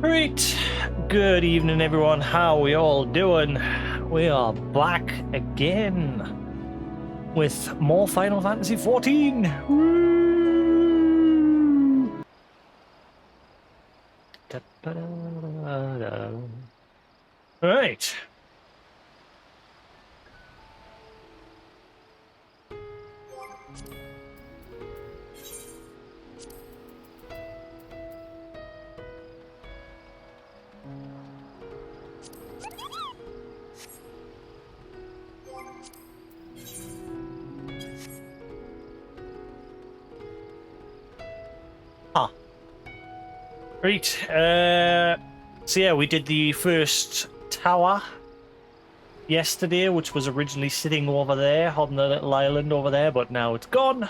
Great. Good evening, everyone. How are we all doing? We are back again with more Final Fantasy XIV. Woo! All right. Right, so yeah, we did the first tower yesterday, which was originally sitting over there on the little island over there, but now it's gone.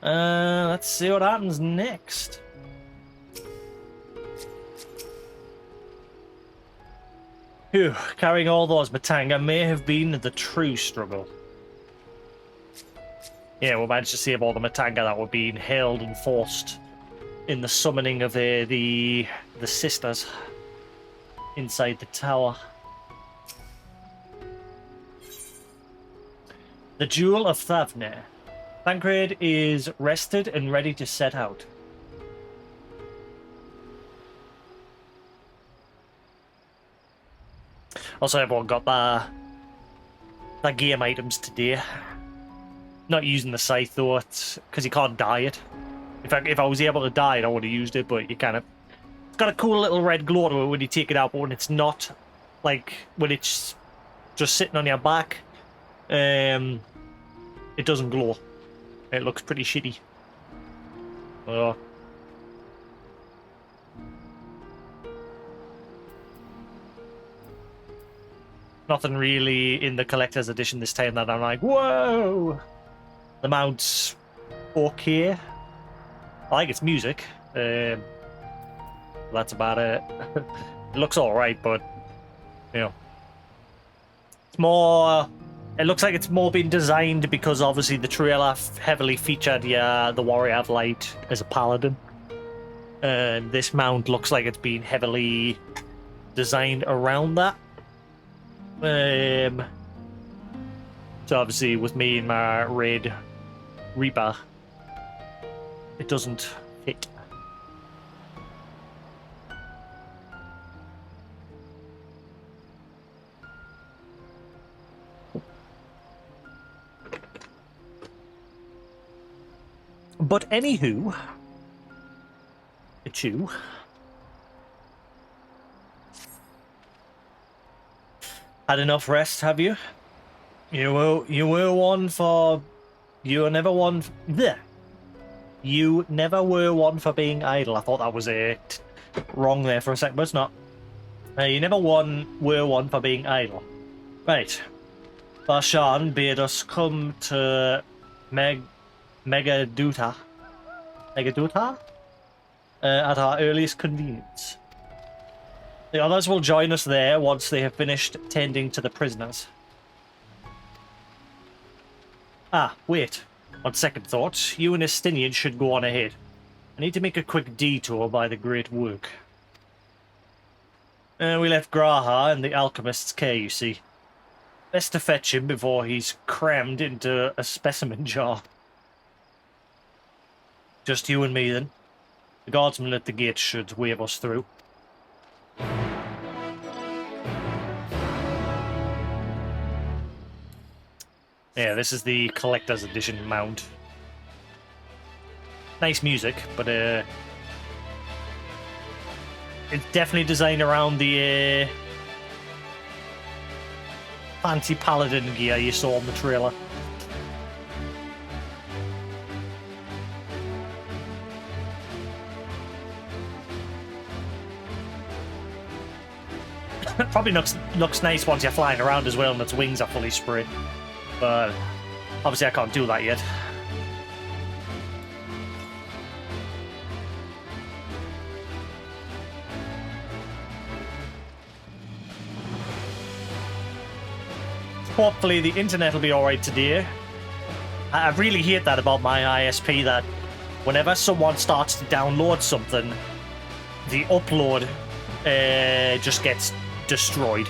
Let's see what happens next. Phew, carrying all those Matanga may have been the true struggle. Yeah, we managed to save all the Matanga that were being held and forced in the summoning of the sisters inside the tower. The Jewel of Thavne. Thancred is rested and ready to set out. Also, everyone got their game items today. Not using the scythe though, because you can't dye it. If I was able to dye it, I would have used it, but you kind of... It's got a cool little red glow to it when you take it out, but when it's not, like, when it's just sitting on your back, it doesn't glow. It looks pretty shitty. Nothing really in the collector's edition this time that I'm like, whoa! The mount's okay. I like its music. That's about it. It looks alright, but, you know. It's more... It looks like it's more been designed because obviously the trailer heavily featured the Warrior of Light as a paladin. And this mount looks like it's been heavily designed around that. So obviously with me and my Red Reaper, it doesn't fit. But anywho, achoo. Had enough rest, have you? You were one for... You were never one... Bleh. You never were one for being idle. I thought that was wrong there for a second, but it's not. You never were one for being idle. Right. Barshan bade us come to Megaduta at our earliest convenience. The others will join us there once they have finished tending to the prisoners. Ah, wait. On second thought, you and Estinian should go on ahead. I need to make a quick detour by the Great Work. We left Graha in the alchemist's care, you see. Best to fetch him before he's crammed into a specimen jar. Just you and me, then. The guardsman at the gate should wave us through. Yeah, this is the collector's edition mount. Nice music, but it's definitely designed around the fancy paladin gear you saw in the trailer. Probably looks nice once you're flying around as well and its wings are fully sprayed. But obviously I can't do that yet. Hopefully the internet will be alright today. I really hate that about my ISP, that whenever someone starts to download something, the upload just gets destroyed.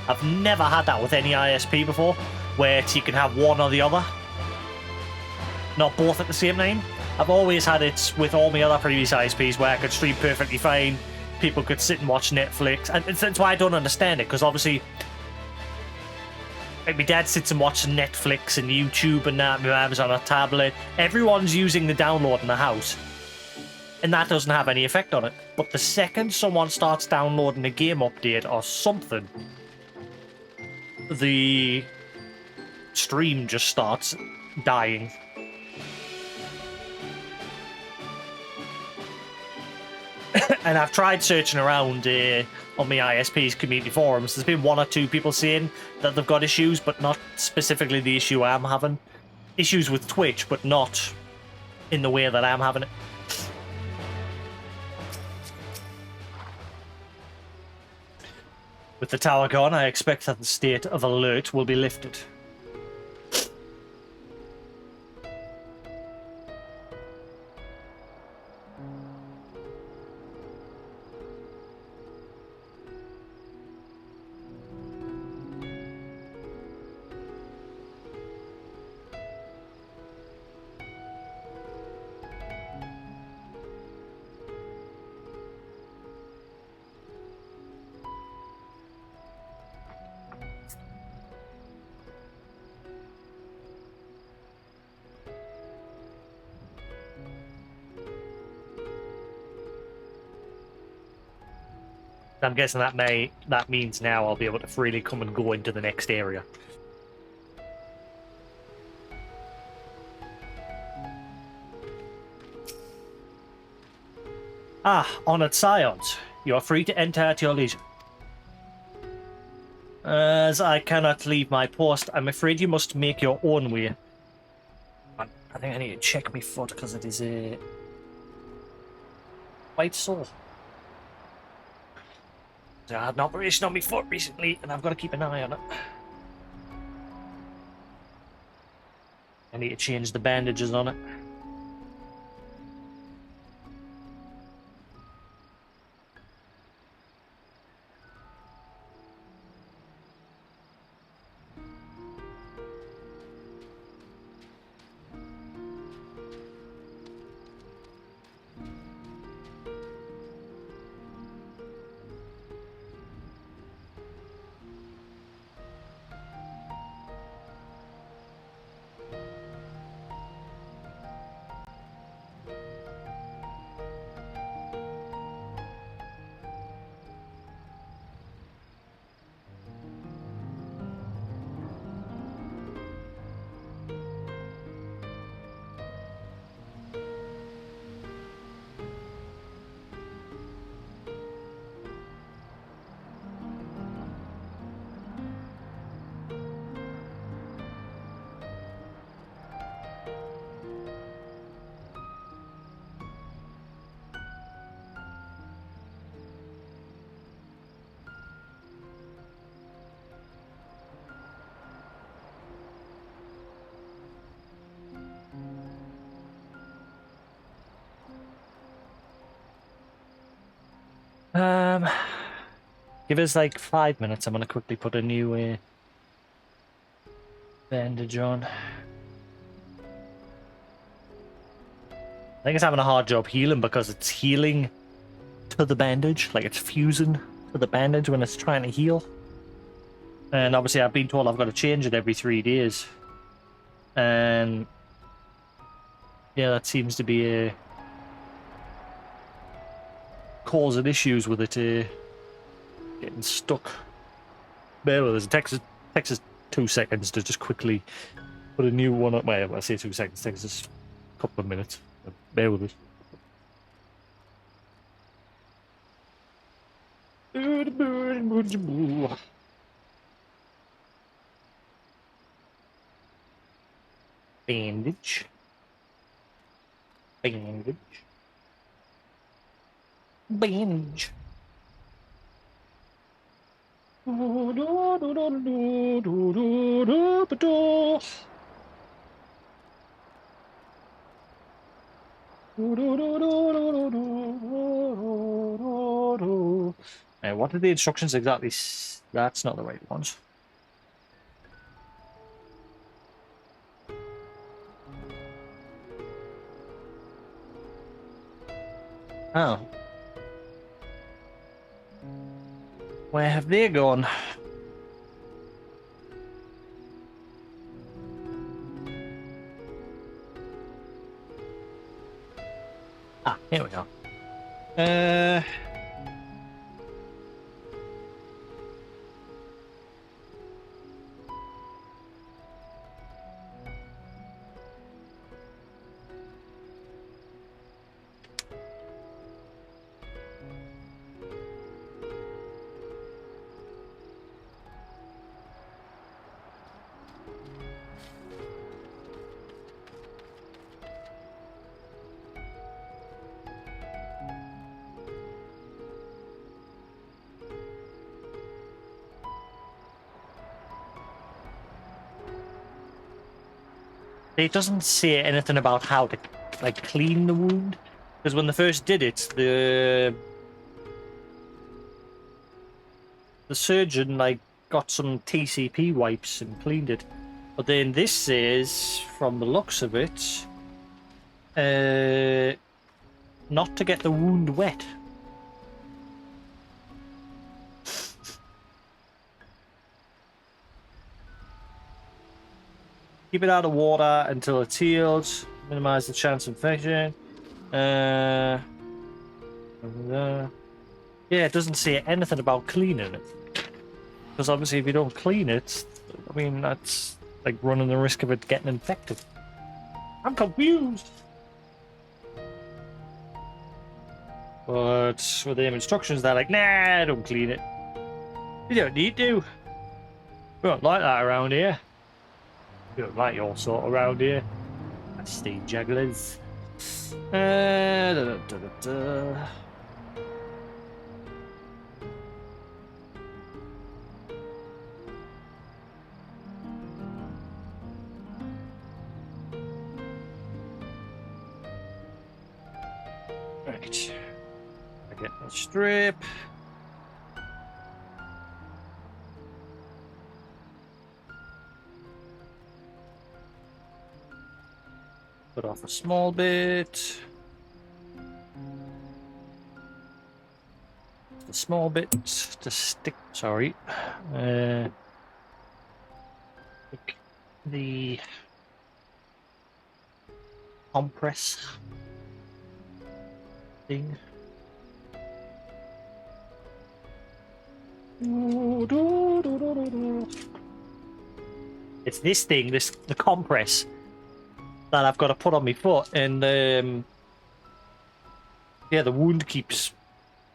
I've never had that with any ISP before, where you can have one or the other, not both at the same time. I've always had it with all my other previous ISPs where I could stream perfectly fine, people could sit and watch Netflix, and that's why I don't understand it, because obviously like my dad sits and watches Netflix and YouTube and that, my mum's on a tablet, everyone's using the download in the house, and that doesn't have any effect on it. But the second someone starts downloading a game update or something, the stream just starts dying. And I've tried searching around on my ISP's community forums. There's been one or two people saying that they've got issues, but not specifically the issue I'm having. Issues with Twitch, but not in the way that I'm having it. With the tower gone, I expect that the state of alert will be lifted. I'm guessing that means now I'll be able to freely come and go into the next area. Ah, Honoured Scions, you are free to enter at your leisure. As I cannot leave my post, I'm afraid you must make your own way. I think I need to check my foot because it is a quite sore. I had an operation on my foot recently, and I've got to keep an eye on it. I need to change the bandages on it. Um, Give us like 5 minutes. I'm gonna quickly put a new bandage on. I think it's having a hard job healing because it's healing to the bandage, like it's fusing to the bandage when it's trying to heal. And obviously I've been told I've got to change it every 3 days. And yeah, that seems to be causing issues with it getting stuck. Bear with us. It takes us 2 seconds to just quickly put a new one up. Well, I say 2 seconds, it takes us a couple of minutes. Bear with us. Bandage. Bandage. Bandage. What are the instructions exactly? That's not the right ones. Oh. Where have they gone? Ah, here we go. It doesn't say anything about how to like clean the wound, because when they first did it, the surgeon like got some TCP wipes and cleaned it, but then this says, from the looks of it, not to get the wound wet. Keep it out of water until it's healed. Minimize the chance of infection. Yeah, it doesn't say anything about cleaning it. Because obviously if you don't clean it, I mean, that's like running the risk of it getting infected. I'm confused. But with the instructions, they're like, nah, don't clean it. You don't need to. We don't like that around here. We don't like your sort around here. Nasty jugglers. Right. I get my strip. Put off a small bit. A small bit to stick. Sorry. The compress thing. It's this thing, the compress that I've got to put on my foot, and yeah, the wound keeps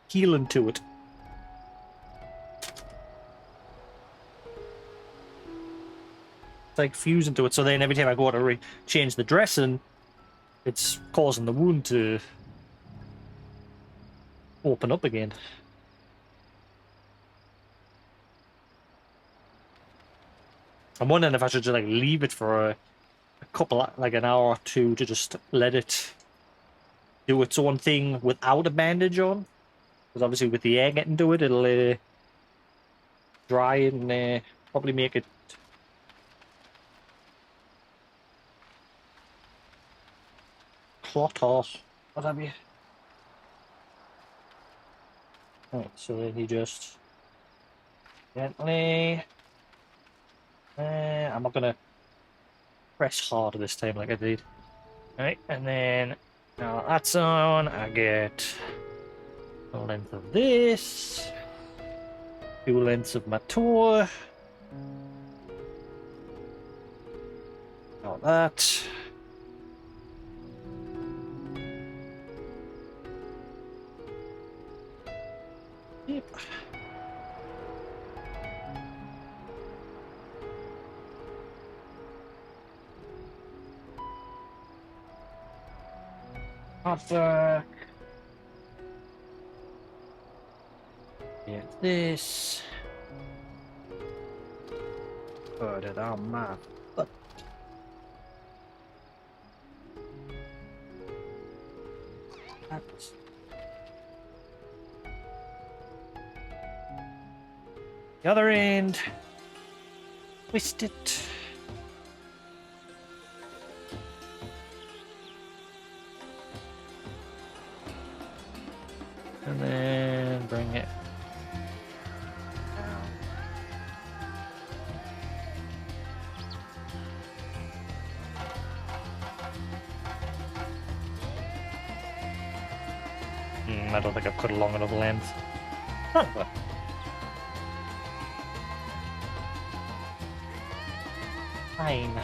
healing to it. It's like fusing to it, so then every time I go to change the dressing, it's causing the wound to open up again. I'm wondering if I should just like leave it for a couple, like an hour or two, to just let it do its own thing without a bandage on. Because obviously with the air getting to it, it'll dry and probably make it clot or what have you. Right, so then you just gently. I'm not gonna press harder this time like I did. Right, and then now that's on, I get the length of this, 2 lengths of my toe. Got that. Yep. Hotback. Get this. Put it on my foot. That's the other end. Twist it. And then bring it down. I don't think I've cut a long enough length. Huh, but fine.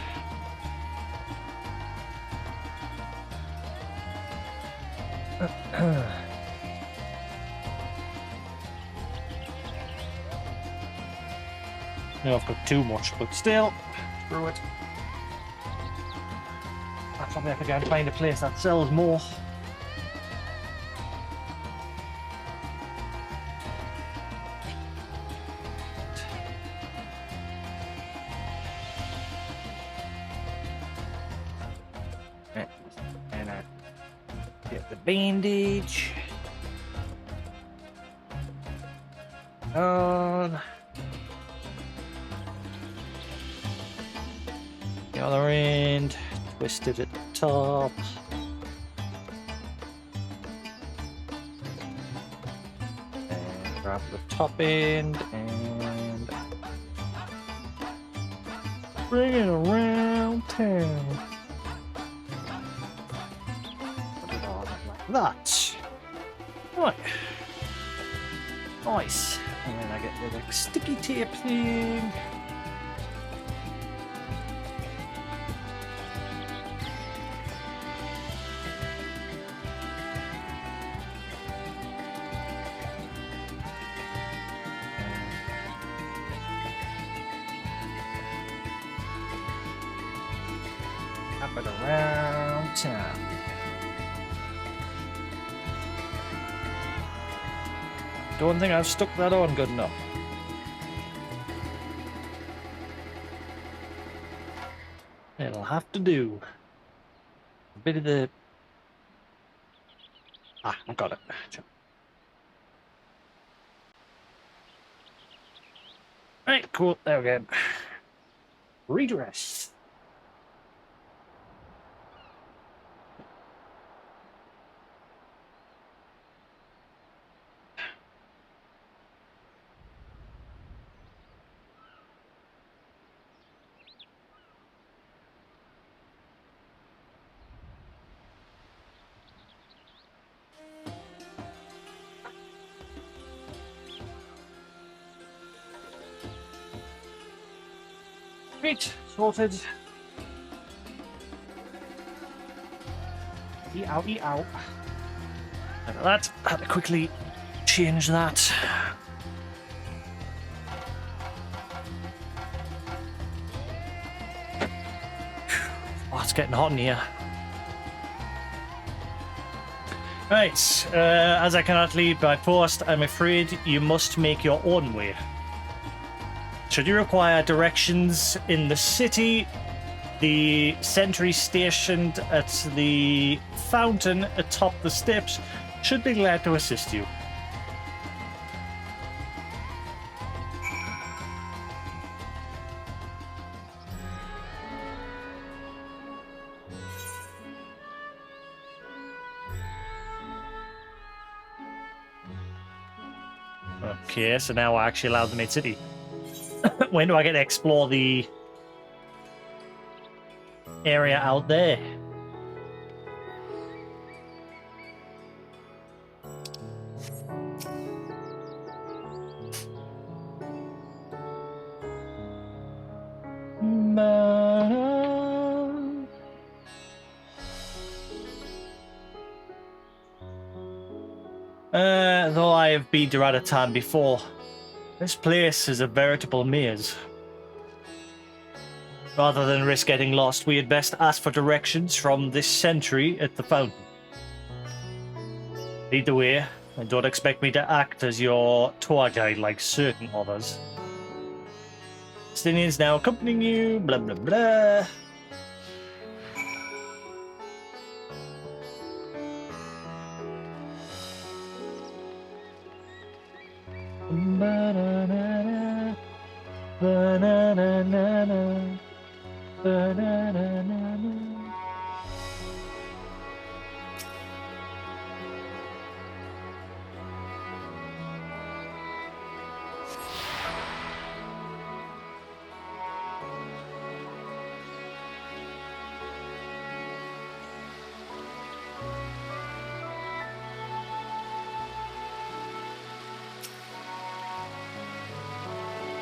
No, I've got too much, but still, screw it. I'll probably have to go and find a place that sells more. And I get the bandage on. The other end, twist it at the top. And grab the top end and bring it around town. Put it on like that. Right. Nice. And then I get the like, sticky tape thing. Up and around town. Don't think I've stuck that on good enough. It'll have to do. A bit of the... I got it. Right, cool. There we go. Redress. Great, sorted. Ow, ow. Look at that. I had to quickly change that. Oh, it's getting hot in here. Right, as I cannot leave by post, I'm afraid you must make your own way. Should you require directions in the city, the sentry stationed at the fountain atop the steps should be glad to assist you. Okay, so now I actually allowed the main city. When do I get to explore the area out there? Though I have been to Ratatan before, this place is a veritable maze. Rather than risk getting lost, we had best ask for directions from this sentry at the fountain. Lead the way, and don't expect me to act as your tour guide like certain others. Stinian's now accompanying you, blah blah blah. Ba-na-na-na, ba-na-na-na-na, ba-na-na-na-na.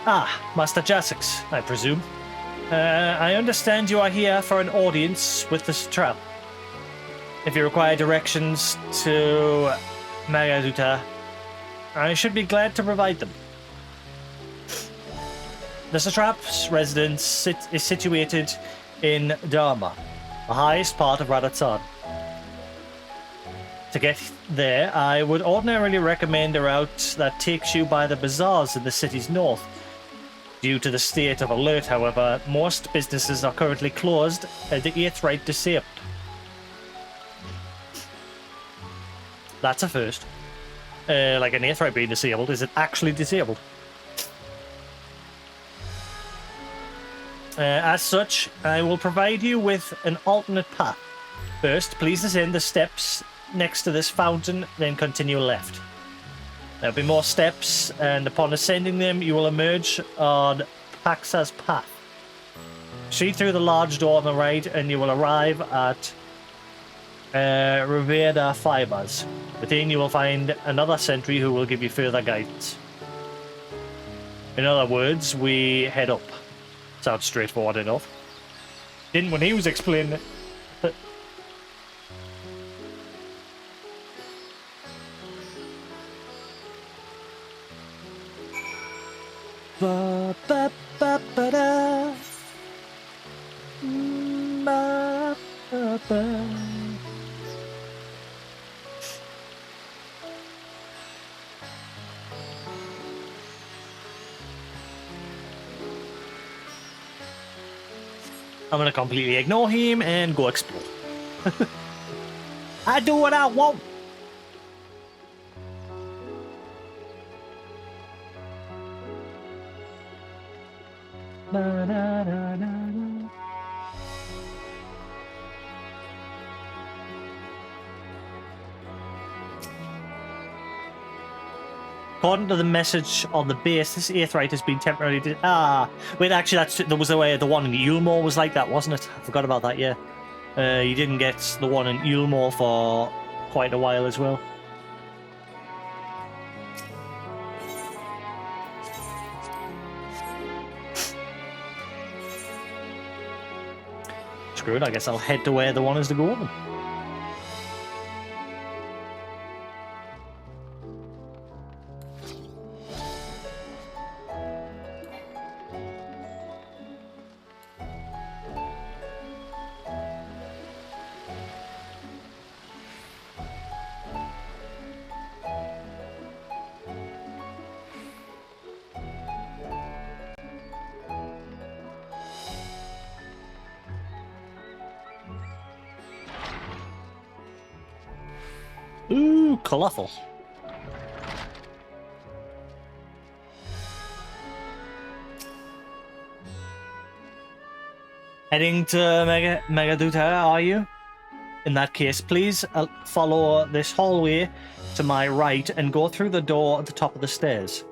Ah, Master Jasix, I presume. I understand you are here for an audience with the Satrap. If you require directions to Magaduta, I should be glad to provide them. The Satrap's residence is situated in Dharma, the highest part of Ratatan. To get there, I would ordinarily recommend a route that takes you by the bazaars in the city's north. Due to the state of alert, however, most businesses are currently closed and the Aetheryte disabled. That's a first. Like an Aetheryte being disabled. Is it actually disabled? As such, I will provide you with an alternate path. First, please descend the steps next to this fountain, then continue left. There'll be more steps, and upon ascending them, you will emerge on Paxa's path. Proceed through the large door on the right, and you will arrive at Rivera Fibers. Within, you will find another sentry who will give you further guidance. In other words, we head up. Sounds straightforward enough. Didn't when he was explaining it. Ba ba ba ba da. Ba ba ba. I'm gonna completely ignore him and go explore. I do what I want. Na, na, na, na, na. According to the message on the base, this Aetheryte has been temporarily... wait, actually, there was the one in Ulmore was like that, wasn't it? I forgot about that, yeah. You didn't get the one in Ulmore for quite a while as well. Screw it, I guess I'll head to where the one is to go then. Ooh, colourful. Heading to Magaduta, are you? In that case, please follow this hallway to my right and go through the door at the top of the stairs.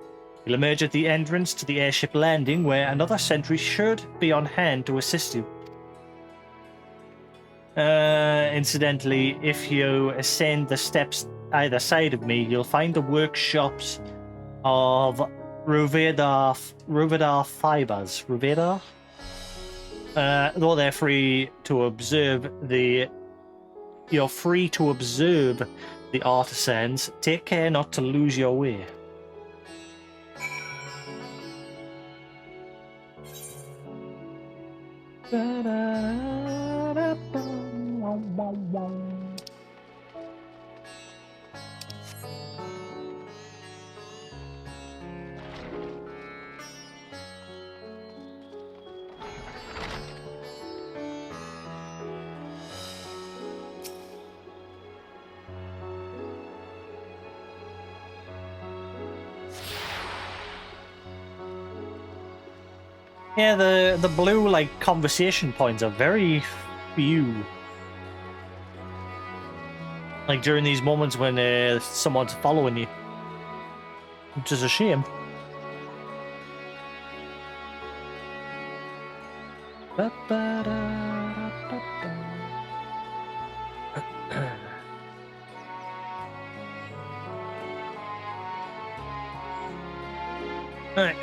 You'll emerge at the entrance to the airship landing, where another sentry should be on hand to assist you. Incidentally, if you ascend the steps either side of me, you'll find the workshops of Ruvedar Fibers. Ruvedar? Though they're free to observe you're free to observe the artisans. Take care not to lose your way. Yeah, the blue like conversation points are very few. Like during these moments when someone's following you, which is a shame. All right.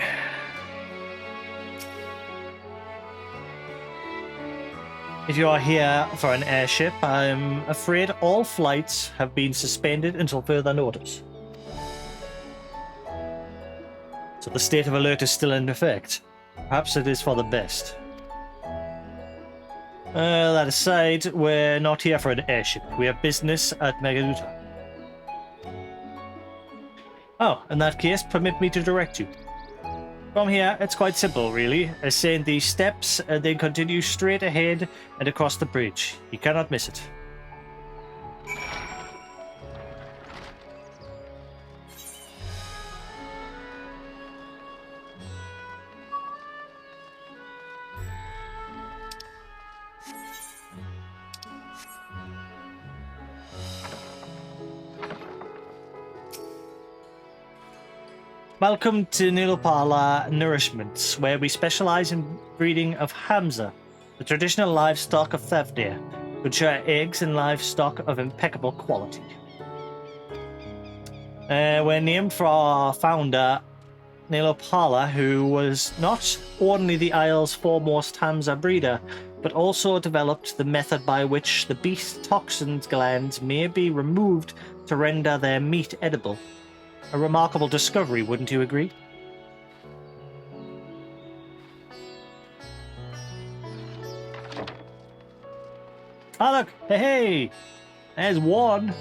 If you are here for an airship, I'm afraid all flights have been suspended until further notice. So the state of alert is still in effect. Perhaps it is for the best. That aside, we're not here for an airship. We have business at Megaluta. Oh, in that case, permit me to direct you. From here, it's quite simple, really. Ascend these steps and then continue straight ahead and across the bridge. You cannot miss it. Welcome to Nilopala Nourishments, where we specialize in breeding of Hamza, the traditional livestock of Thevdir, which are eggs and livestock of impeccable quality. We're named for our founder, Nilopala, who was not only the Isle's foremost Hamza breeder, but also developed the method by which the beast toxins glands may be removed to render their meat edible. A remarkable discovery, wouldn't you agree? Ah, look! Hey! There's one!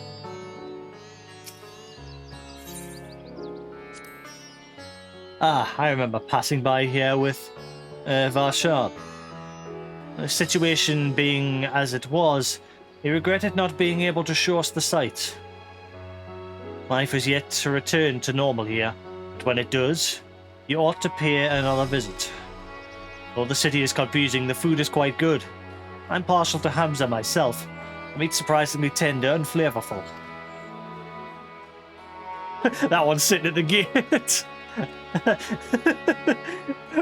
Ah, I remember passing by here with Varshad. The situation being as it was, he regretted not being able to show us the sights. Life is yet to return to normal here, but when it does, you ought to pay another visit. Though the city is confusing, the food is quite good. I'm partial to Hamza myself. The meat's surprisingly tender and flavorful. That one's sitting at the gate.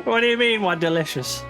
What do you mean, what delicious?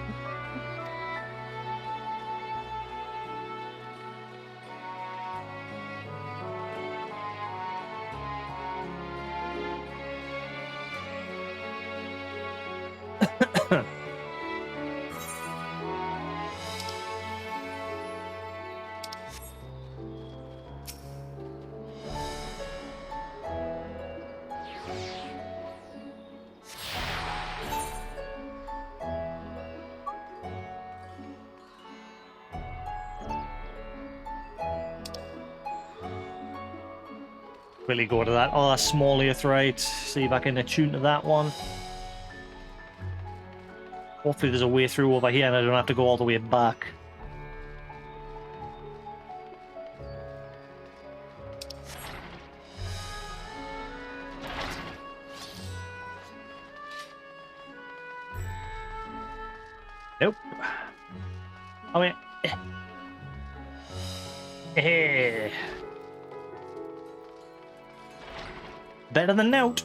Really go to that. Oh, that's small Earthright. See if I can attune to that one. Hopefully there's a way through over here and I don't have to go all the way back. Nope. Oh wait. Eh. Better than nout.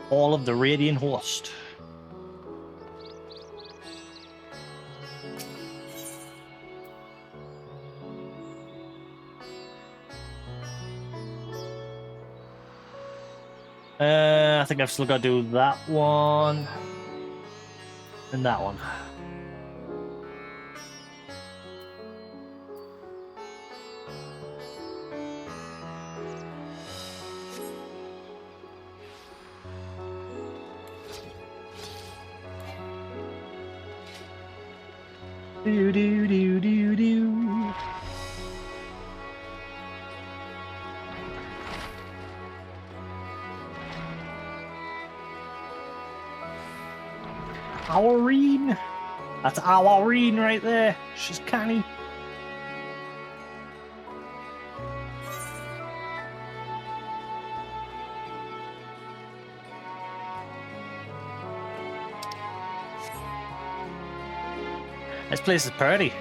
All of the Radiant Host. I think I've still got to do that one and that one. Do do do do do. Aureen. That's Aureen right there. She's canny. This place is pretty.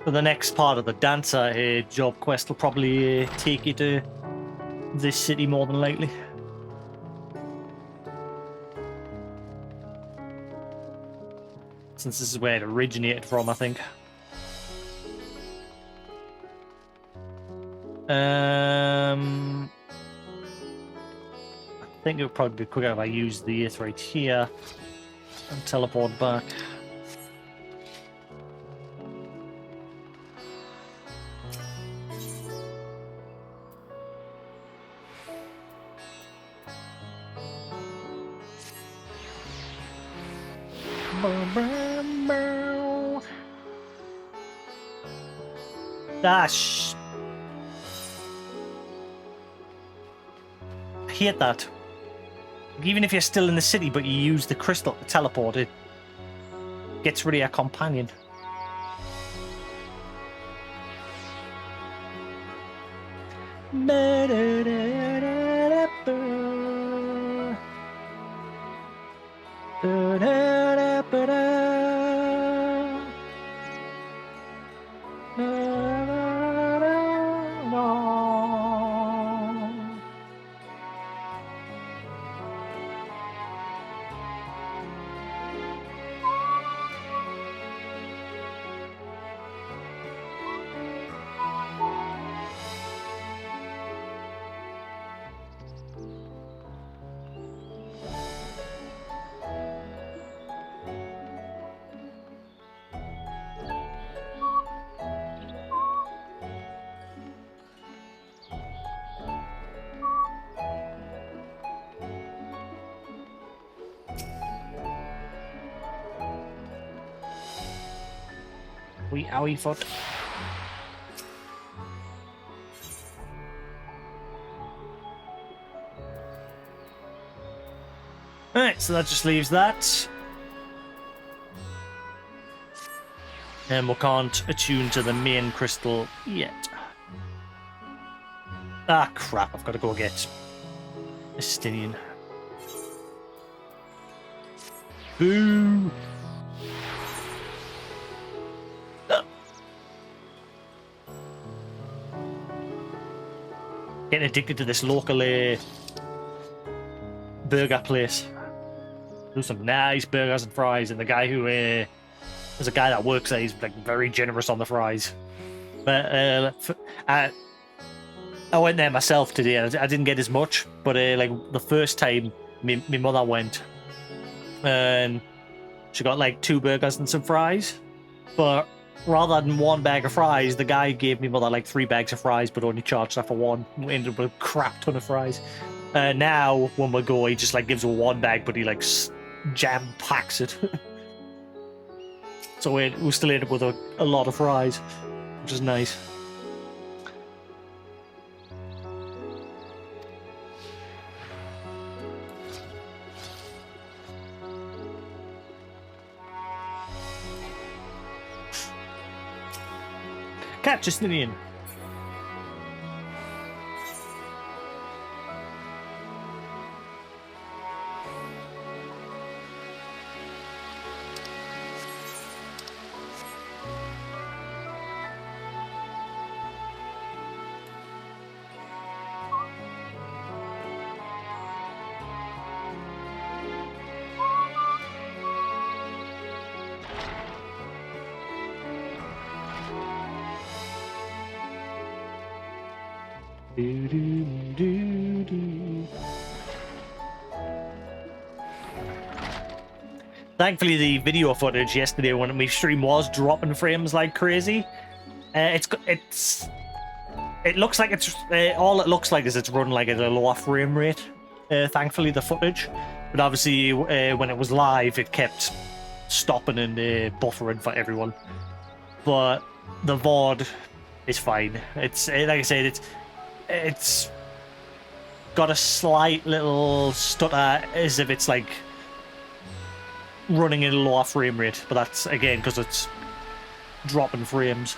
For the next part of the dancer job quest will probably take you to this city more than likely. Since this is where it originated from, I think. I think it would probably be quicker if I use the earth right here and teleport back. Dash. I hate that. Even if you're still in the city, but you use the crystal to teleport, it gets rid of your companion. Wee owie foot. Alright, so that just leaves that. And we can't attune to the main crystal yet. Ah, crap, I've got to go get Estinian. Boo! Getting addicted to this local burger place. Do some nice burgers and fries, and the guy who there's a guy that works there. He's like very generous on the fries. But I went there myself today. I didn't get as much, but like the first time, my mother went, and she got like 2 burgers and some fries. But rather than 1 bag of fries, the guy gave me mother like 3 bags of fries, but only charged her for 1. We ended up with a crap ton of fries. Now when we go, he just like gives her 1 bag, but he like jam packs it. So we still end up with a lot of fries, which is nice. Cat Justinian. Thankfully, the video footage yesterday when my stream was dropping frames like crazy, it looks like it's all it looks like is it's running like at a lower frame rate. Thankfully, the footage, but obviously when it was live, it kept stopping and buffering for everyone. But the VOD is fine. It's like I said, it's got a slight little stutter as if it's like running in a lower frame rate, but that's again because it's dropping frames.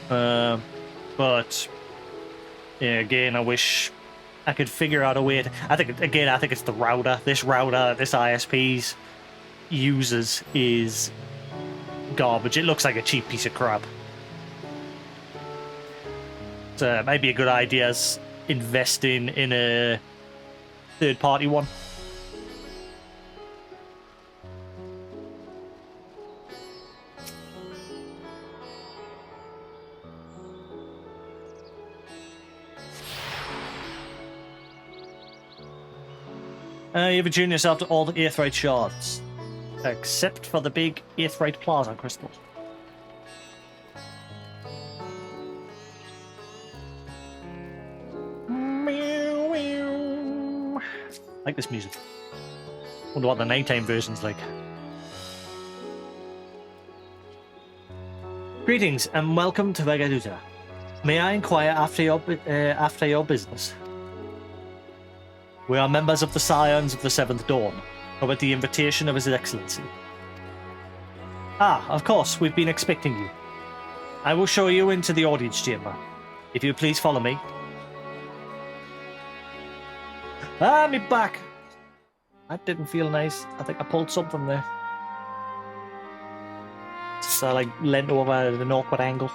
But yeah, again, I wish I could figure out a way to. I think it's the router. This router, this ISP's uses is garbage. It looks like a cheap piece of crap. So it might be a good idea as investing in a third-party one. You've attuned yourself to all the Aetheryte shards, except for the big Aetheryte Plaza crystals. I like this music. Wonder what the nighttime version's like. Greetings and welcome to Vegaduta. May I inquire after your business? We are members of the Scions of the Seventh Dawn, come at the invitation of His Excellency. Ah, of course, we've been expecting you. I will show you into the audience chamber. If you please follow me. Ah, me back! That didn't feel nice. I think I pulled something there. Just like leant over at an awkward angle.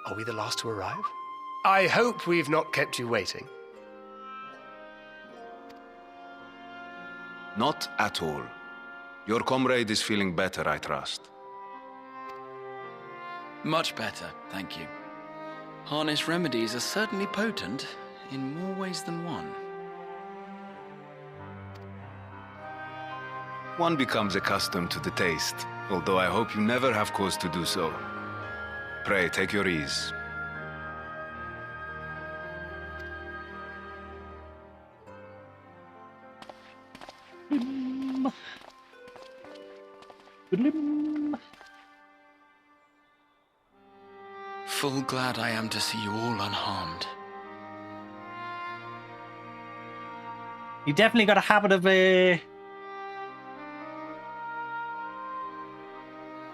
Are we the last to arrive? I hope we've not kept you waiting. Not at all. Your comrade is feeling better, I trust. Much better, thank you. Harness remedies are certainly potent, in more ways than one. One becomes accustomed to the taste, although I hope you never have cause to do so. Pray, take your ease. Full glad I am to see you all unharmed. You definitely got a habit of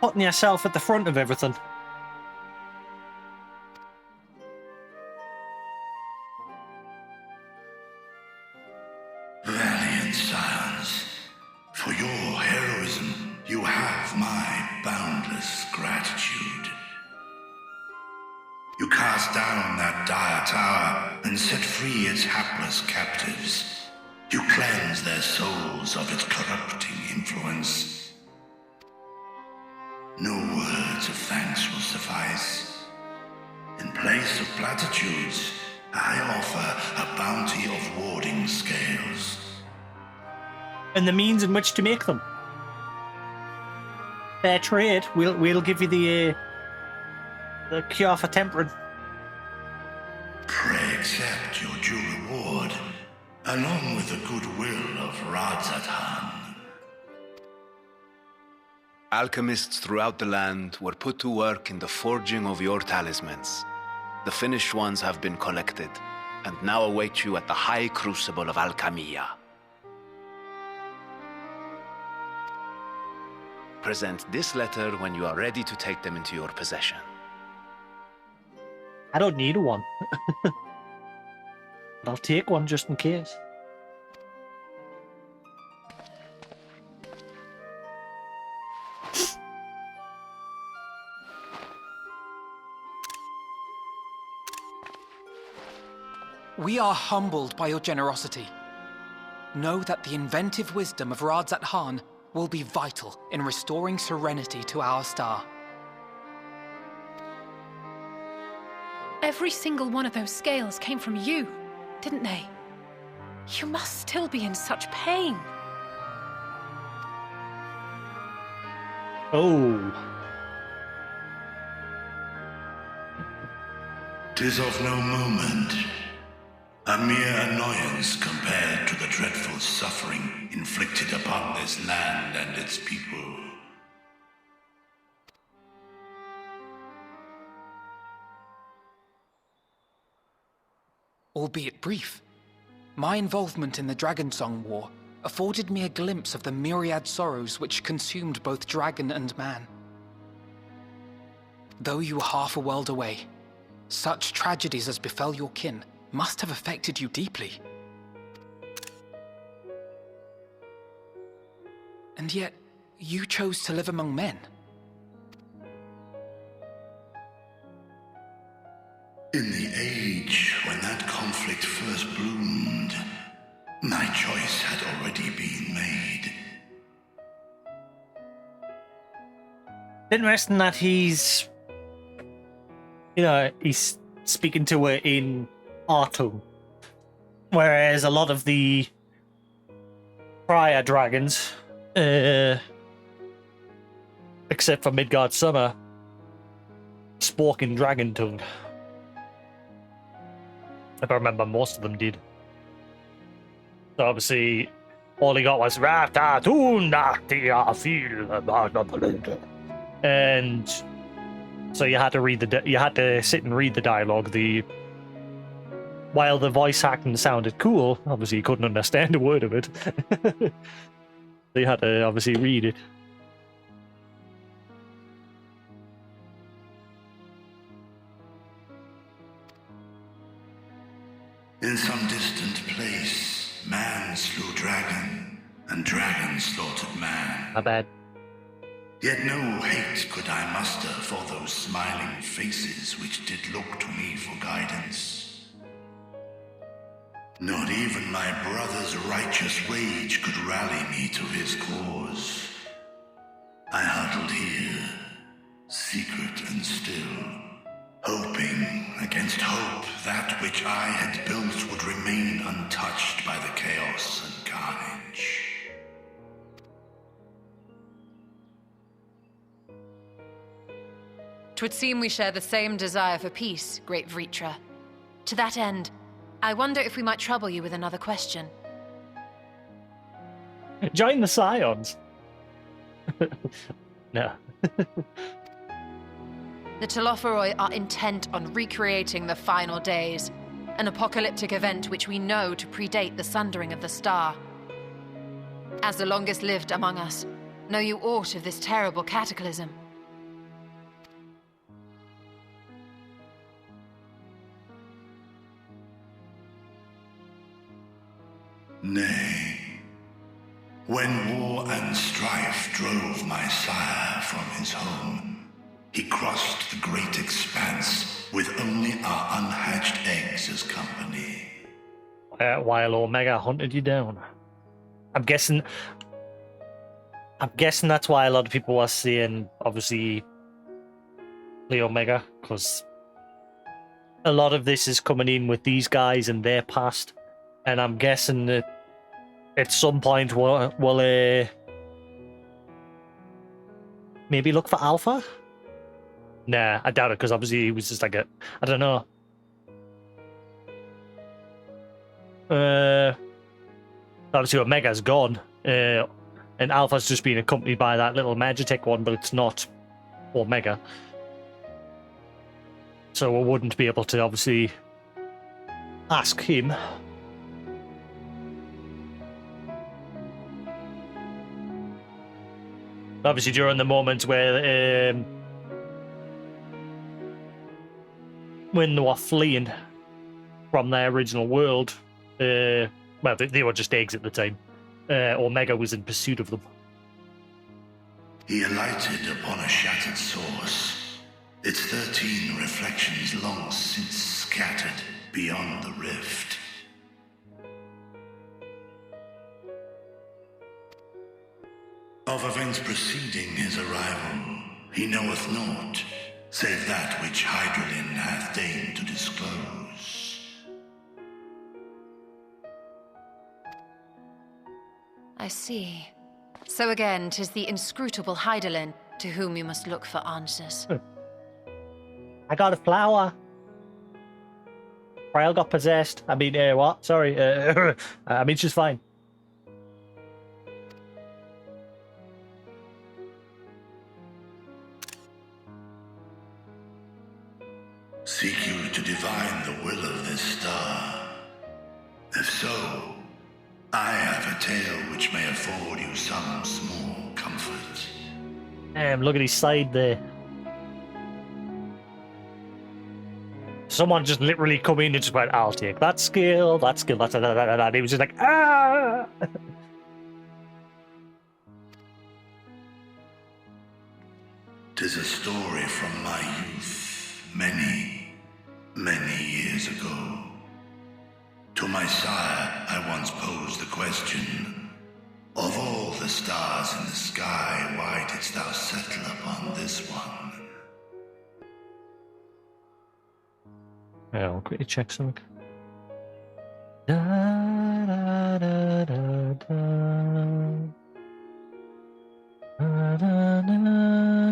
putting yourself at the front of everything. Valiant scions, for your heroism, you have my boundless gratitude. You cast down that dire tower and set free its hapless captives. You cleanse their souls of its corrupting influence. No words of thanks will suffice. In place of platitudes, I offer a bounty of warding scales. And the means in which to make them. Fair trade. We'll give you the cure for tempering. Pray accept your due reward, along with the goodwill of Radzatan. Alchemists throughout the land were put to work in the forging of your talismans. The finished ones have been collected, and now await you at the High Crucible of Alchemia. Present this letter when you are ready to take them into your possession. I don't need one. But I'll take one just in case. We are humbled by your generosity. Know that the inventive wisdom of Radzat will be vital in restoring serenity to our star. Every single one of those scales came from you, didn't they? You must still be in such pain. Oh. 'Tis of no moment. A mere annoyance compared to the dreadful suffering inflicted upon this land and its people. Albeit brief, my involvement in the Dragonsong War afforded me a glimpse of the myriad sorrows which consumed both dragon and man. Though you were half a world away, such tragedies as befell your kin must have affected you deeply. And yet, you chose to live among men. In the age when that conflict first bloomed, my choice had already been made. Interesting that he's speaking to her in our tongue, whereas a lot of the prior dragons, except for Midgard Summer, spoke in dragon tongue. If I remember, most of them did. So obviously, all he got was and so you had to sit and read the dialogue. While the voice acting sounded cool, obviously you couldn't understand a word of it. So you had to obviously read it. In some distant place, man slew dragon, and dragon slaughtered man. My bad. Yet no hate could I muster for those smiling faces which did look to me for guidance. Not even my brother's righteous rage could rally me to his cause. I huddled here, secret and still, hoping against hope that which I had built would remain untouched by the chaos and carnage. Twould seem we share the same desire for peace, great Vritra. To that end, I wonder if we might trouble you with another question. Join the Scions. No. The Telophoroi are intent on recreating the final days, an apocalyptic event which we know to predate the sundering of the star. As the longest lived among us, know you aught of this terrible cataclysm? Nay. When war and strife drove my sire from his home, he crossed the great expanse with only our unhatched eggs as company. While Omega hunted you down. I'm guessing that's why a lot of people are saying, obviously, the Omega, because a lot of this is coming in with these guys and their past, and I'm guessing that at some point we'll maybe look for Alpha? Nah, I doubt it, because obviously he was just like a... I don't know. Obviously Omega's gone, and Alpha's just being accompanied by that little Magitech one, but it's not Omega. So we wouldn't be able to obviously ask him. Obviously during the moment where when they were fleeing from their original world, well, they were just eggs at the time. Omega was in pursuit of them. He alighted upon a shattered source, its 13 reflections long since scattered beyond the rift. Of events preceding his arrival, he knoweth naught, save that which Hydralin hath deigned to disclose. I see. So again, 'tis the inscrutable Hydaelyn to whom you must look for answers. I got a flower. Frail got possessed. I mean, what? Sorry. I mean, she's fine. Seek you to divine the will of this star? If so, I have a tale which may afford you some small comfort. Damn, look at his side there. Someone just literally come in and just went, I'll take that skill, that skill, that. And he was just like, ah! 'Tis a story from my youth, many, many years ago. To my sire, I once posed the question, of all the stars in the sky, why didst thou settle upon this one? Yeah, I'll quickly check something. Da, da, da, da, da. Da, da, da,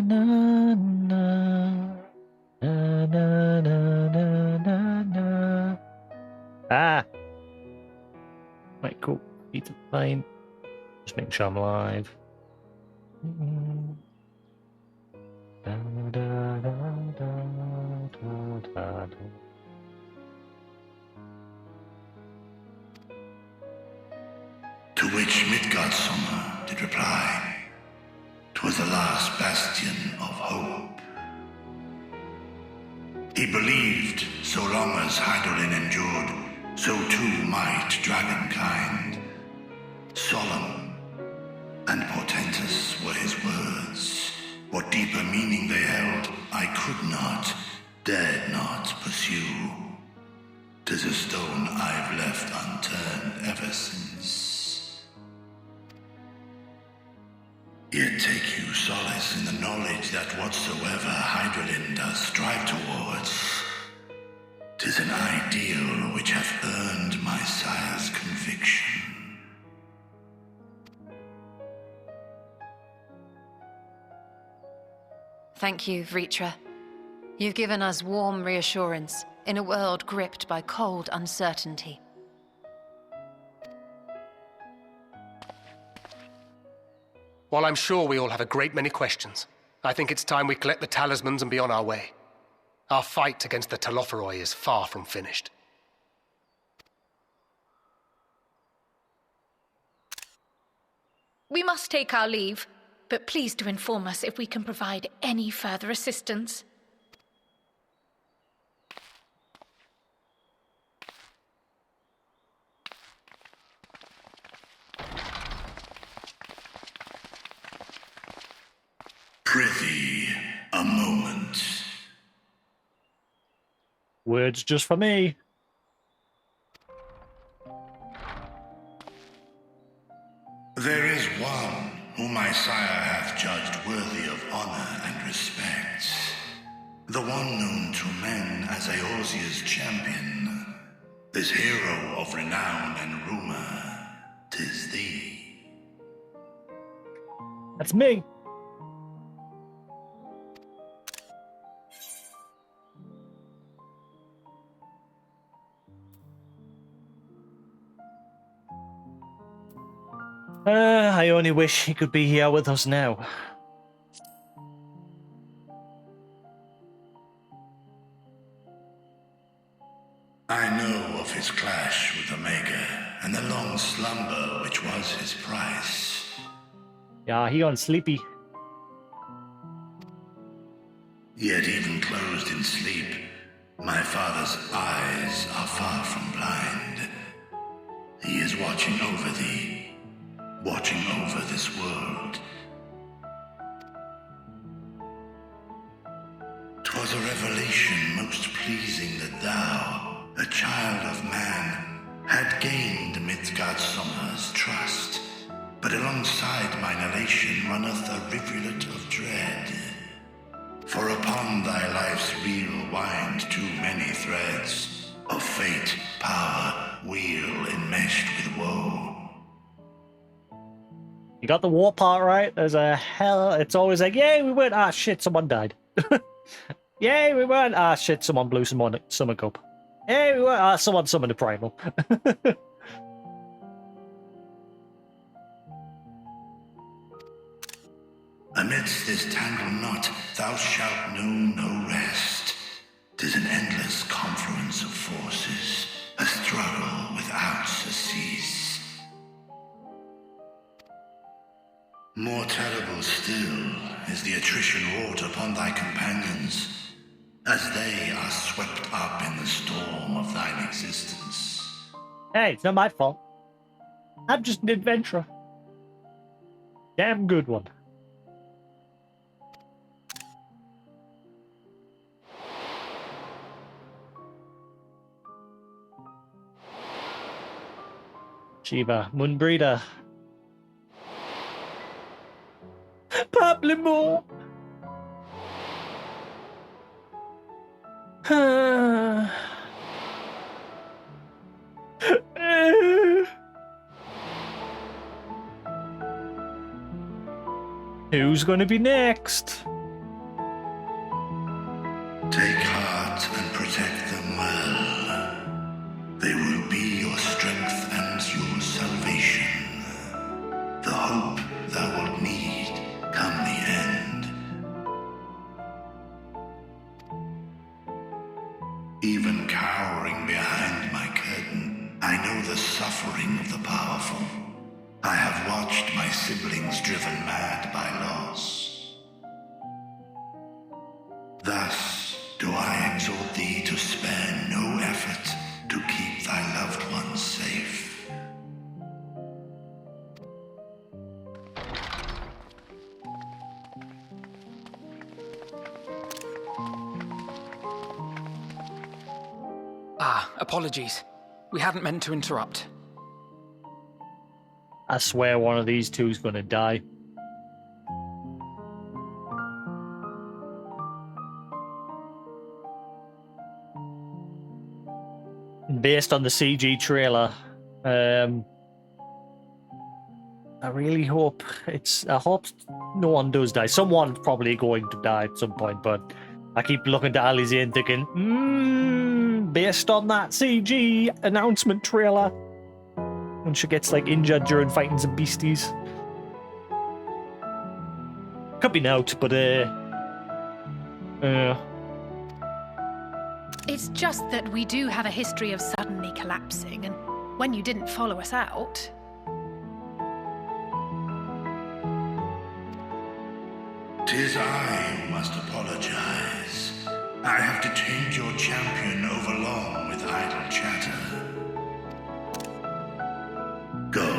da, da. Da, da, da, da, da, da. Ah! Right, cool. Need to find. Just make sure I'm live. Da, da, da, da, da, da, da. To which Midgardsummer did reply, 'twas the last bastion of hope. He believed so long as Hydaelyn endured, so too might dragonkind. Solemn and portentous were his words. What deeper meaning they held, I could not, dared not pursue. 'Tis a stone I've left unturned ever since. Yet take you solace in the knowledge that whatsoever Hydaelyn does strive towards, 'tis an ideal which hath earned my sire's conviction. Thank you, Vritra. You've given us warm reassurance in a world gripped by cold uncertainty. While I'm sure we all have a great many questions, I think it's time we collect the talismans and be on our way. Our fight against the Telophoroi is far from finished. We must take our leave, but please do inform us if we can provide any further assistance. Prithee, a moment. Words just for me. There is one whom my sire hath judged worthy of honor and respect. The one known to men as Eorzea's champion. This hero of renown and rumor. 'Tis thee. That's me. I only wish he could be here with us now. I know of his clash with Omega, and the long slumber which was his price. Yeah, he on sleepy. Yet even closed in sleep, my father's eyes are far from blind. He is watching over thee, watching over this world. 'Twas a revelation most pleasing that thou, a child of man, had gained Midgardsormr's trust. But alongside mine elation runneth a rivulet of dread. For upon thy life's reel wind too many threads of fate, power, wheel enmeshed with woe. You got the war part right. There's a hell. It's always like, yay, we went. Ah, shit, someone died. Yay, we went. Ah, shit, someone blew someone up. Yay, we went. Ah, someone summoned a primal. Amidst this tangled knot, thou shalt know no rest. 'Tis an endless confluence of forces, a struggle without surcease. More terrible still is the attrition wrought upon thy companions, as they are swept up in the storm of thine existence. Hey, it's not my fault. I'm just an adventurer. Damn good one. Shiva, Moonbreeder. Pablemo. Who's gonna be next? Take heart and protect them well. They will be your strength and your salvation. The hope thou wilt need come the end. Even cowering behind my curtain, I know the suffering of the powerful. I have watched my siblings driven mad by loss. Thus do I exhort thee to spare no effort to keep thy loved ones safe. Apologies. We hadn't meant to interrupt. I swear one of these two's gonna die. Based on the CG trailer, I really hope I hope no one does die. Someone's probably going to die at some point, but I keep looking to Alize and thinking, based on that CG announcement trailer, when she gets like injured during fighting some beasties. Could be out, but It's just that we do have a history of suddenly collapsing, and when you didn't follow us out... "'Tis I who must apologize. I have detained your champion overlong with idle chatter. Go.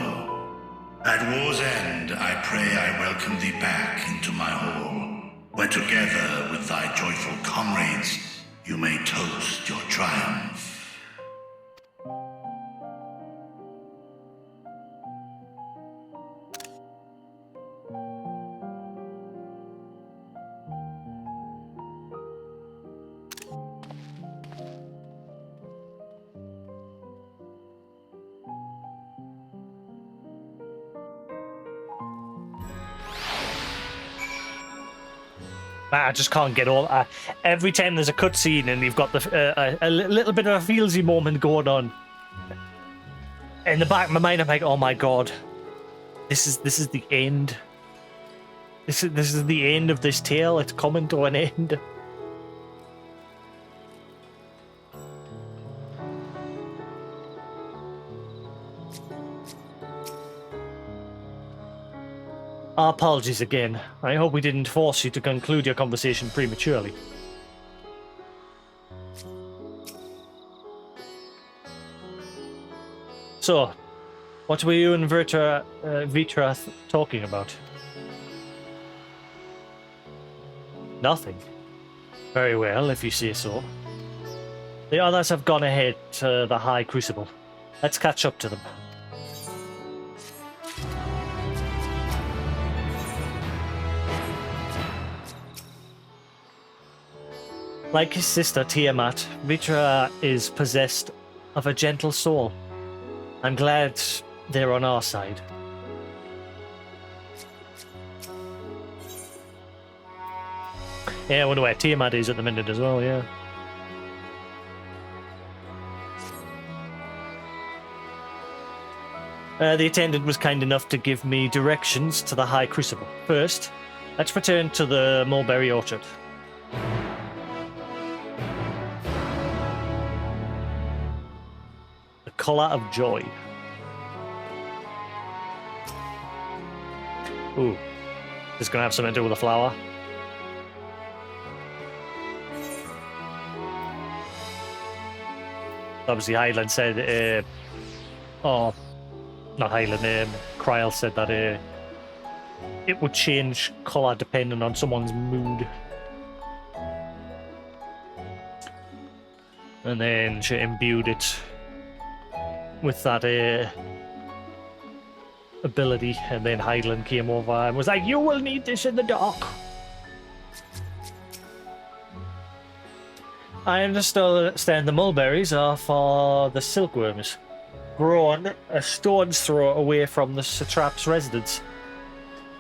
At war's end, I pray I welcome thee back into my hall, where together with thy joyful comrades, you may toast your triumph." I just can't get all. Every time there's a cutscene and you've got a little bit of a feelsy moment going on, in the back of my mind, I'm like, "Oh my god, this is the end. This is the end of this tale. It's coming to an end." Our apologies again. I hope we didn't force you to conclude your conversation prematurely. So, what were you and Vitra talking about? Nothing. Very well, if you say so. The others have gone ahead to the High Crucible. Let's catch up to them. Like his sister Tiamat, Vitra is possessed of a gentle soul. I'm glad they're on our side. Yeah, I wonder where Tiamat is at the minute as well, yeah. The attendant was kind enough to give me directions to the High Crucible. First, let's return to the mulberry orchard. Colour of joy. Ooh, this is gonna have something to do with a flower. Obviously, Highland said, oh, not Highland. Kryl said that it would change colour depending on someone's mood. And then she imbued it with that ability, and then Highland came over and was like, "You will need this in the dark." I understand the mulberries are for the silkworms, grown a stone's throw away from the satrap's residence.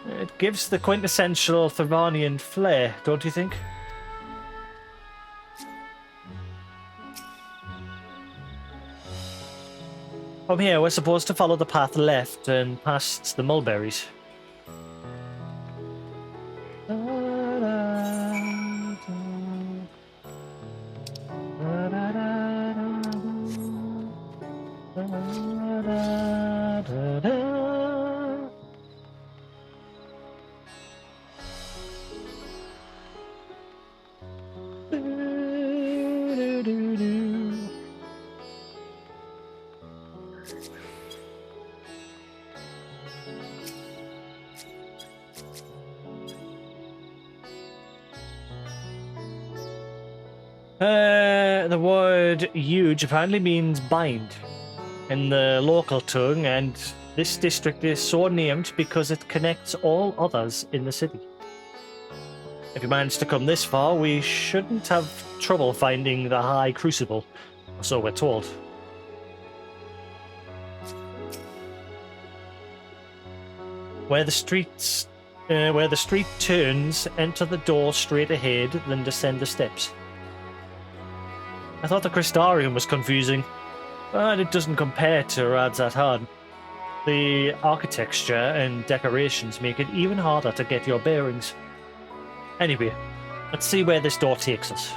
It gives the quintessential Thavanian flair, don't you think? From here, we're supposed to follow the path left and past the mulberries. The word huge apparently means bind in the local tongue, and this district is so named because it connects all others in the city. If you manage to come this far, we shouldn't have trouble finding the High Crucible, so we're told. Where the street turns, enter the door straight ahead, then descend the steps. I thought the Crystarium was confusing, but it doesn't compare to Radzat-Han. The architecture and decorations make it even harder to get your bearings. Anyway, let's see where this door takes us.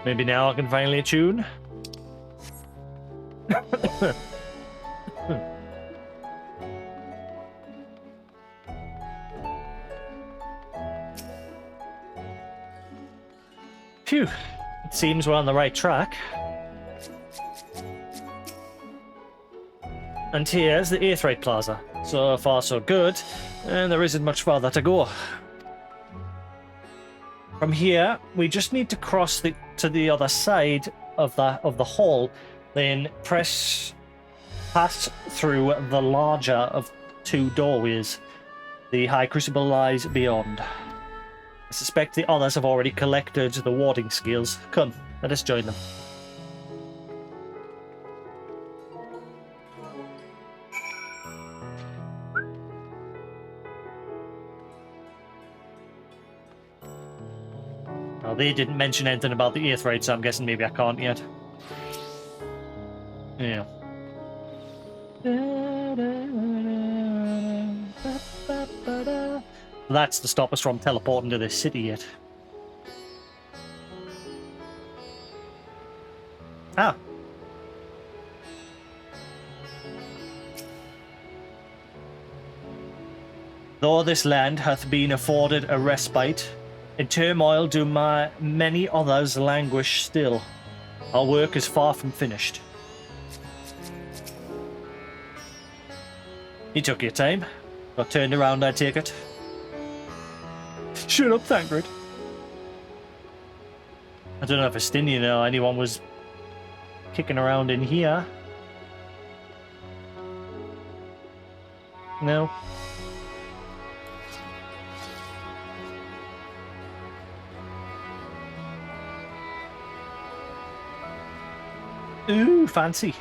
Maybe now I can finally tune. Phew, it seems we're on the right track. And here's the Aetheryte Plaza. So far so good, and there isn't much farther to go. From here, we just need to cross to the other side of the hall, then pass through the larger of two doorways. The High Crucible lies beyond. I suspect the others have already collected the warding skills. Come, let us join them. Well, they didn't mention anything about the Aetheryte, so I'm guessing maybe I can't yet. Yeah. That's to stop us from teleporting to this city yet. Ah. Though this land hath been afforded a respite, in turmoil do many others languish still. Our work is far from finished. You took your time. Got turned around, I take it. Shut up, Thancred. I don't know if Estinian or anyone was kicking around in here. No. Ooh, fancy.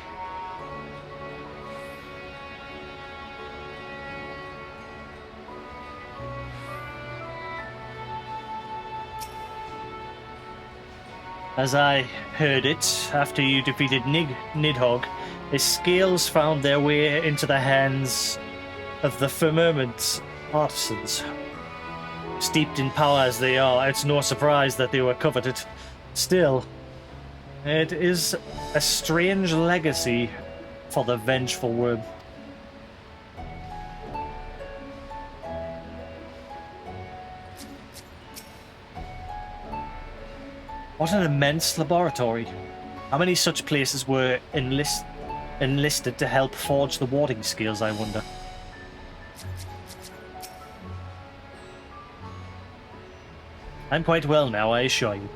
As I heard it, after you defeated Nidhogg, his scales found their way into the hands of the Firmament's artisans. Steeped in power as they are, it's no surprise that they were coveted. Still, it is a strange legacy for the vengeful worm. What an immense laboratory. How many such places were enlisted to help forge the warding skills, I wonder? I'm quite well now, I assure you.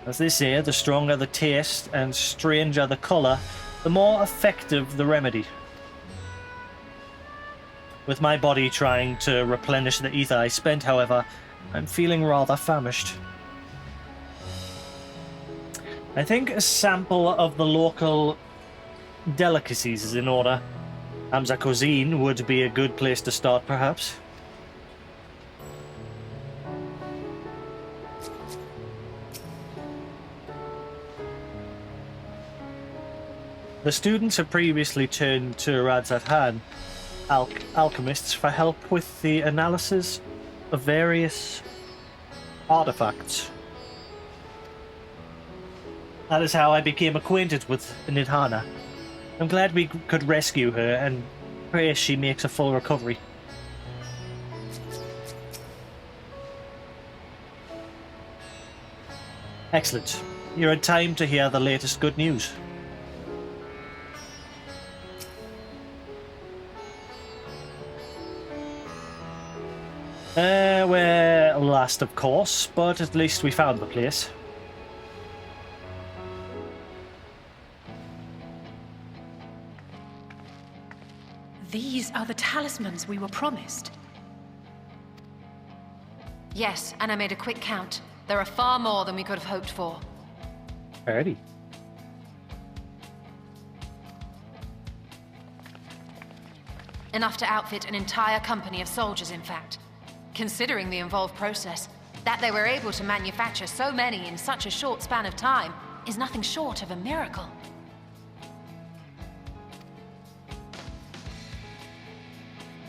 As they say, the stronger the taste and stranger the colour, the more effective the remedy. With my body trying to replenish the ether I spent, however, I'm feeling rather famished. I think a sample of the local delicacies is in order. Hamza Cuisine would be a good place to start, perhaps. The students have previously turned to Radzat Han, alchemists, for help with the analysis of various artifacts. That is how I became acquainted with Nidhana. I'm glad we could rescue her and pray she makes a full recovery. Excellent. You're in time to hear the latest good news. We're last, of course, but at least we found the place. These are the talismans we were promised. Yes, and I made a quick count. There are far more than we could have hoped for. Alrighty. Enough to outfit an entire company of soldiers, in fact. Considering the involved process, that they were able to manufacture so many in such a short span of time is nothing short of a miracle.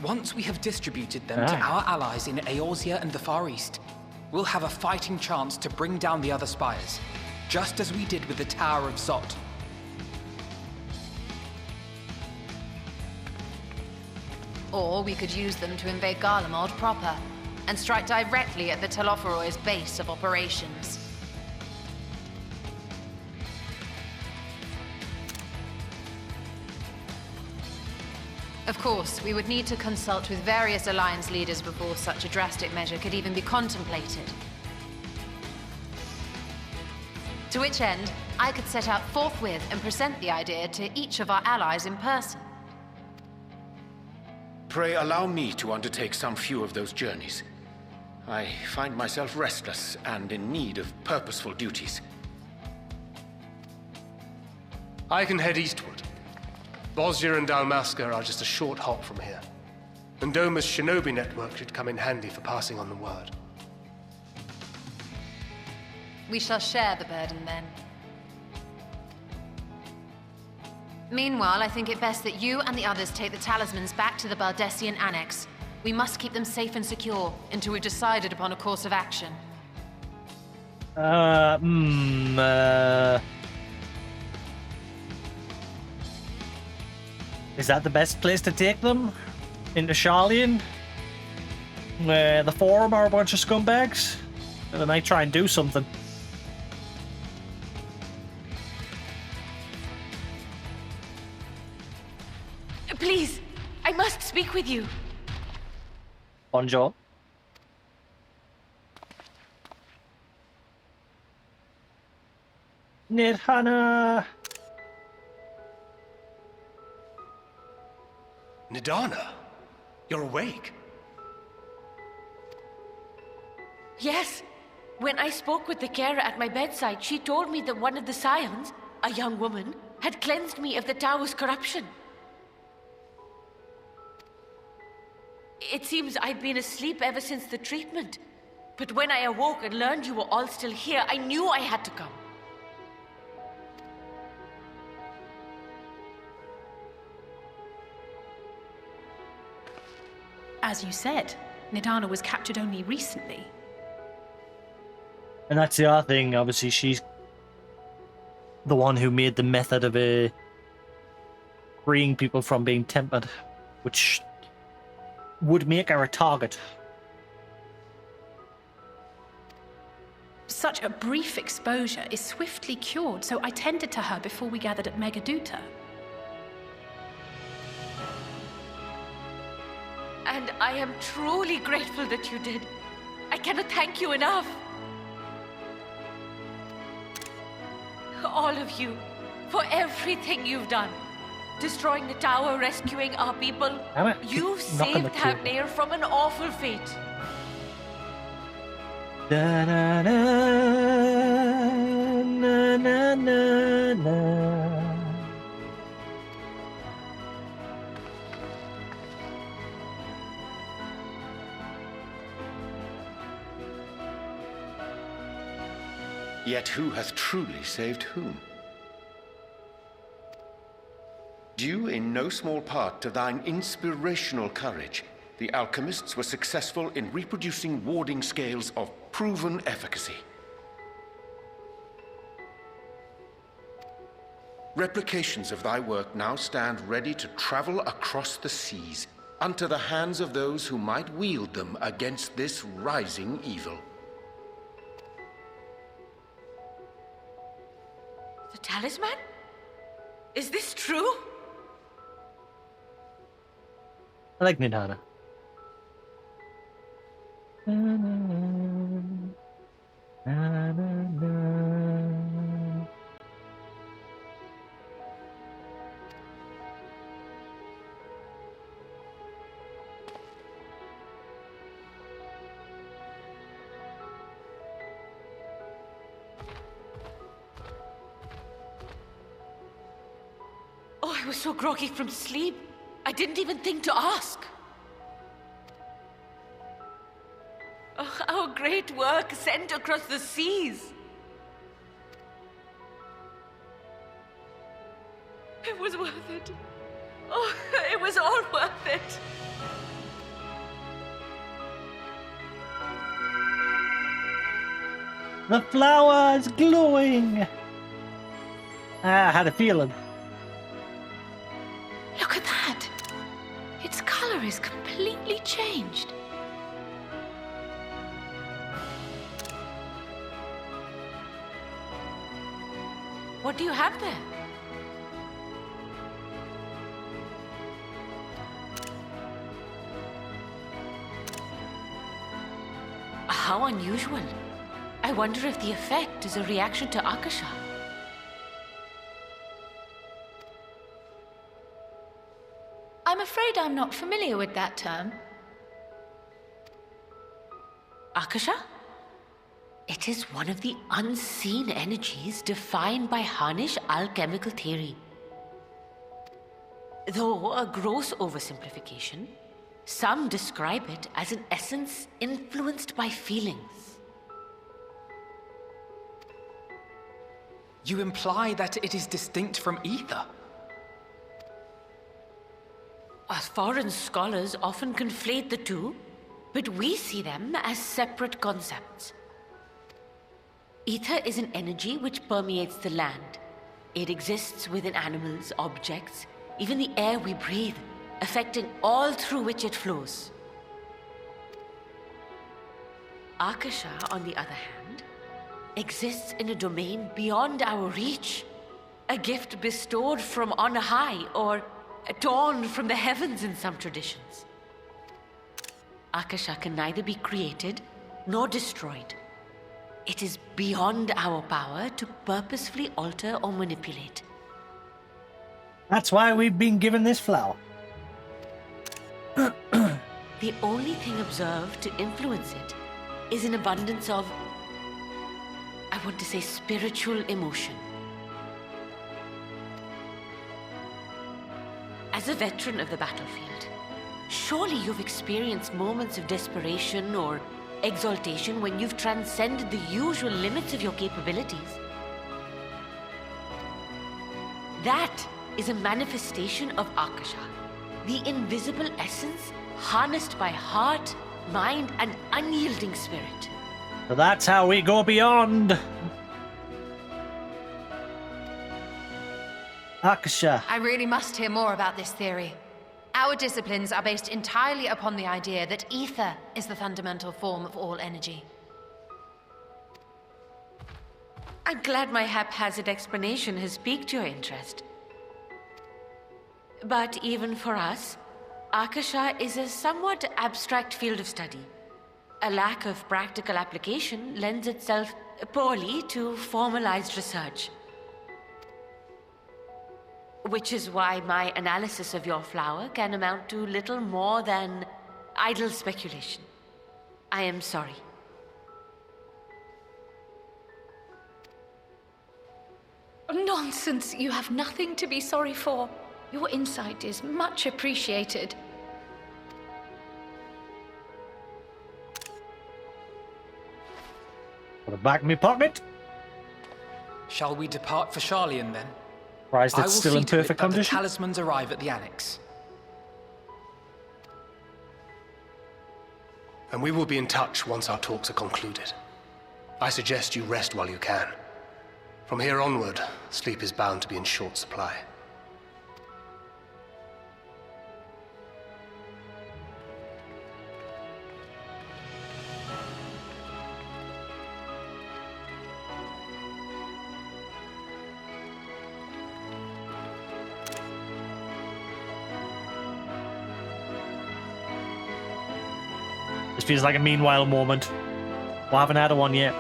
Once we have distributed them to our allies in Eorzea and the Far East, we'll have a fighting chance to bring down the other spires, just as we did with the Tower of Zot. Or we could use them to invade Garlemald proper, and strike directly at the Telophoroid's base of operations. Of course, we would need to consult with various Alliance leaders before such a drastic measure could even be contemplated. To which end, I could set out forthwith and present the idea to each of our allies in person. Pray allow me to undertake some few of those journeys. I find myself restless and in need of purposeful duties. I can head eastward. Bosnia and Dalmasca are just a short hop from here. And Doma's shinobi network should come in handy for passing on the word. We shall share the burden then. Meanwhile, I think it best that you and the others take the talismans back to the Baldessian Annex. We must keep them safe and secure until we've decided upon a course of action. Is that the best place to take them? Into Sharlayan? Where the Forum are a bunch of scumbags? And then I try and do something. Please, I must speak with you. Bonjour. Nirhana. Nidana, you're awake. Yes. When I spoke with the carer at my bedside, she told me that one of the scions, a young woman, had cleansed me of the tower's corruption. It seems I'd been asleep ever since the treatment. But when I awoke and learned you were all still here, I knew I had to come. As you said, Nidana was captured only recently. And that's the other thing, obviously she's the one who made the method of freeing people from being tempered, which would make her a target. Such a brief exposure is swiftly cured, so I tended to her before we gathered at Megaduta. And I am truly grateful that you did. I cannot thank you enough. All of you, for everything you've done. Destroying the tower, rescuing our people. You've saved Thavnair from an awful fate. Da, na, na, na, na, na. Yet who hath truly saved whom? Due in no small part to thine inspirational courage, the alchemists were successful in reproducing warding scales of proven efficacy. Replications of thy work now stand ready to travel across the seas, unto the hands of those who might wield them against this rising evil. The talisman? Is this true? I like Nidana. Oh, I was so groggy from sleep. I didn't even think to ask. Oh, our great work sent across the seas. It was worth it. Oh, it was all worth it. The flower's glowing! I had a feeling. Look at that! Its color is completely changed. What do you have there? How unusual. I wonder if the effect is a reaction to Akasha. I'm afraid I'm not familiar with that term. Akasha? It is one of the unseen energies defined by Harnish alchemical theory. Though a gross oversimplification, some describe it as an essence influenced by feelings. You imply that it is distinct from ether? Foreign scholars often conflate the two, but we see them as separate concepts. Ether is an energy which permeates the land. It exists within animals, objects, even the air we breathe, affecting all through which it flows. Akasha, on the other hand, exists in a domain beyond our reach. A gift bestowed from on high, or torn from the heavens in some traditions. Akasha can neither be created nor destroyed. It is beyond our power to purposefully alter or manipulate. That's why we've been given this flower. The only thing observed to influence it is an abundance of, I want to say, spiritual emotion. As a veteran of the battlefield, surely you've experienced moments of desperation or exaltation when you've transcended the usual limits of your capabilities. That is a manifestation of Akasha, the invisible essence harnessed by heart, mind, and unyielding spirit. So that's how we go beyond. Akasha. I really must hear more about this theory. Our disciplines are based entirely upon the idea that ether is the fundamental form of all energy. I'm glad my haphazard explanation has piqued your interest. But even for us, Akasha is a somewhat abstract field of study. A lack of practical application lends itself poorly to formalized research. Which is why my analysis of your flower can amount to little more than idle speculation. I am sorry. Nonsense. You have nothing to be sorry for. Your insight is much appreciated. Put it back in my pocket. Shall we depart for Charlian then? Surprised I will it's still in see to it perfect that the condition. talismans arrive at the annex. And we will be in touch once our talks are concluded. I suggest you rest while you can. From here onward, sleep is bound to be in short supply. This feels like a meanwhile moment. We haven't had one yet.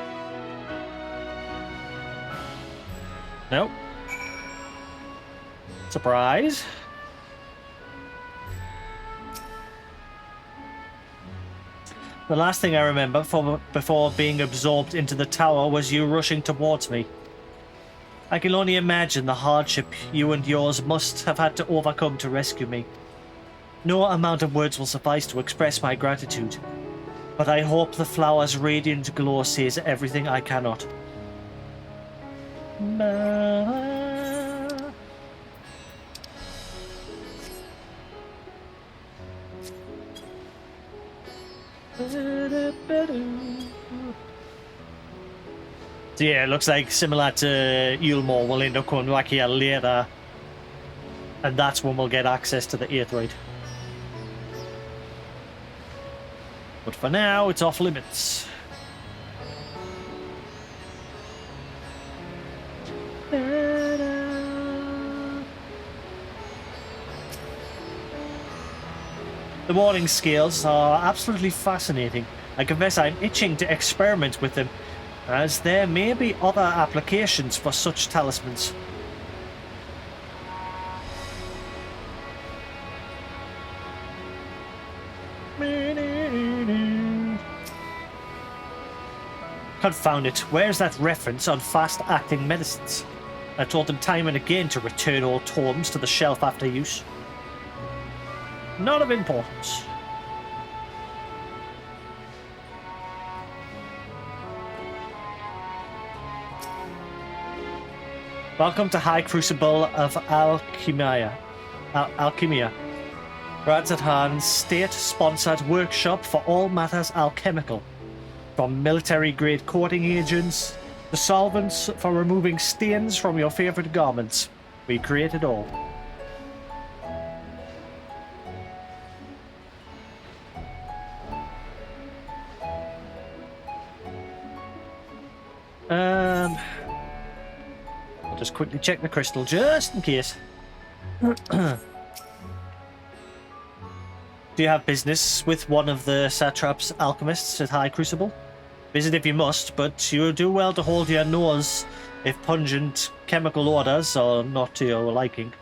Nope. Surprise. The last thing I remember before being absorbed into the tower was you rushing towards me. I can only imagine the hardship you and yours must have had to overcome to rescue me. No amount of words will suffice to express my gratitude, but I hope the flower's radiant glow says everything I cannot. So yeah, it looks like similar to Yulmore, we'll end up coming back here later. And that's when we'll get access to the Aetheroid. But for now, it's off limits. The warning scales are absolutely fascinating. I confess I'm itching to experiment with them, as there may be other applications for such talismans. Confound it, where's that reference on fast-acting medicines? I told them time and again to return all tomes to the shelf after use. Not of importance. Welcome to High Crucible of Alchemia. Alchemia. Rad's at Han's state-sponsored workshop for all matters alchemical. From military-grade coating agents to solvents for removing stains from your favorite garments. We create it all. I'll just quickly check the crystal just in case. Do you have business with one of the satrap's alchemists at High Crucible? Visit if you must, but you do well to hold your nose if pungent chemical odors are not to your liking.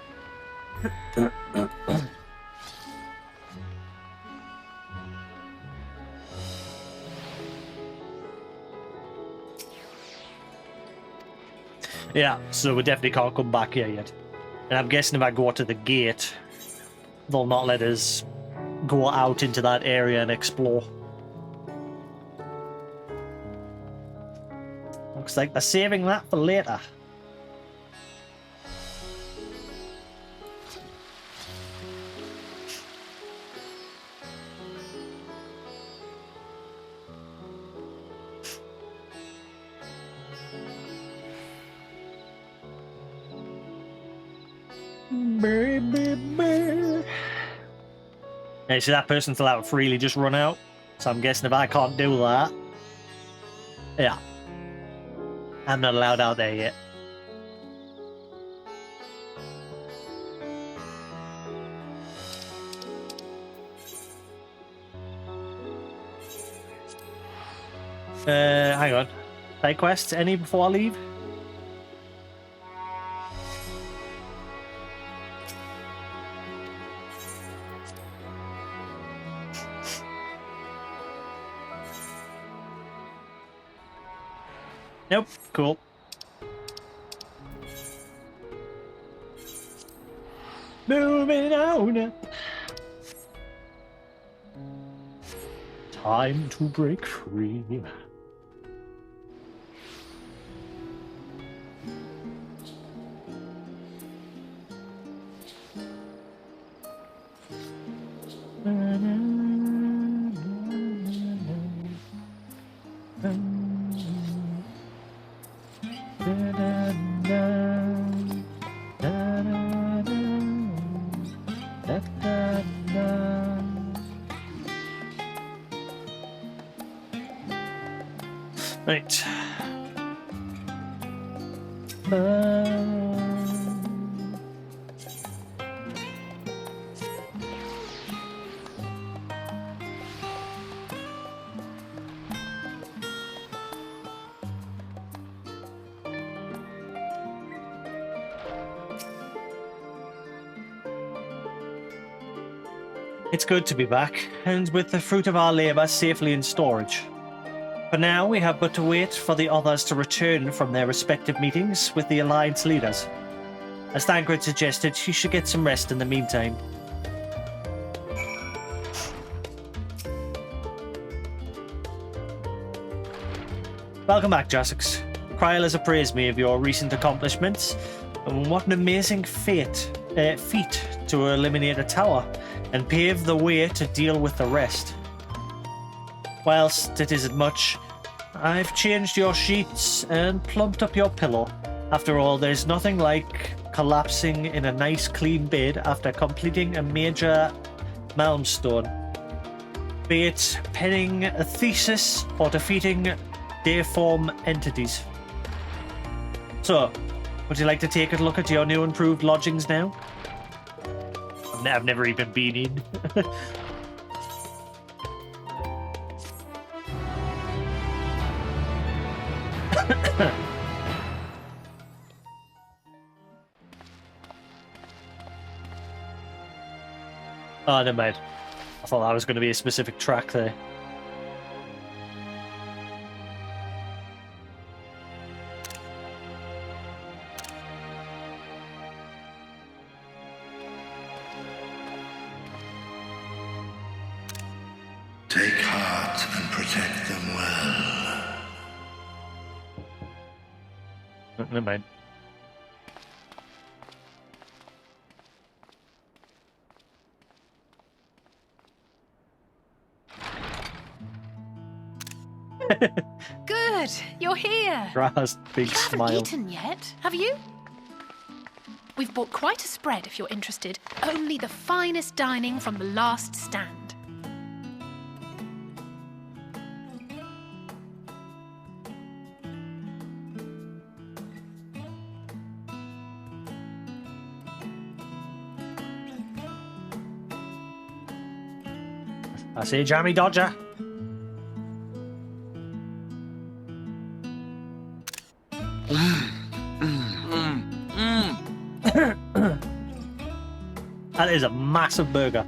Yeah, so we definitely can't come back here yet. And I'm guessing if I go to the gate, they'll not let us go out into that area and explore. Looks like they're saving that for later. Yeah, you see that person's allowed to freely just run out. So I'm guessing if I can't do that, yeah, I'm not allowed out there yet. Hang on. Side quests, any before I leave? Nope, cool. Moving on. Time to break free. Right. It's good to be back, and with the fruit of our labour safely in storage. For now, we have but to wait for the others to return from their respective meetings with the Alliance leaders. As Thancred suggested, you should get some rest in the meantime. Welcome back, Jasix. Kryl has appraised me of your recent accomplishments, and what an amazing feat to eliminate a tower and pave the way to deal with the rest. Whilst it isn't much, I've changed your sheets and plumped up your pillow. After all, there's nothing like collapsing in a nice clean bed after completing a major milestone. Be it penning a thesis or defeating deiform entities. So, would you like to take a look at your new improved lodgings now? I've never even been in. Oh, never mind. I thought that was going to be a specific track there. Take heart and protect them well. Never mind. Good, you're here. Gra's big You haven't smile. eaten yet, have you? We've bought quite a spread if you're interested. Only the finest dining from the last stand. I say Jammy Dodger. That is a massive burger.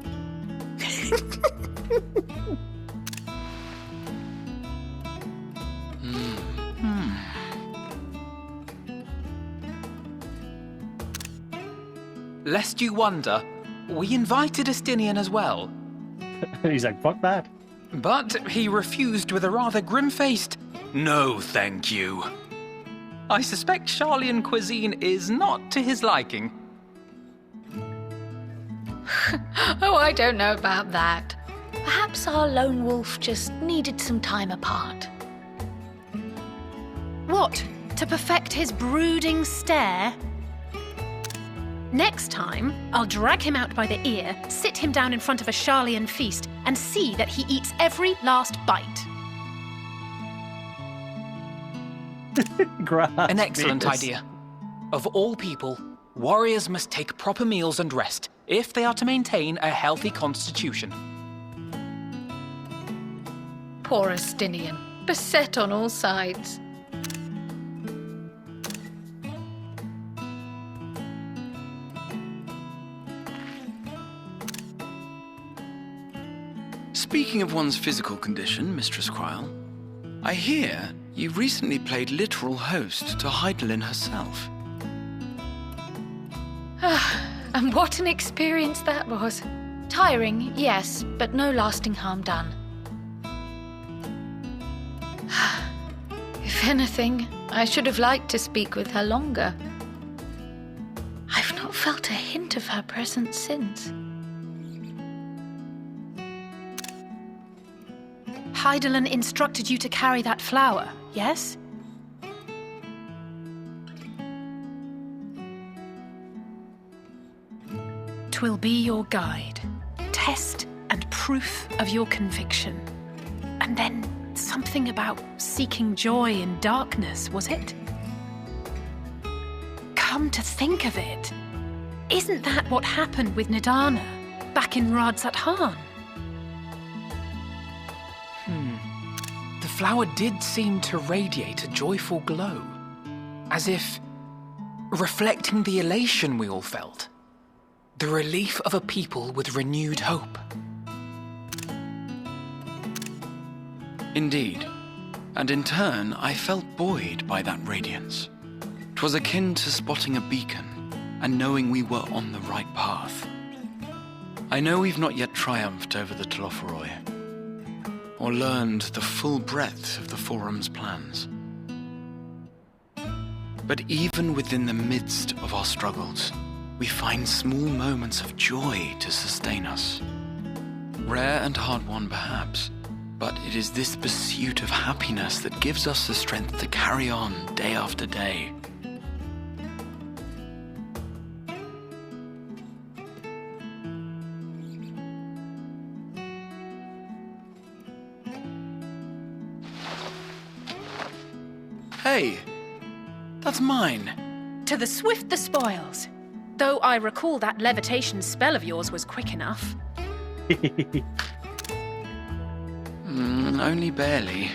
Lest you wonder, we invited Estinian as well. He's like, fuck that. But he refused with a rather grim-faced, "No, thank you." I suspect Charlian cuisine is not to his liking. Oh, I don't know about that. Perhaps our lone wolf just needed some time apart. What? To perfect his brooding stare? Next time, I'll drag him out by the ear, sit him down in front of a Charlian feast, and see that he eats every last bite. An excellent idea. Of all people, warriors must take proper meals and rest if they are to maintain a healthy constitution. Poor Estinian, beset on all sides. Speaking of one's physical condition, Mistress Cryle, I hear you recently played literal host to Heidelin herself. And what an experience that was. Tiring, yes, but no lasting harm done. If anything, I should have liked to speak with her longer. I've not felt a hint of her presence since. Heidelin instructed you to carry that flower, yes? Twill be your guide, test and proof of your conviction. And then something about seeking joy in darkness, was it? Come to think of it, isn't that what happened with Nidana back in Radzat Han? The flower did seem to radiate a joyful glow, as if reflecting the elation we all felt, the relief of a people with renewed hope. Indeed, and in turn, I felt buoyed by that radiance. 'Twas akin to spotting a beacon and knowing we were on the right path. I know we've not yet triumphed over the Telophoroi, or learned the full breadth of the Forum's plans. But even within the midst of our struggles, we find small moments of joy to sustain us. Rare and hard-won perhaps, But it is this pursuit of happiness that gives us the strength to carry on day after day. Hey, that's mine. To the swift the spoils. Though I recall that levitation spell of yours was quick enough. Only barely.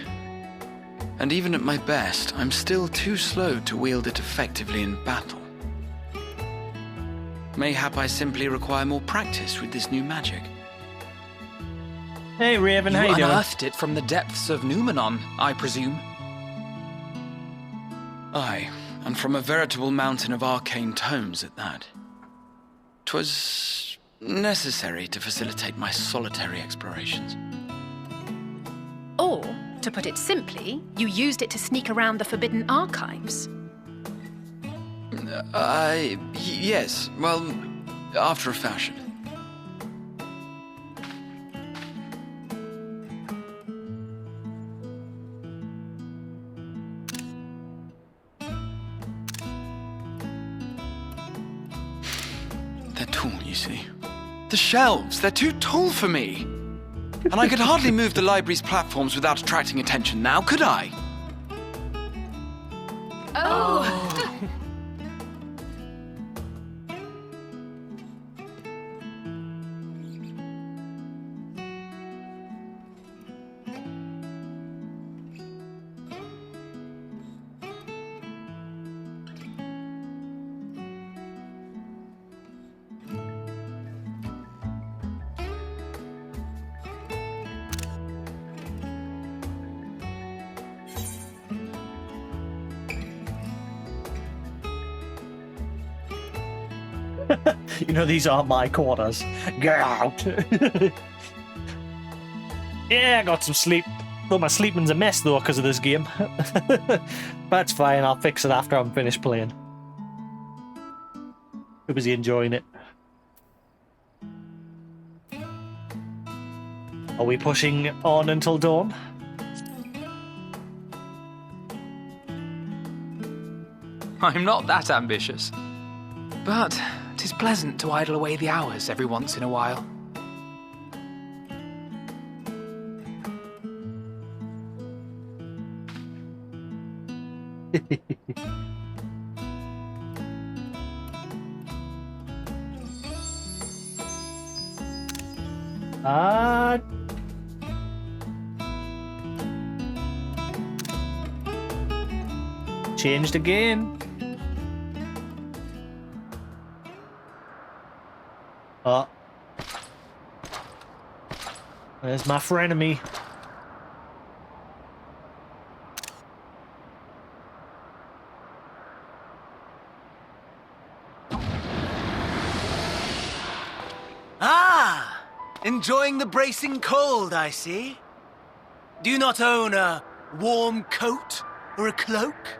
And even at my best, I'm still too slow to wield it effectively in battle. Mayhap I simply require more practice with this new magic. Hey, Raven, how You you doing? unearthed it from the depths of Numenon, I presume. Aye, and from a veritable mountain of arcane tomes at that. 'Twas necessary to facilitate my solitary explorations. Or, to put it simply, you used it to sneak around the Forbidden Archives. Yes, well, after a fashion. They're tall, you see. The shelves, they're too tall for me. And I could hardly move the library's platforms without attracting attention now, could I? Oh! You know, these aren't my quarters. Get out! Yeah, I got some sleep. Though my sleeping's a mess, though, because of this game. But it's fine, I'll fix it after I'm finished playing. Too busy enjoying it. Are we pushing on until dawn? I'm not that ambitious. But 'tis pleasant to idle away the hours every once in a while. Changed again. Oh. There's my frenemy. Ah! Enjoying the bracing cold, I see. Do you not own a warm coat or a cloak?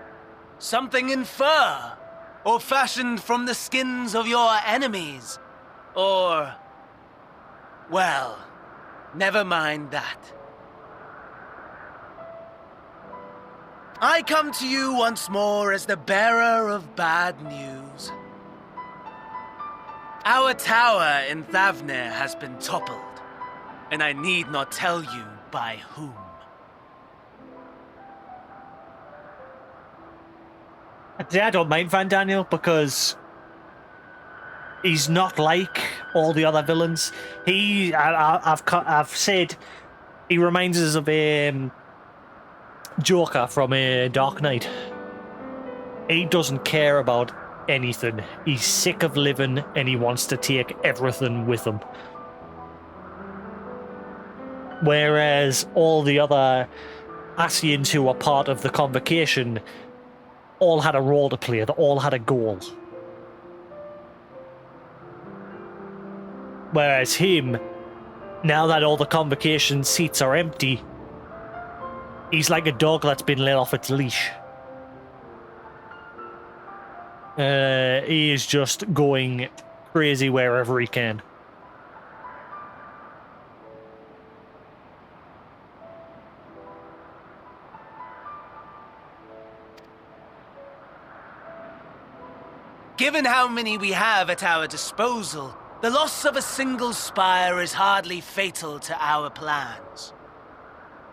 Something in fur? Or fashioned from the skins of your enemies? Or... well, never mind that. I come to you once more as the bearer of bad news. Our tower in Thavnir has been toppled, and I need not tell you by whom. I don't mind Van Daniel because he's not like all the other villains. I've said he reminds us of Joker from Dark Knight. He doesn't care about anything. He's sick of living and he wants to take everything with him. Whereas all the other Asians who were part of the convocation all had a role to play. They all had a goal. Whereas him, now that all the convocation seats are empty, he's like a dog that's been let off its leash. He is just going crazy wherever he can. Given how many we have at our disposal, the loss of a single spire is hardly fatal to our plans.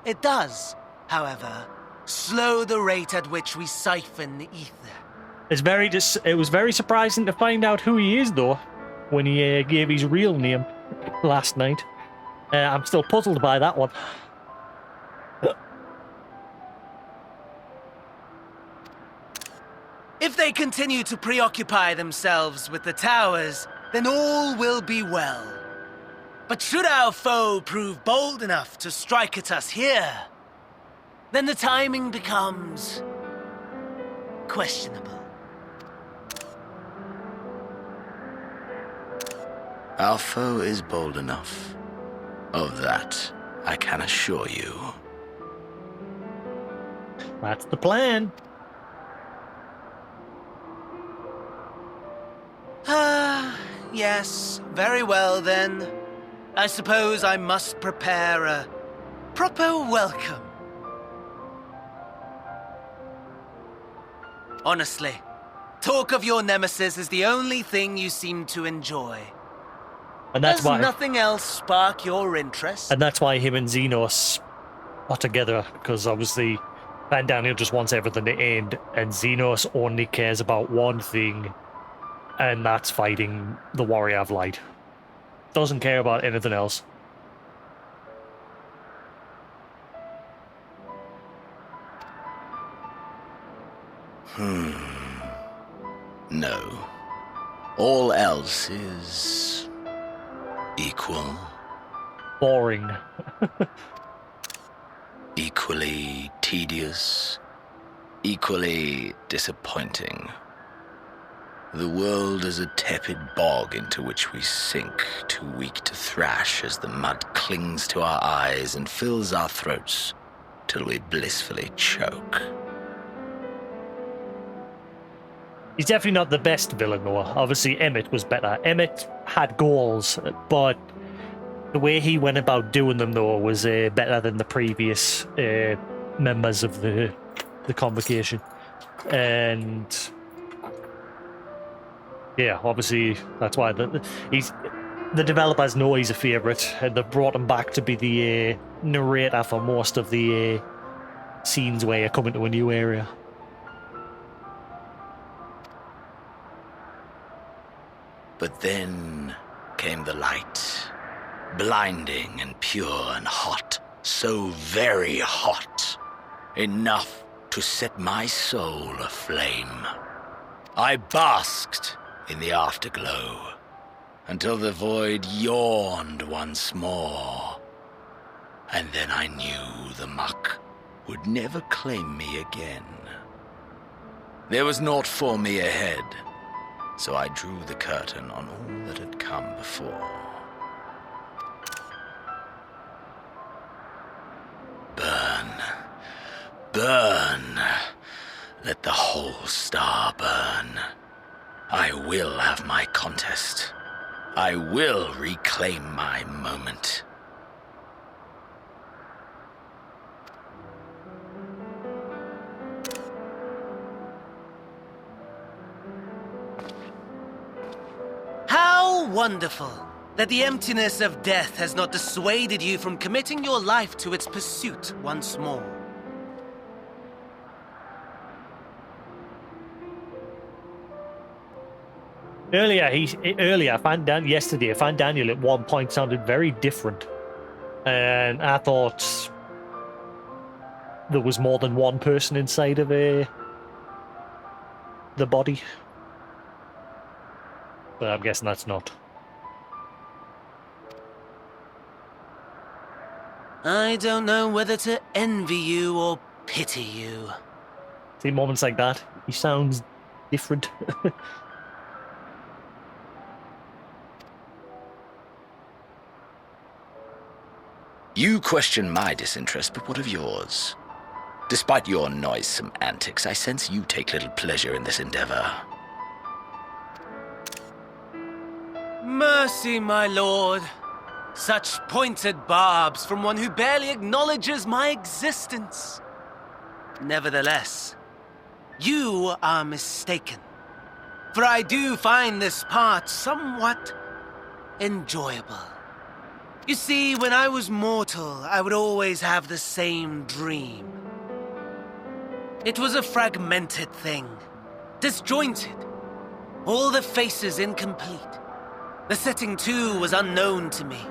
It does, however, slow the rate at which we siphon the ether. It was very surprising to find out who he is, though, when he gave his real name last night. I'm still puzzled by that one. If they continue to preoccupy themselves with the towers, then all will be well. But should our foe prove bold enough to strike at us here, then the timing becomes questionable. Our foe is bold enough. Of that, I can assure you. That's the plan. Yes, very well then. I suppose I must prepare a proper welcome. Honestly, talk of your nemesis is the only thing you seem to enjoy. And that's Does why nothing else spark your interest? And that's why him and Xenos are together, because obviously Van Daniel just wants everything to end, and Xenos only cares about one thing, and that's fighting the Warrior of Light. Doesn't care about anything else. No. All else is equal. Boring. Equally tedious. Equally disappointing. The world is a tepid bog into which we sink, too weak to thrash as the mud clings to our eyes and fills our throats till we blissfully choke. He's definitely not the best villain, though. Obviously, Emmett was better. Emmett had goals, but the way he went about doing them, though, was better than the previous members of the convocation. And yeah, obviously, that's why the developers know he's a favourite, and they've brought him back to be the narrator for most of the scenes where you're coming to a new area. But then came the light, blinding and pure and hot, so very hot, enough to set my soul aflame. I basked in the afterglow until the void yawned once more, and then I knew the muck would never claim me again. There was naught for me ahead, so I drew the curtain on all that had come before. Burn, burn, let the whole star burn. I will have my contest. I will reclaim my moment. How wonderful that the emptiness of death has not dissuaded you from committing your life to its pursuit once more. Earlier, yesterday, I found Daniel at one point sounded very different, and I thought there was more than one person inside of the body. But I'm guessing that's not. I don't know whether to envy you or pity you. See, moments like that, he sounds different. You question my disinterest, but what of yours? Despite your noisome antics, I sense you take little pleasure in this endeavor. Mercy, my lord. Such pointed barbs from one who barely acknowledges my existence. Nevertheless, you are mistaken. for I do find this part somewhat enjoyable. You see, when I was mortal, I would always have the same dream. It was a fragmented thing, disjointed, all the faces incomplete. The setting, too, was unknown to me,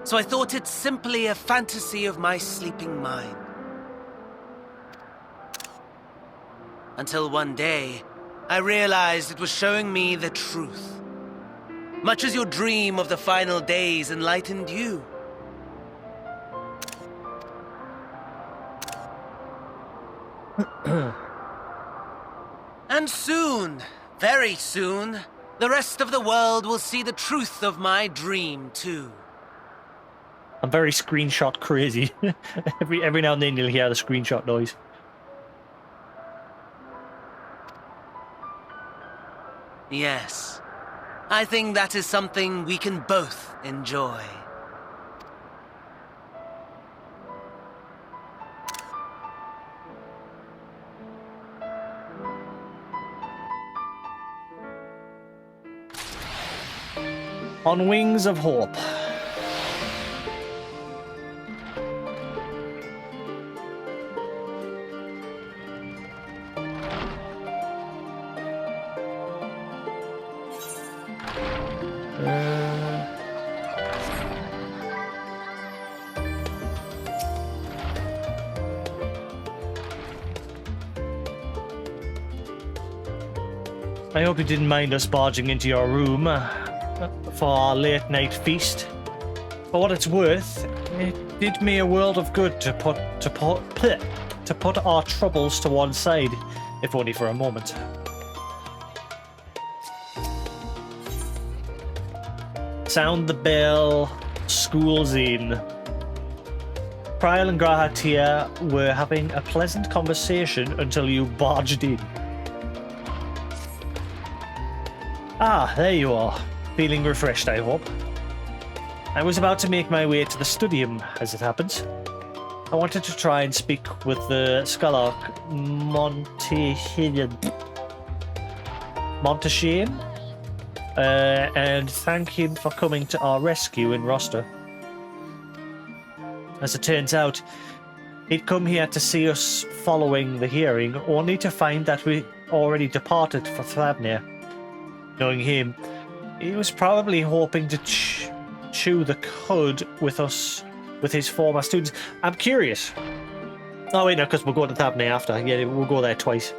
so I thought it simply a fantasy of my sleeping mind. Until one day, I realized it was showing me the truth, much as your dream of the final days enlightened you. And soon, very soon, the rest of the world will see the truth of my dream, too. I'm very screenshot crazy. every now and then you'll hear the screenshot noise. Yes. I think that is something we can both enjoy. On Wings of Hope. I hope you didn't mind us barging into your room for our late night feast. For what it's worth, it did me a world of good to put our troubles to one side, if only for a moment. Sound the bell, school's in. Prial and Grahatia were having a pleasant conversation until you barged in. Ah, there you are. Feeling refreshed, I hope. I was about to make my way to the studium, as it happens. I wanted to try and speak with the scholar Monteshane, and thank him for coming to our rescue in Roster. As it turns out, he'd come here to see us following the hearing, only to find that we already departed for Thavnir. Knowing him, he was probably hoping to chew the cud with us, with his former students. I'm curious. Oh wait, no, because we'll go to Thavnir after. Yeah, we'll go there twice.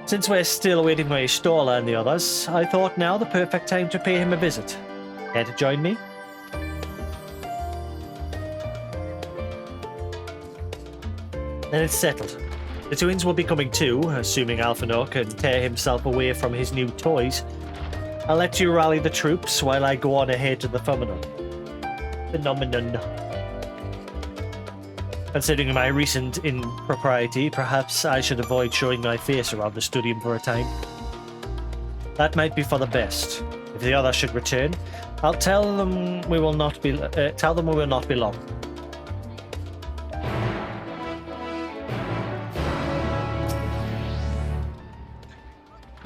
Since we're still awaiting my Stola and the others, I thought now the perfect time to pay him a visit. Care to join me? Then it's settled. The twins will be coming too, assuming Alphanor can tear himself away from his new toys. I'll let you rally the troops while I go on ahead to the phenomenon. Considering my recent impropriety, perhaps I should avoid showing my face around the studium for a time. That might be for the best. If the others should return, I'll tell them we will not be long.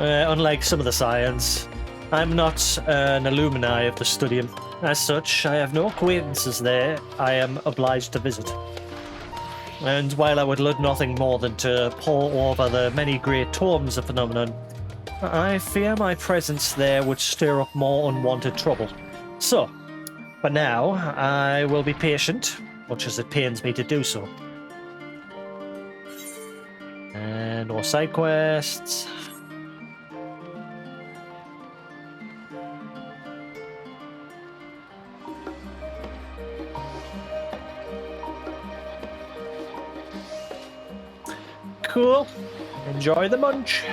Unlike some of the Scions, I'm not an alumni of the studium. As such, I have no acquaintances there I am obliged to visit. And while I would love nothing more than to pore over the many great tomes of Phenomenon, I fear my presence there would stir up more unwanted trouble. So, for now, I will be patient, much as it pains me to do so. And more side quests. Cool. Enjoy the munch.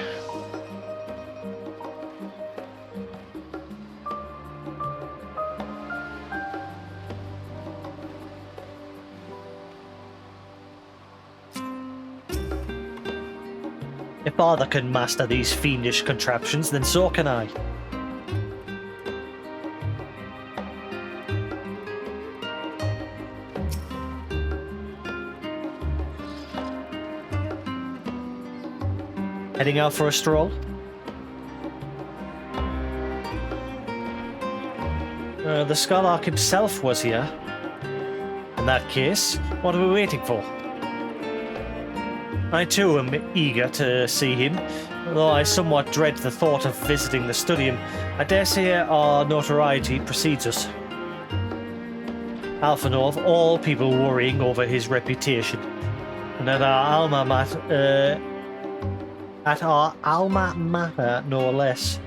If Father can master these fiendish contraptions, then so can I. Heading out for a stroll? The Scholarch himself was here. In that case, what are we waiting for? I too am eager to see him, though I somewhat dread the thought of visiting the Studium. I dare say our notoriety precedes us. Alphanor, of all people worrying over his reputation, and at our alma mater no less.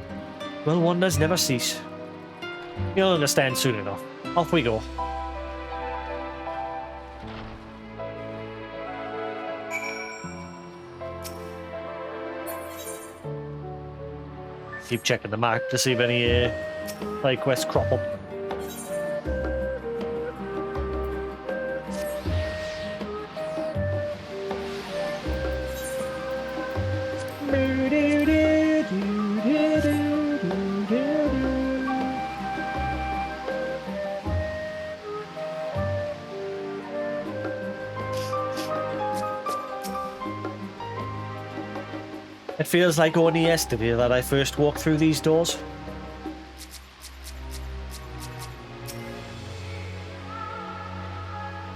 Well, wonders never cease. You'll understand soon enough. Off we go. Keep checking the map to see if any side quests crop up. It feels like only yesterday that I first walked through these doors.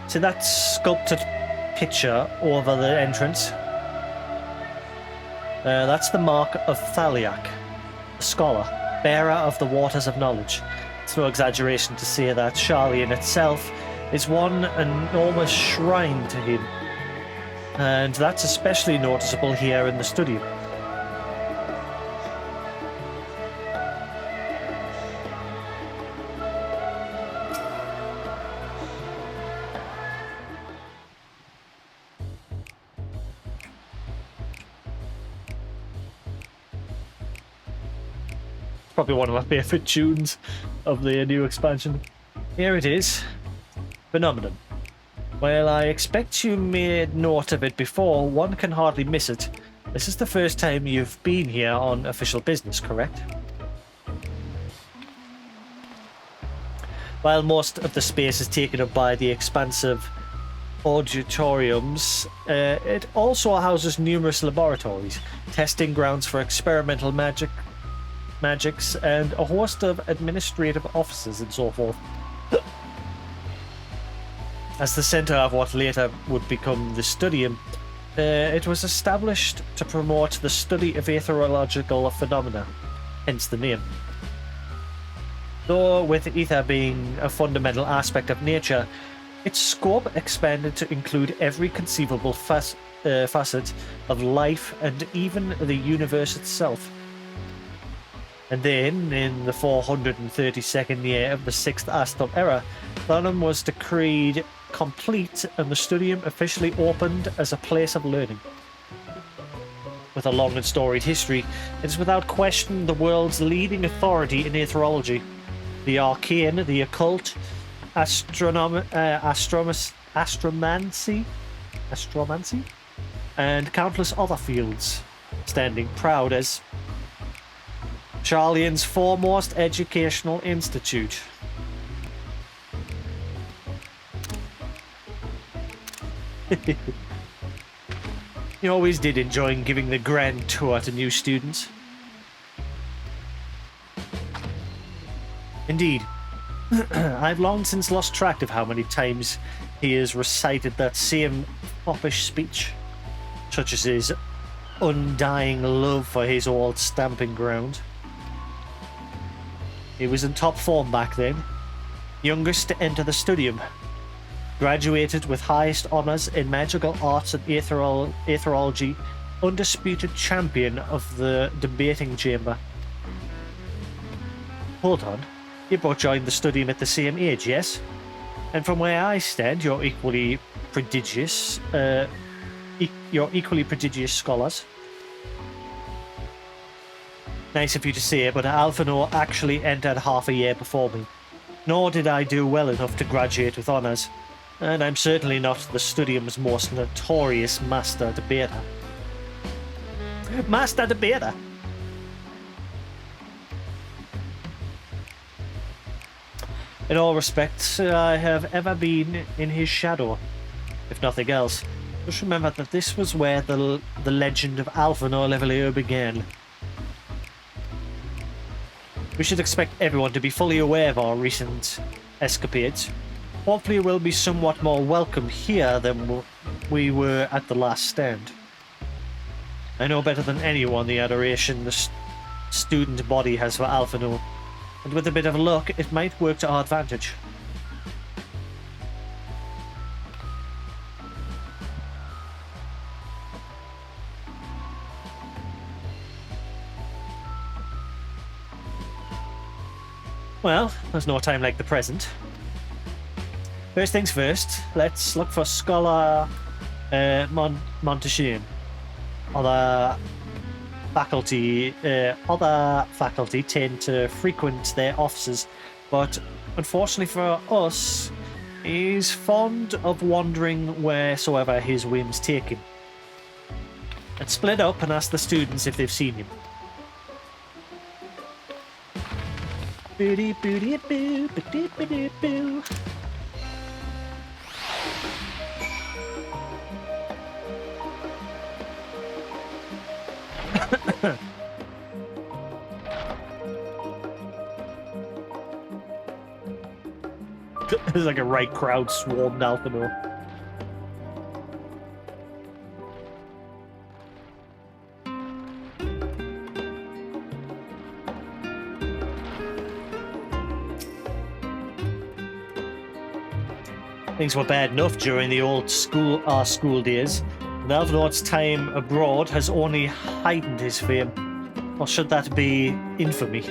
See that sculpted picture over the entrance? That's the mark of Thaliak, a scholar, bearer of the waters of knowledge. It's no exaggeration to say that Sharlayan itself is one enormous shrine to him. And that's especially noticeable here in the studio. Probably one of my favourite tunes of the new expansion. Here it is. Phenomenon. Well, I expect you made note of it before. One can hardly miss it. This is the first time you've been here on official business, correct? While most of the space is taken up by the expansive auditoriums, it also houses numerous laboratories, testing grounds for experimental magics, and a host of administrative offices and so forth. As the centre of what later would become the Studium, it was established to promote the study of aetherological phenomena, hence the name. Though with ether being a fundamental aspect of nature, its scope expanded to include every conceivable facet of life and even the universe itself. And then, in the 432nd year of the 6th Astral Era, Thunum was decreed complete and the Studium officially opened as a place of learning. With a long and storied history, it is without question the world's leading authority in aetherology. The arcane, the occult, astromancy, and countless other fields, standing proud as Sharlayan's foremost educational institute. You always did enjoy giving the grand tour to new students. Indeed. I've long since lost track of how many times he has recited that same foppish speech, such as his undying love for his old stamping ground. He was in top form back then, youngest to enter the Studium, graduated with highest honours in magical arts and aetherology, undisputed champion of the debating chamber. Hold on, you both joined the Studium at the same age, yes? And from where I stand, you're equally prodigious scholars. Nice of you to say, but Alphanor actually entered half a year before me. Nor did I do well enough to graduate with honours, and I'm certainly not the Studium's most notorious master debater. Master debater? In all respects, I have ever been in his shadow, if nothing else. Just remember that this was where the legend of Alphanor Levelio began. We should expect everyone to be fully aware of our recent escapades. Hopefully we'll be somewhat more welcome here than we were at the last stand. I know better than anyone the adoration the student body has for Alphanor, and with a bit of luck, it might work to our advantage. Well, there's no time like the present. First things first, let's look for Scholar Montesian. Other faculty tend to frequent their offices, but unfortunately for us, he's fond of wandering wheresoever his whims take him. Let's split up and ask the students if they've seen him. Booty booty boo, booty booty boo. There's like a right crowd swarmed Alphanor. Things were bad enough during the old our school days, and Alphanor's time abroad has only heightened his fame. Or should that be infamy?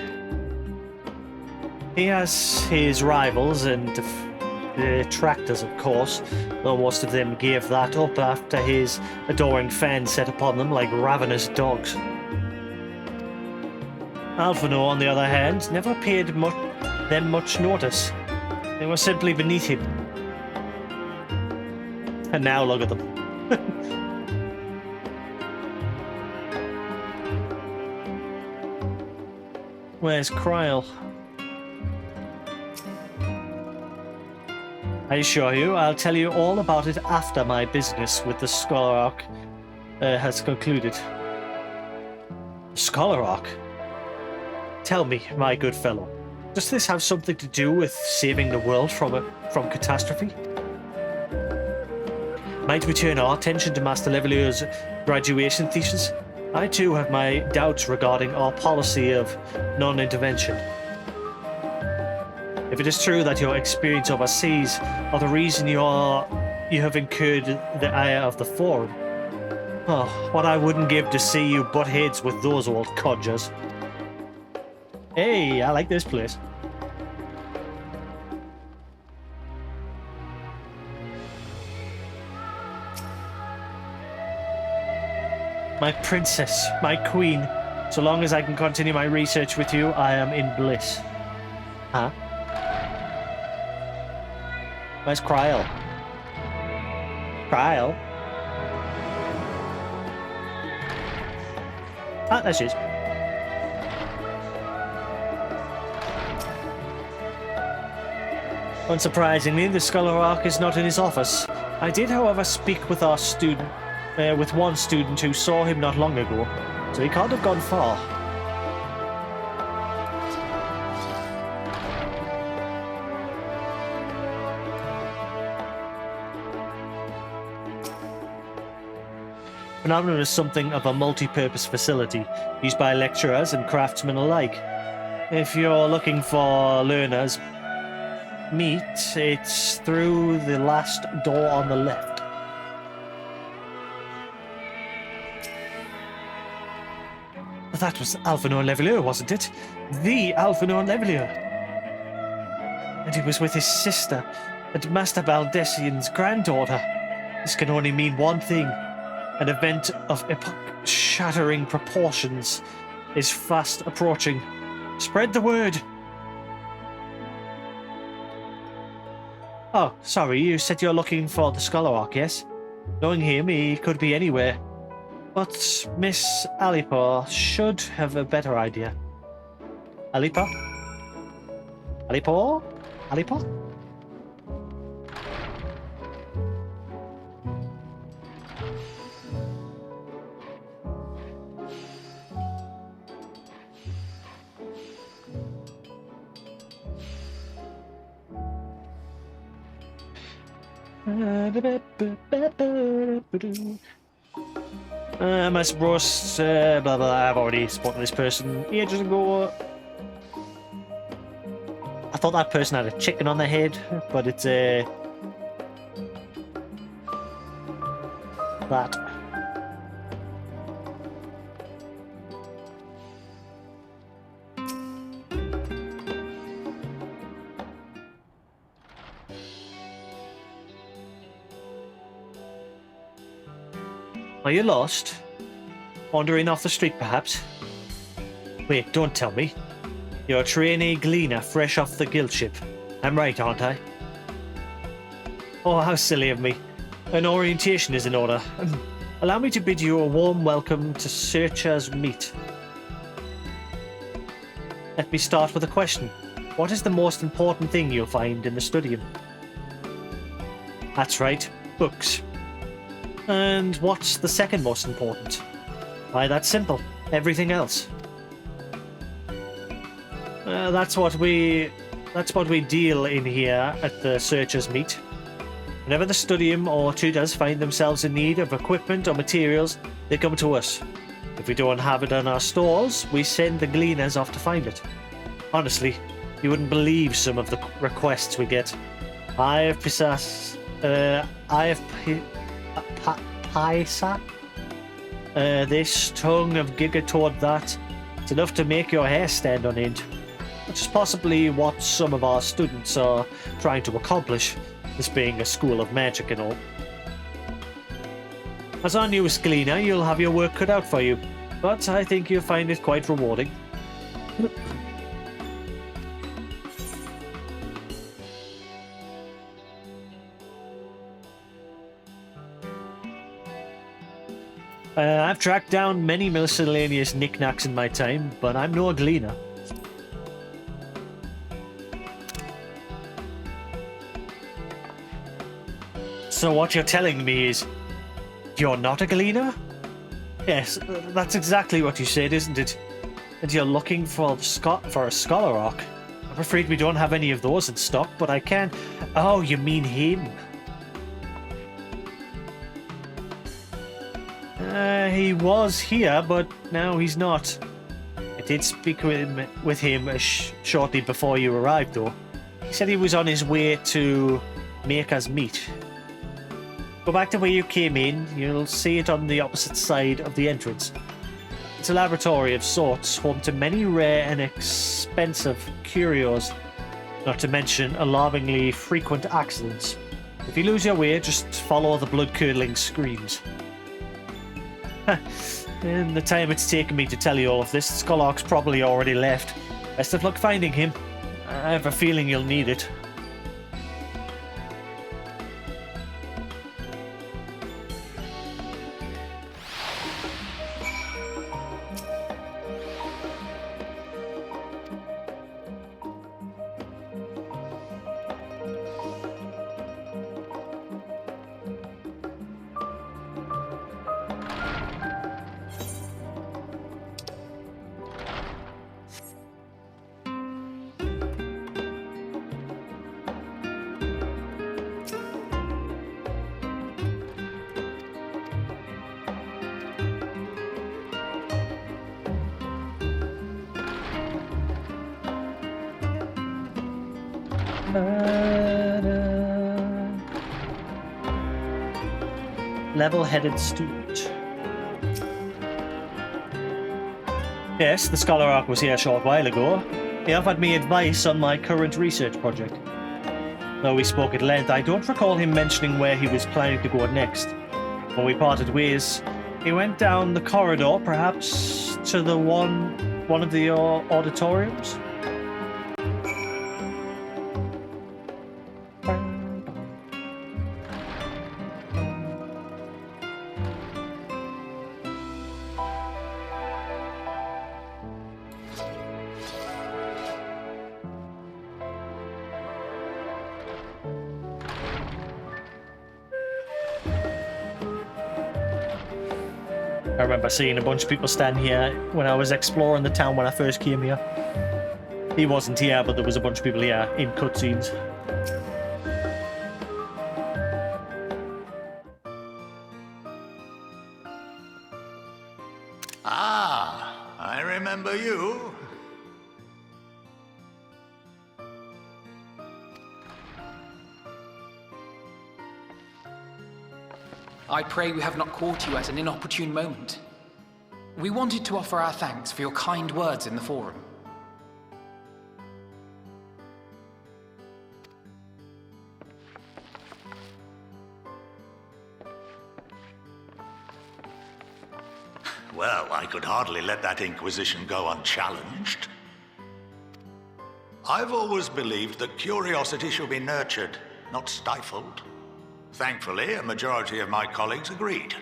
He has his rivals and detractors, of course, though most of them gave that up after his adoring fans set upon them like ravenous dogs. Alphanor, on the other hand, never paid them much notice. They were simply beneath him. And now look at them. Where's Kryl? I assure you, I'll tell you all about it after my business with the Scholar has concluded. Scholar? Tell me, my good fellow, does this have something to do with saving the world from catastrophe? Might we turn our attention to Master Levelier's graduation thesis? I too have my doubts regarding our policy of non-intervention. If it is true that your experience overseas are the reason you have incurred the ire of the Forum, oh, what I wouldn't give to see you butt heads with those old codgers. Hey, I like this place. My princess, my queen. So long as I can continue my research with you, I am in bliss. Huh? Where's Kryl? Kryl? Ah, there she is. Unsurprisingly, the Scholar is not in his office. I did, however, speak with our student, with one student who saw him not long ago, so he can't have gone far. Phenomenon is something of a multi-purpose facility, used by lecturers and craftsmen alike. If you're looking for learners, it's through the last door on the left. But that was Alphanor Levelier, wasn't it? The Alphanor Levelier. And he was with his sister, and Master Baldessian's granddaughter. This can only mean one thing. An event of epoch-shattering proportions is fast approaching. Spread the word! Oh, sorry, you said you're looking for the Scholar, yes? Knowing him, he could be anywhere. But Miss Alipor should have a better idea. Alipor? Alipor? Alipor? I suppose, blah blah, I've already spoken to this person ages ago. I thought that person had a chicken on their head, but it's that. Are you lost? Wandering off the street, perhaps? Wait, don't tell me. You're a trainee gleaner fresh off the guild ship. I'm right, aren't I? Oh, how silly of me. An orientation is in order. Allow me to bid you a warm welcome to Searcher's Meet. Let me start with a question. What is the most important thing you'll find in the studium? That's right, books. And what's the second most important? Why, that's simple. Everything else. That's what we deal in here at the Searchers Meet. Whenever the studium or tutors find themselves in need of equipment or materials, they come to us. If we don't have it in our stores, we send the gleaners off to find it. Honestly, you wouldn't believe some of the requests we get. Paisa. This tongue of gigatord that. It's enough to make your hair stand on end. Which is possibly what some of our students are trying to accomplish, this being a school of magic and all. As our newest gleaner, you'll have your work cut out for you, but I think you'll find it quite rewarding. I've tracked down many miscellaneous knickknacks in my time, but I'm no gleaner. So what you're telling me is, you're not a gleaner? Yes, that's exactly what you said, isn't it? And you're looking for a scholar arc. I'm afraid we don't have any of those in stock, but I can... Oh, you mean him? He was here, but now he's not. I did speak with him shortly before you arrived, though. He said he was on his way to make us meet. Go back to where you came in. You'll see it on the opposite side of the entrance. It's a laboratory of sorts, home to many rare and expensive curios, not to mention alarmingly frequent accidents. If you lose your way, just follow the blood-curdling screams. In the time it's taken me to tell you all of this, Scholark's probably already left. Best of luck finding him. I have a feeling you'll need it. Level-headed student. Yes, the Scholar Arc was here a short while ago. He offered me advice on my current research project. Though we spoke at length, I don't recall him mentioning where he was planning to go next. When we parted ways, he went down the corridor, perhaps to the one of the auditoriums. I remember seeing a bunch of people stand here when I was exploring the town when I first came here. He wasn't here, but there was a bunch of people here in cutscenes. are you? I pray we have not caught you at an inopportune moment. We wanted to offer our thanks for your kind words in the forum. Well, I could hardly let that Inquisition go unchallenged. I've always believed that curiosity should be nurtured, not stifled. Thankfully, a majority of my colleagues agreed.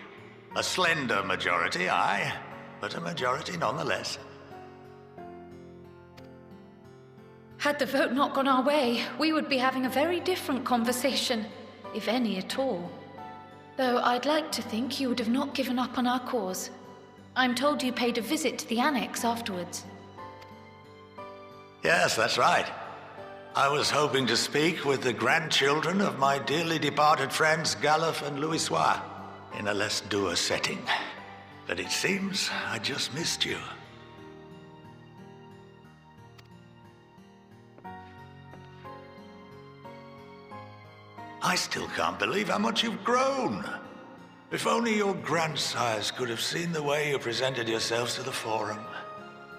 A slender majority, aye, but a majority nonetheless. Had the vote not gone our way, we would be having a very different conversation, if any at all. Though I'd like to think you would have not given up on our cause. I'm told you paid a visit to the Annex afterwards. Yes, that's right. I was hoping to speak with the grandchildren of my dearly departed friends Galuf and Louisoix in a less dour setting. But it seems I just missed you. I still can't believe how much you've grown. If only your grandsires could have seen the way you presented yourselves to the Forum.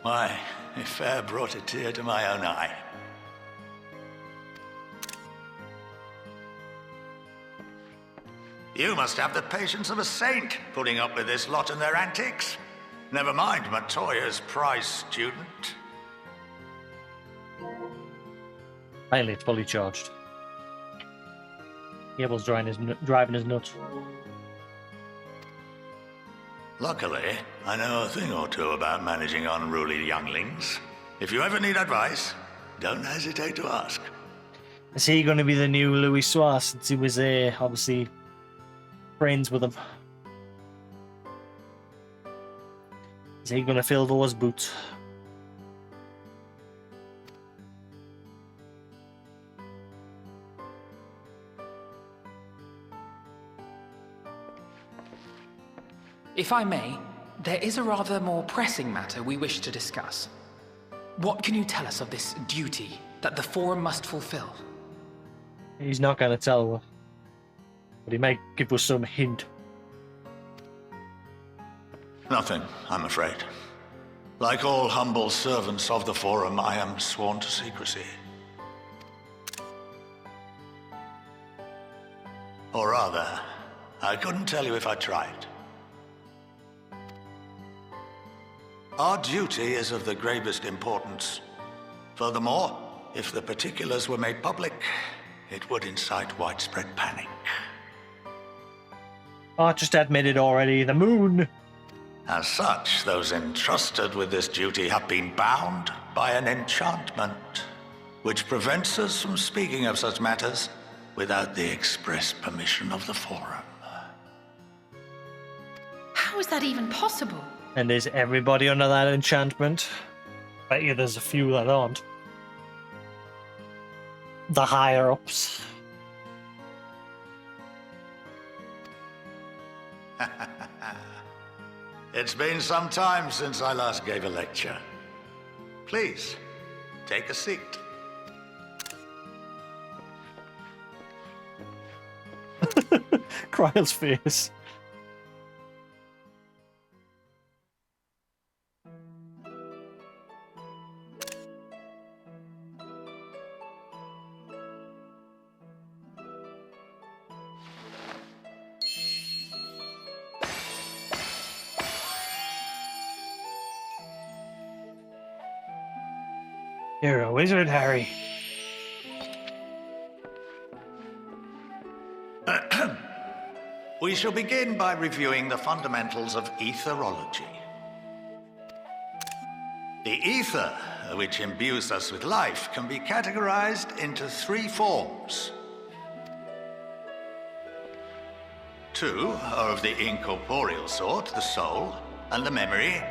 Why, it fair brought a tear to my own eye. You must have the patience of a saint, putting up with this lot and their antics. Never mind Matoya's prize student. Finally, it's fully charged. Gable's driving his nuts. Luckily, I know a thing or two about managing unruly younglings. If you ever need advice, don't hesitate to ask. Is he going to be the new Louisoix since he was obviously friends with him? Is he going to fill those boots? If I may, there is a rather more pressing matter we wish to discuss. What can you tell us of this duty that the Forum must fulfill? He's not going to tell us, but he might give us some hint. Nothing, I'm afraid. Like all humble servants of the Forum, I am sworn to secrecy. Or rather, I couldn't tell you if I tried. Our duty is of the gravest importance. Furthermore, if the particulars were made public, it would incite widespread panic. I just admitted already, the moon! As such, those entrusted with this duty have been bound by an enchantment, which prevents us from speaking of such matters without the express permission of the Forum. How is that even possible? And is everybody under that enchantment? Bet you there's a few that aren't. The higher-ups. It's been some time since I last gave a lecture. Please, take a seat. Kryle's face. You're a wizard, Harry. We shall begin by reviewing the fundamentals of etherology. The ether, which imbues us with life, can be categorized into three forms. Two are of the incorporeal sort, the soul and the memory.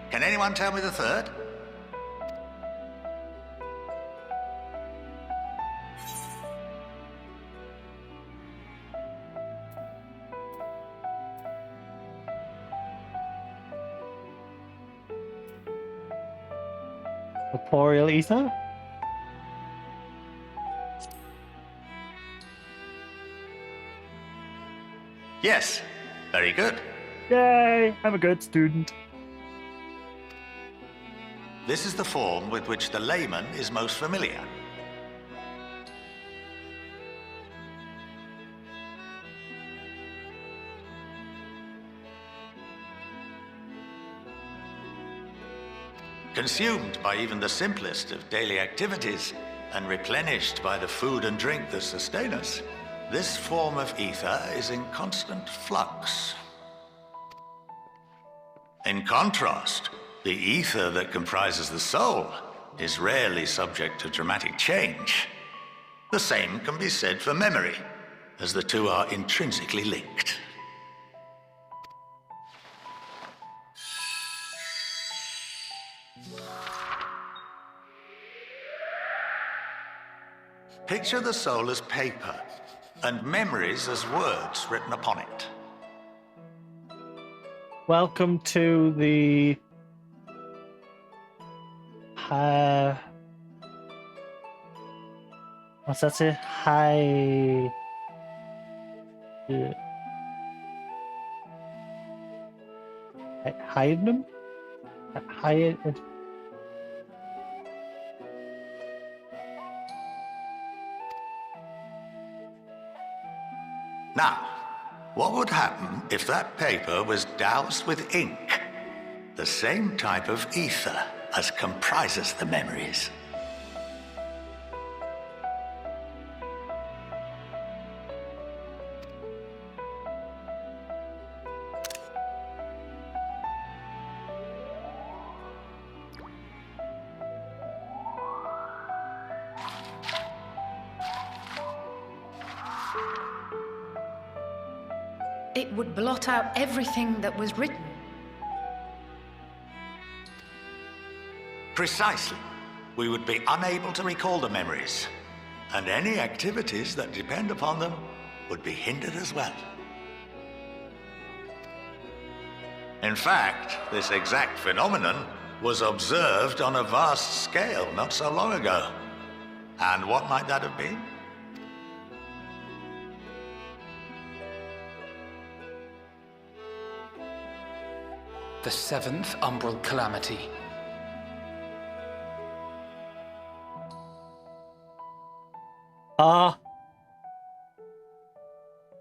Can anyone tell me the third? Corporeal ether? Yes, very good. Yay! I'm a good student. This is the form with which the layman is most familiar. Consumed by even the simplest of daily activities, and replenished by the food and drink that sustain us, this form of ether is in constant flux. In contrast, the ether that comprises the soul is rarely subject to dramatic change. The same can be said for memory, as the two are intrinsically linked. Picture the soul as paper, and memories as words written upon it. Welcome to the what's that say? Hydnum? Now, what would happen if that paper was doused with ink? The same type of ether as comprises the memories. It would blot out everything that was written. Precisely. We would be unable to recall the memories, and any activities that depend upon them would be hindered as well. In fact, this exact phenomenon was observed on a vast scale not so long ago. And what might that have been? The seventh umbral calamity.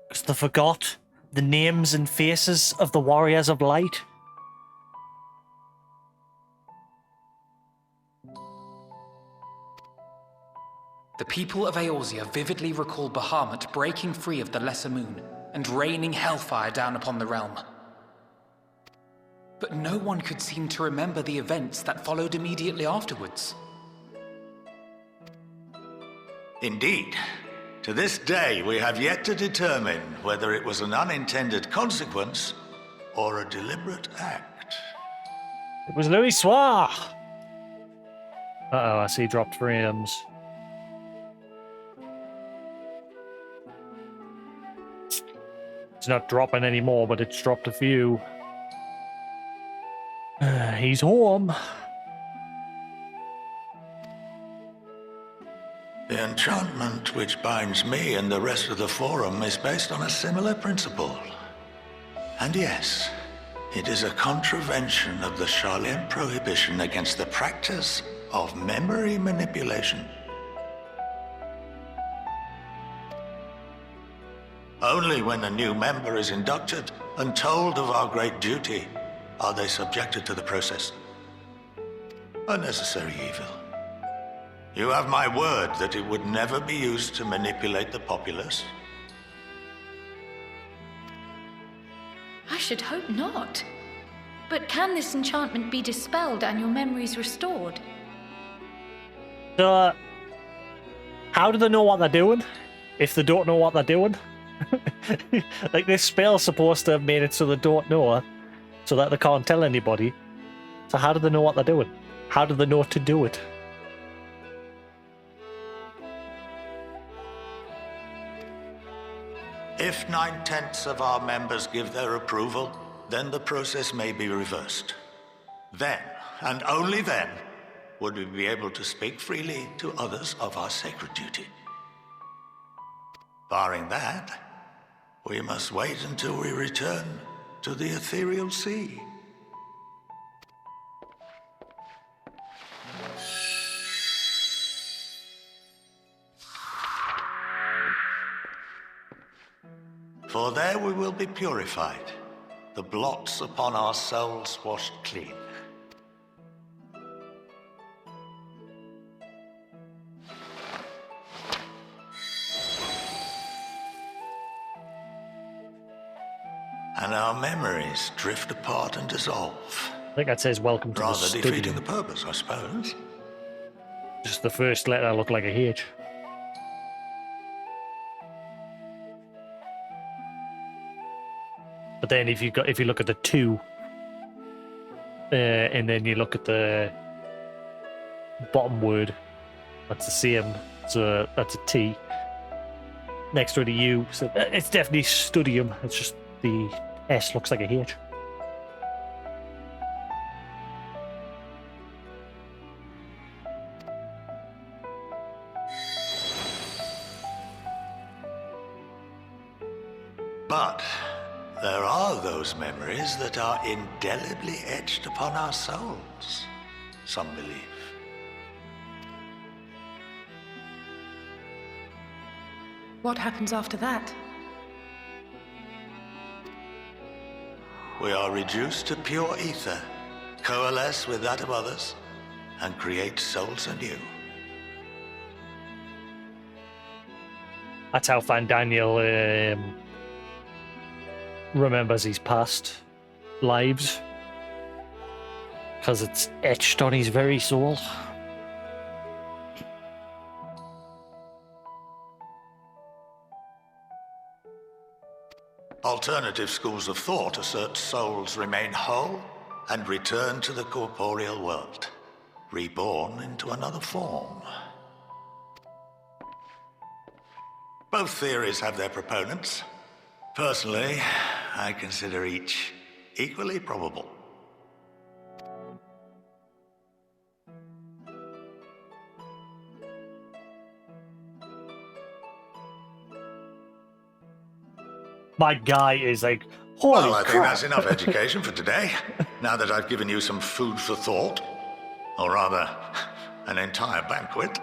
Because they forgot the names and faces of the warriors of light. The people of Eorzea vividly recall Bahamut breaking free of the Lesser Moon and raining hellfire down upon the realm. But no one could seem to remember the events that followed immediately afterwards. Indeed. To this day, we have yet to determine whether it was an unintended consequence or a deliberate act. It was Louis Soir. Uh-oh, I see dropped frames. It's not dropping anymore, but it's dropped a few. He's home. The enchantment which binds me and the rest of the Forum is based on a similar principle. And yes, it is a contravention of the Sharlayan prohibition against the practice of memory manipulation. Only when a new member is inducted and told of our great duty are they subjected to the process. A necessary evil. You have my word that it would never be used to manipulate the populace. I should hope not. But can this enchantment be dispelled and your memories restored? So, how do they know what they're doing if they don't know what they're doing? Like, this spell's supposed to have made it so they don't know, so that they can't tell anybody. So how do they know what they're doing? How do they know to do it? If 9/10 of our members give their approval, then the process may be reversed. Then, and only then, would we be able to speak freely to others of our sacred duty. Barring that, we must wait until we return to the ethereal sea. For there we will be purified, the blots upon our souls washed clean. And our memories drift apart and dissolve. I think that says welcome to the Rather study. defeating the purpose, I suppose. Just the first letter looked like a H. But then if you look at the 2, and then you look at the bottom word, that's the same. So that's a T. Next to the U, so it's definitely studium. It's just the S looks like a H. But there are those memories that are indelibly etched upon our souls, some believe. What happens after that? We are reduced to pure ether, coalesce with that of others, and create souls anew. That's how Van Daniel remembers his past lives, because it's etched on his very soul. Alternative schools of thought assert souls remain whole and return to the corporeal world, reborn into another form. Both theories have their proponents. Personally, I consider each equally probable. My guy is like, holy Well, I think crap. that's enough education for today, now that I've given you some food for thought. Or rather, an entire banquet.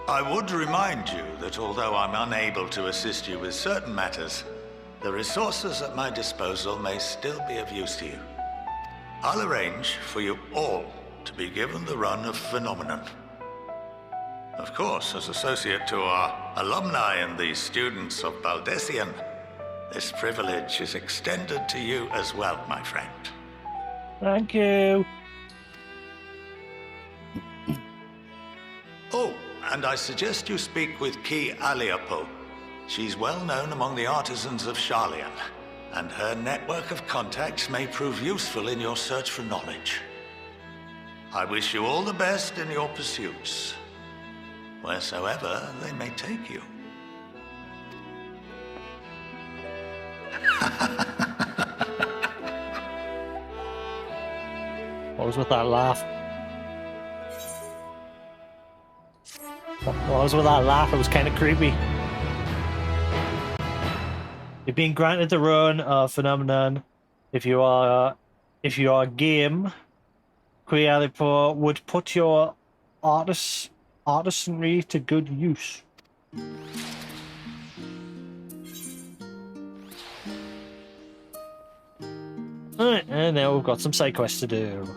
I would remind you that although I'm unable to assist you with certain matters, the resources at my disposal may still be of use to you. I'll arrange for you all to be given the run of Phenomenon. Of course, as associate to our alumni and the students of Baldessian, this privilege is extended to you as well, my friend. Thank you. Oh, and I suggest you speak with Ki Aliapo. She's well known among the artisans of Sharlayan, and her network of contacts may prove useful in your search for knowledge. I wish you all the best in your pursuits, wheresoever they may take you. What was with that laugh? What was with that laugh? It was kind of creepy. You've been granted the run of Phenomenon. If you are game, Crealipo would put your artisanry to good use. Alright, and now we've got some side quests to do.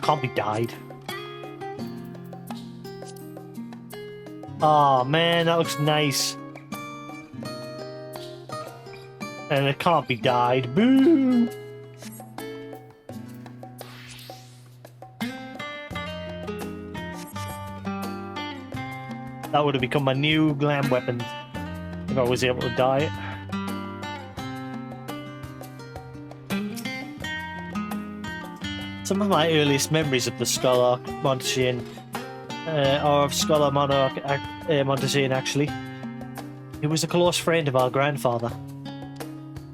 can't be dyed. Oh man, that looks nice. And it can't be dyed. Boo! That would have become my new glam weapon if I was able to dye it. Some of my earliest memories of the Scholar Montesian, or of Scholar Monarch Montesian actually. He was a close friend of our grandfather.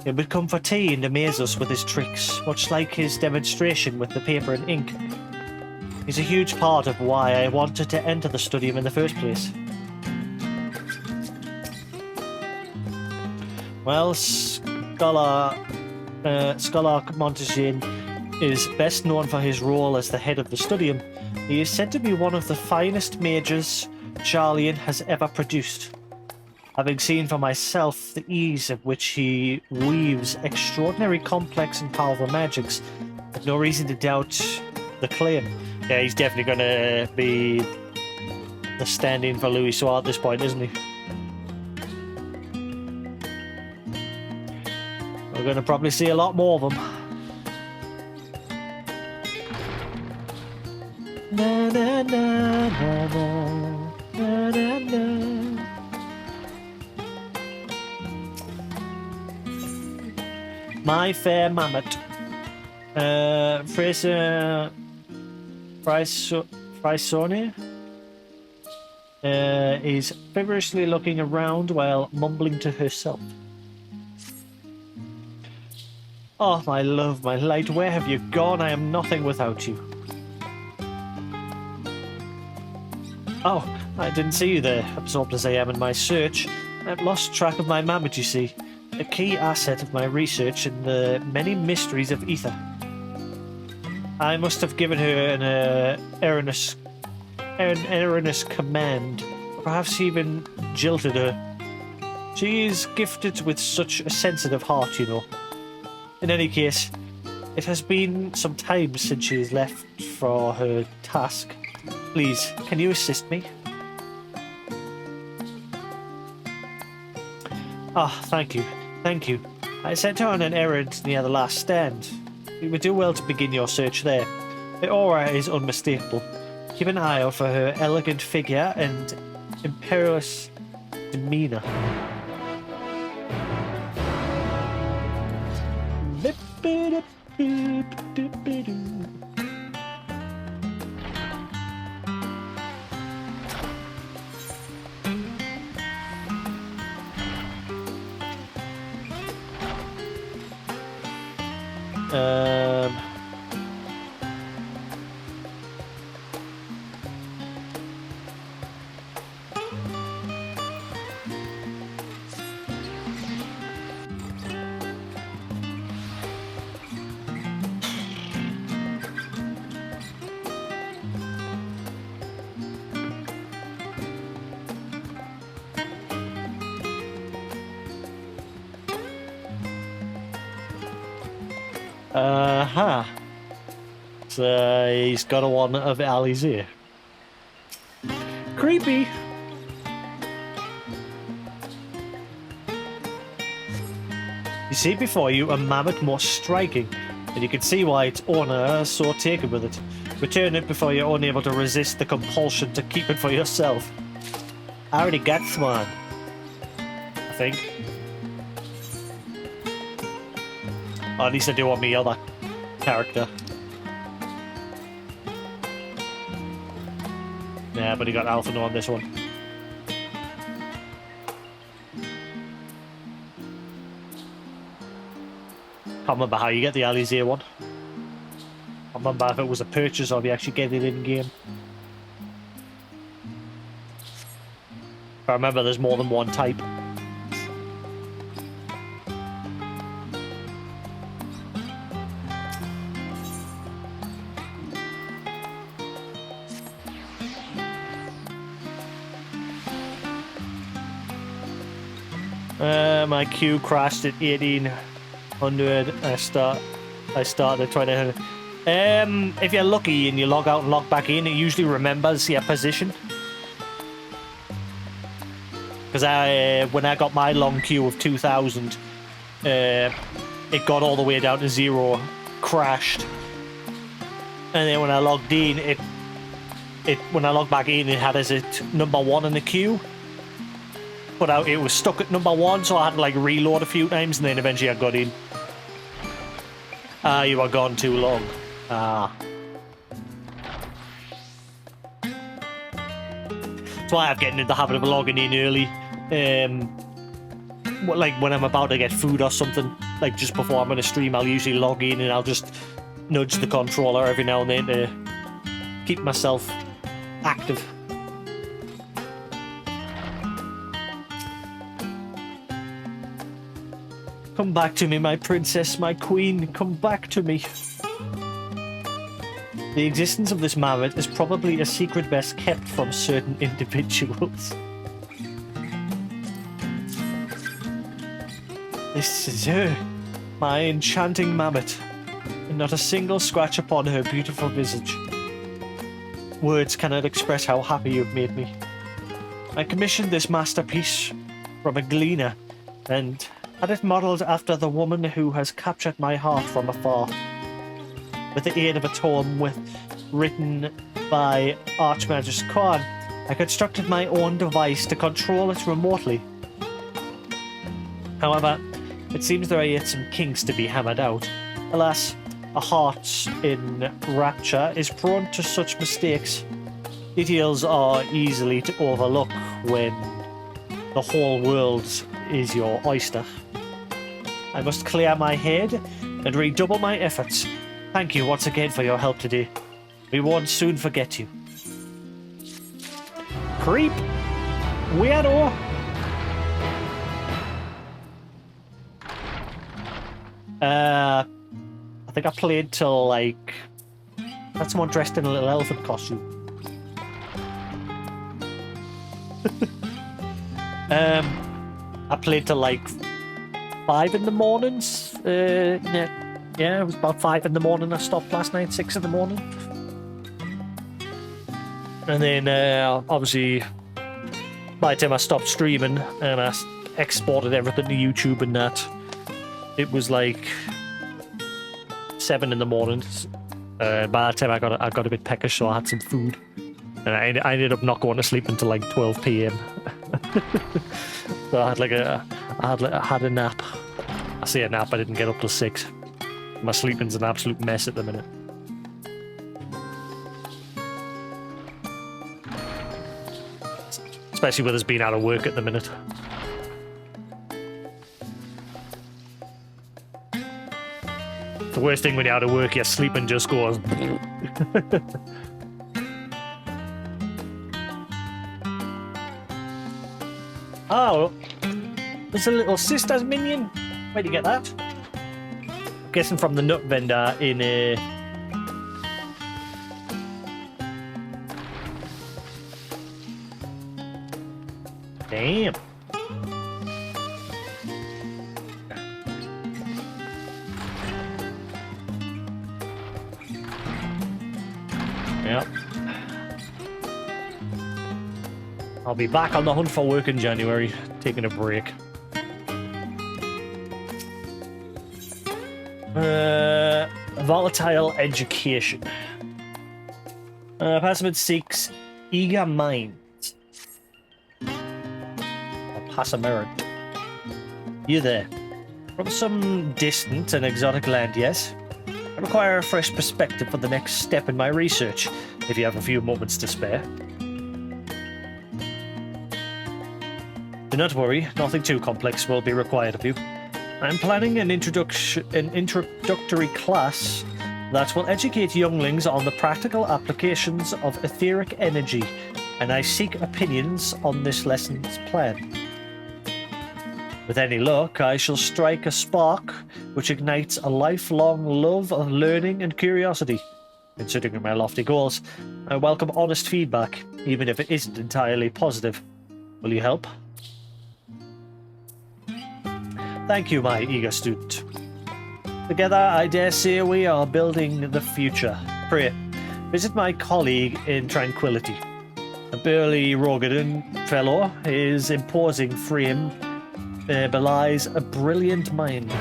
He would come for tea and amaze us with his tricks, much like his demonstration with the paper and ink. He's a huge part of why I wanted to enter the studium in the first place. Well, Scholar Montesian is best known for his role as the head of the studium. He is said to be one of the finest mages Charlian has ever produced. Having seen for myself the ease at which he weaves extraordinary complex and powerful magics, I've no reason to doubt the claim. Yeah, he's definitely going to be the stand-in for Louis Soir at this point, isn't he? We're going to probably see a lot more of them. Na na na na na na na. My fair mammoth. Fraser Frysone is feverishly looking around while mumbling to herself. Oh, my love, my light, where have you gone? I am nothing without you. Oh, I didn't see you there, absorbed as I am in my search. I've lost track of my mammoth, you see. A key asset of my research in the many mysteries of ether. I must have given her an erroneous command, or perhaps even jilted her. She is gifted with such a sensitive heart, you know. In any case, it has been some time since she has left for her task. Please, can you assist me? Ah, thank you. Thank you. I sent her on an errand near the last stand. You would do well to begin your search there. Her aura is unmistakable. Keep an eye out for her elegant figure and imperious demeanor. So he's got a one of Ali's ear. Creepy. You see before you a mammoth most striking, and you can see why its owner is so taken with it. Return it before you're unable to resist the compulsion to keep it for yourself. I already got one, I think. Or at least I do want me other character. Yeah, but he got Alpha on this one. Can't remember how you get the Alizé one. I remember if it was a purchase or if you actually get it in game. But I remember there's more than one type. My queue crashed at 1800. I started at 2000. If you're lucky and you log out and log back in, it usually remembers your position. Because when I got my long queue of 2,000, it got all the way down to 0, crashed, and then when I logged in, when I logged back in, it had as it number 1 in the queue. But it was stuck at number 1, so I had to like reload a few times, and then eventually I got in. You were gone too long. That's why I'm getting into the habit of logging in early. Like when I'm about to get food or something, like just before I'm going to stream, I'll usually log in and I'll just nudge the controller every now and then to keep myself active. Come back to me, my princess, my queen, come back to me. The existence of this mammoth is probably a secret best kept from certain individuals. This is her, my enchanting mammoth, and not a single scratch upon her beautiful visage. Words cannot express how happy you've made me. I commissioned this masterpiece from a gleaner, and had it modelled after the woman who has captured my heart from afar. With the aid of a tome written by Archmagus Khan, I constructed my own device to control it remotely. However, it seems there are yet some kinks to be hammered out. Alas, a heart in rapture is prone to such mistakes. Details are easily to overlook when the whole world is your oyster. I must clear my head and redouble my efforts. Thank you once again for your help today. We won't soon forget you. Creep! Weirdo! I think I played till like... That's someone dressed in a little elephant costume. I played till like 5 in the mornings. Yeah, it was about 5 in the morning. I stopped last night, 6 in the morning. And then, obviously, by the time I stopped streaming and I exported everything to YouTube and that, it was like 7 in the morning. By that time, I got a bit peckish, so I had some food. And I ended up not going to sleep until like 12 p.m. So I had a nap. I say a nap, I didn't get up till 6. My sleeping's an absolute mess at the minute. Especially with us being out of work at the minute. The worst thing when you're out of work, your sleeping just goes... Oh, there's a little sister's minion. Where'd you get that? I'm guessing from the nut vendor in a... Damn. Yep. I'll be back on the hunt for work in January, taking a break. Volatile education. Participant seeks eager minds. Passamerit. You there? From some distant and exotic land, yes? I require a fresh perspective for the next step in my research, if you have a few moments to spare. Do not worry, nothing too complex will be required of you. I'm planning an introductory class that will educate younglings on the practical applications of etheric energy, and I seek opinions on this lesson's plan. With any luck, I shall strike a spark which ignites a lifelong love of learning and curiosity. Considering my lofty goals, I welcome honest feedback, even if it isn't entirely positive. Will you help? Thank you, my eager student. Together, I dare say we are building the future. Pray, visit my colleague in Tranquility. A burly Rogadan fellow, his imposing frame belies a brilliant mind.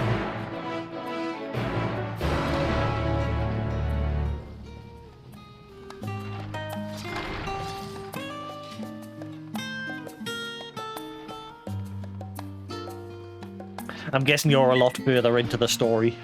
I'm guessing you're a lot further into the story.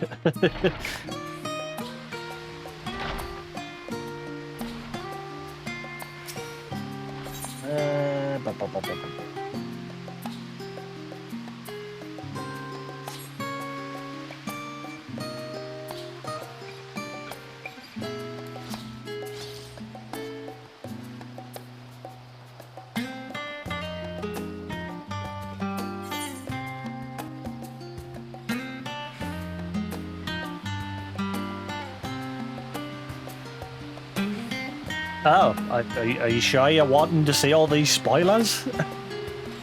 Oh, are you sure you're wanting to see all these spoilers?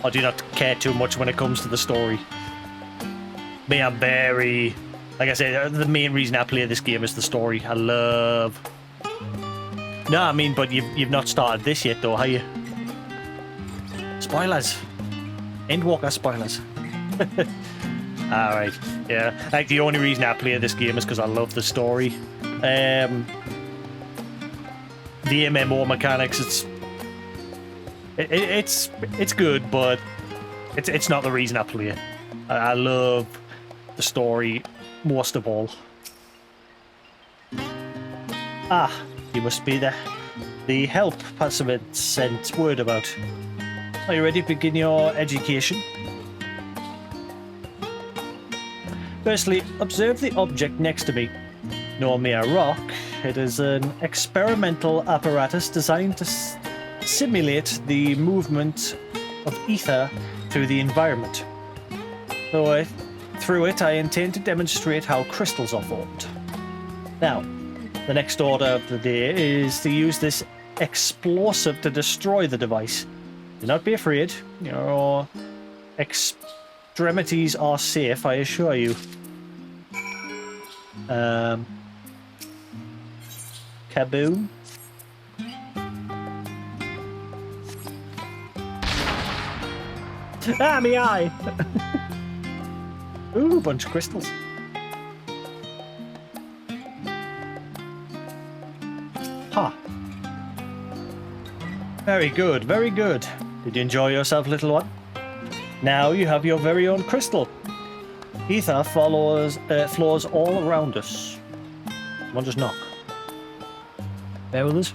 Or do you not care too much when it comes to the story? Me, I'm very... Like I said, the main reason I play this game is the story. I love... No, I mean, but you've not started this yet, though, have you? Spoilers. Endwalker spoilers. Alright, yeah. Like, the only reason I play this game is because I love the story. The MMO mechanics, it's good, but it's not the reason I play it. I love the story most of all. Ah, you must be the help Passivant sent word about. Are you ready to begin your education? Firstly, observe the object next to me. No mere rock. It is an experimental apparatus designed to simulate the movement of ether through the environment. Through it, I intend to demonstrate how crystals are formed. Now, the next order of the day is to use this explosive to destroy the device. Do not be afraid. Your extremities are safe, I assure you. Kaboom. Ah, me eye! Ooh, bunch of crystals. Ha! Very good, very good. Did you enjoy yourself, little one? Now you have your very own crystal. Ether flows all around us. One just knock. Bear with us.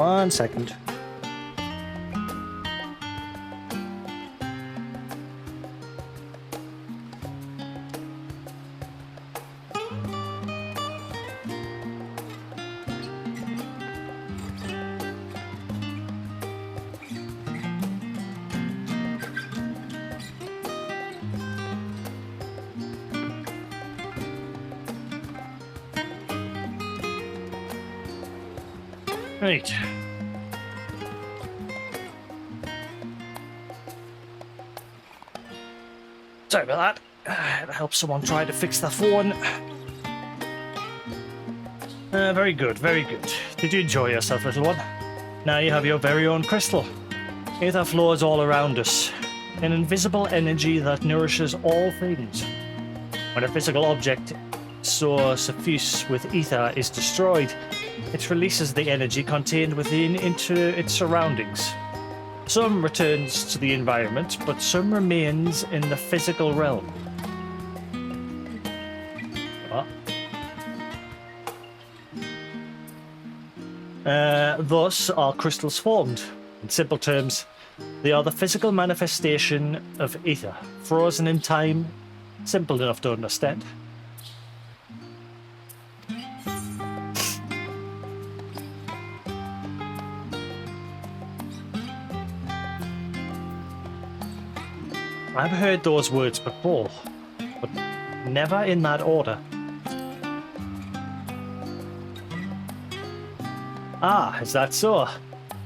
1 second. Right. Sorry about that. It helps someone try to fix the phone. Very good, very good. Did you enjoy yourself, little one? Now you have your very own crystal. Ether flows all around us, an invisible energy that nourishes all things. When a physical object so suffused with ether is destroyed, it releases the energy contained within into its surroundings. Some returns to the environment, but some remains in the physical realm. What? Thus are crystals formed. In simple terms, they are the physical manifestation of ether, frozen in time, simple enough to understand. I've heard those words before, but never in that order. Ah, is that so?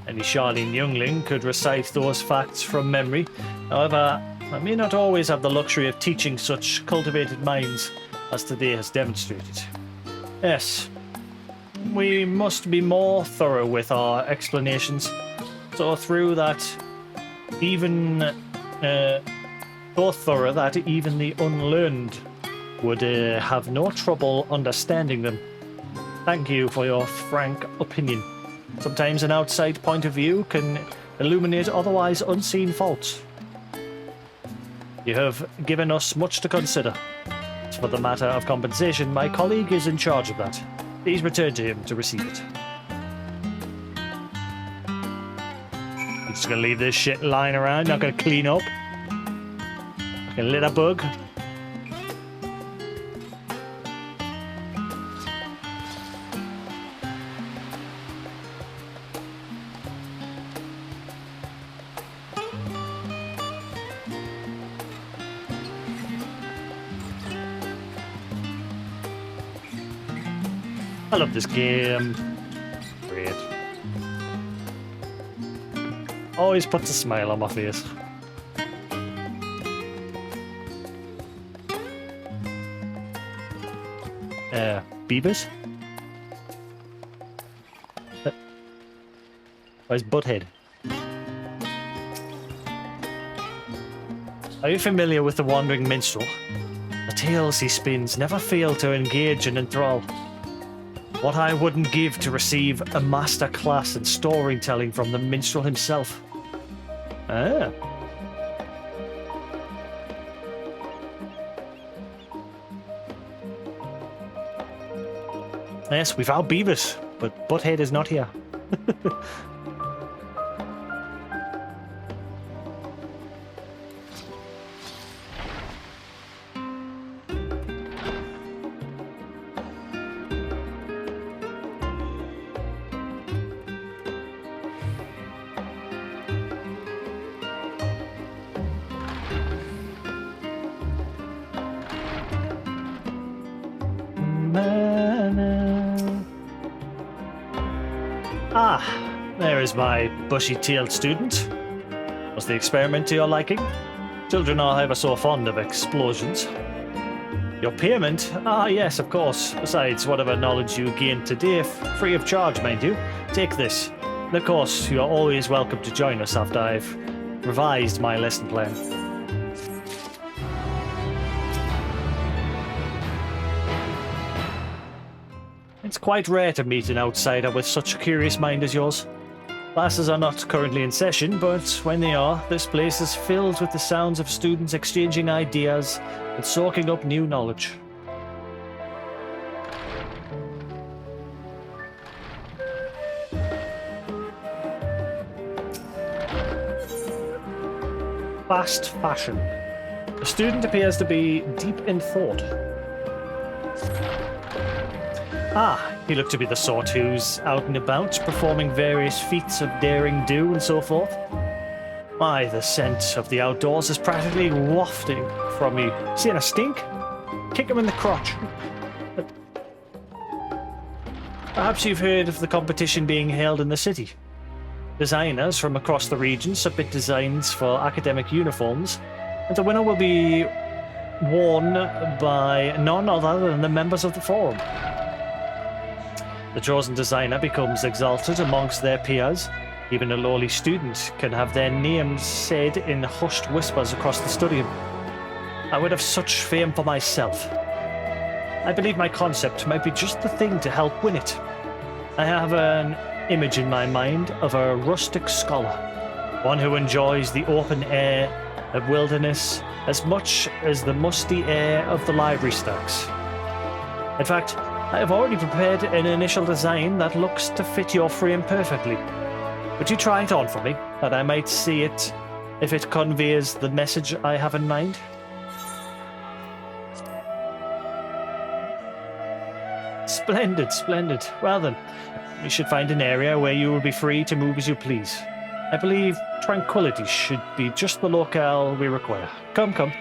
Any Charlene youngling could recite those facts from memory. However, I may not always have the luxury of teaching such cultivated minds as today has demonstrated. Yes, we must be more thorough with our explanations, so through that even so thorough that even the unlearned would have no trouble understanding them. Thank you for your frank opinion. Sometimes an outside point of view can illuminate otherwise unseen faults. You have given us much to consider. As for the matter of compensation, my colleague is in charge of that. Please return to him to receive it. I'm just gonna leave this shit lying around, not gonna clean up. A little bug. I love this game. Great. Always puts a smile on my face. Beavers? Where's Butthead? Are you familiar with the Wandering Minstrel? The tales he spins never fail to engage and enthrall. What I wouldn't give to receive a master class in storytelling from the minstrel himself. Ah. Yes, we found Beavis, but Butthead is not here. Ah, there is my bushy-tailed student. Was the experiment to your liking? Children are ever so fond of explosions. Your payment? Ah, yes, of course. Besides, whatever knowledge you gained today, free of charge, mind you. Take this. And of course, you are always welcome to join us after I've revised my lesson plan. It's quite rare to meet an outsider with such a curious mind as yours. Classes are not currently in session, but when they are, this place is filled with the sounds of students exchanging ideas and soaking up new knowledge. fast fashion. The student appears to be deep in thought. Ah, he looked to be the sort who's out and about, performing various feats of daring do and so forth. Why, the scent of the outdoors is practically wafting from you. Seeing a stink? Kick him in the crotch. Perhaps you've heard of the competition being held in the city. Designers from across the region submit designs for academic uniforms, and the winner will be worn by none other than the members of the forum. The chosen designer becomes exalted amongst their peers. Even a lowly student can have their names said in hushed whispers across the stadium. I would have such fame for myself. I believe my concept might be just the thing to help win it. I have an image in my mind of a rustic scholar, one who enjoys the open air of wilderness as much as the musty air of the library stacks. In fact, I have already prepared an initial design that looks to fit your frame perfectly. Would you try it on for me, that I might see it if it conveys the message I have in mind? Splendid, splendid. Well then, we should find an area where you will be free to move as you please. I believe tranquility should be just the locale we require. Come, come.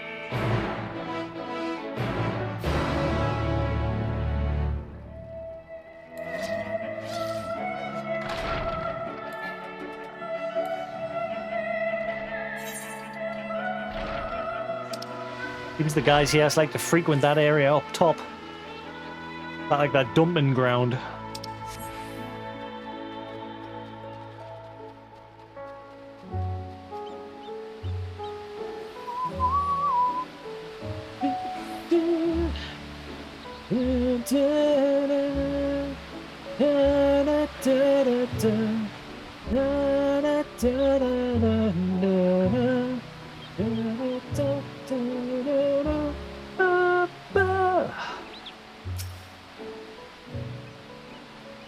Seems the guys here like to frequent that area up top. Not like that dumping ground.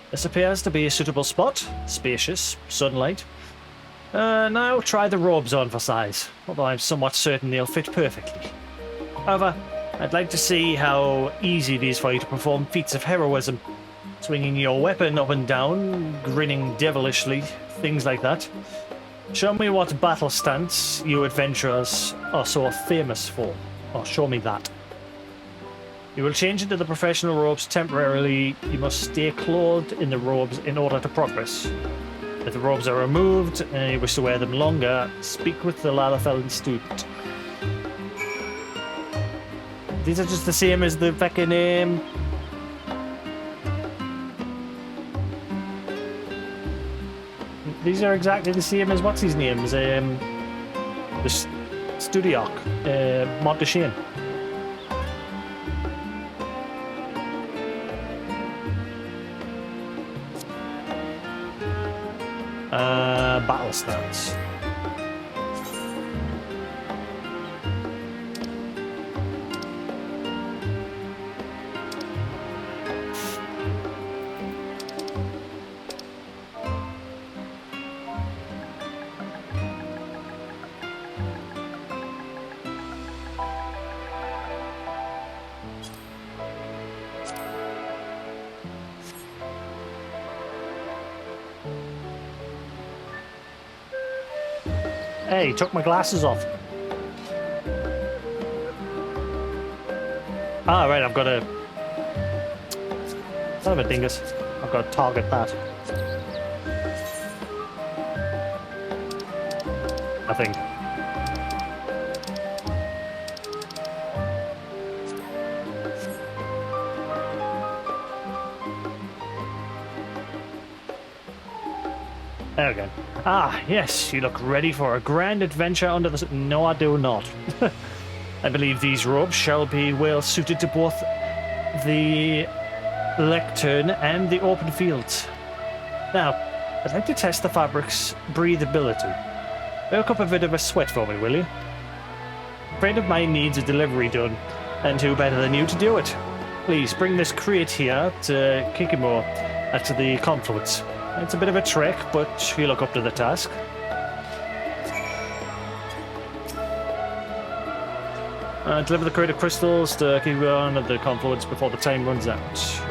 This appears to be a suitable spot. Spacious, sunlight. Now try the robes on for size, although I'm somewhat certain they'll fit perfectly. However, I'd like to see how easy it is for you to perform feats of heroism. Swinging your weapon up and down, grinning devilishly, things like that. Show me what battle stance you adventurers are so famous for. Or show me that. You will change into the professional robes temporarily. You must stay clothed in the robes in order to progress. If the robes are removed and you wish to wear them longer, speak with the Lalafell student. These are just the same as the fucking these are exactly the same as what's his name? The Studioc, Monteshane. Battle stance. Hey, took my glasses off. Ah, right, I've got to... Son of a dingus. I've got to target that. I think. There we go. Ah, yes, you look ready for a grand adventure under the... No, I do not. I believe these robes shall be well suited to both the lectern and the open fields. Now, I'd like to test the fabric's breathability. Work up a bit of a sweat for me, will you? A friend of mine needs a delivery done, and who better than you to do it? Please, bring this crate here to Kikimo at the confluence. It's a bit of a trek, but you look up to the task. Deliver the crate of crystals to keep on at the confluence before the time runs out.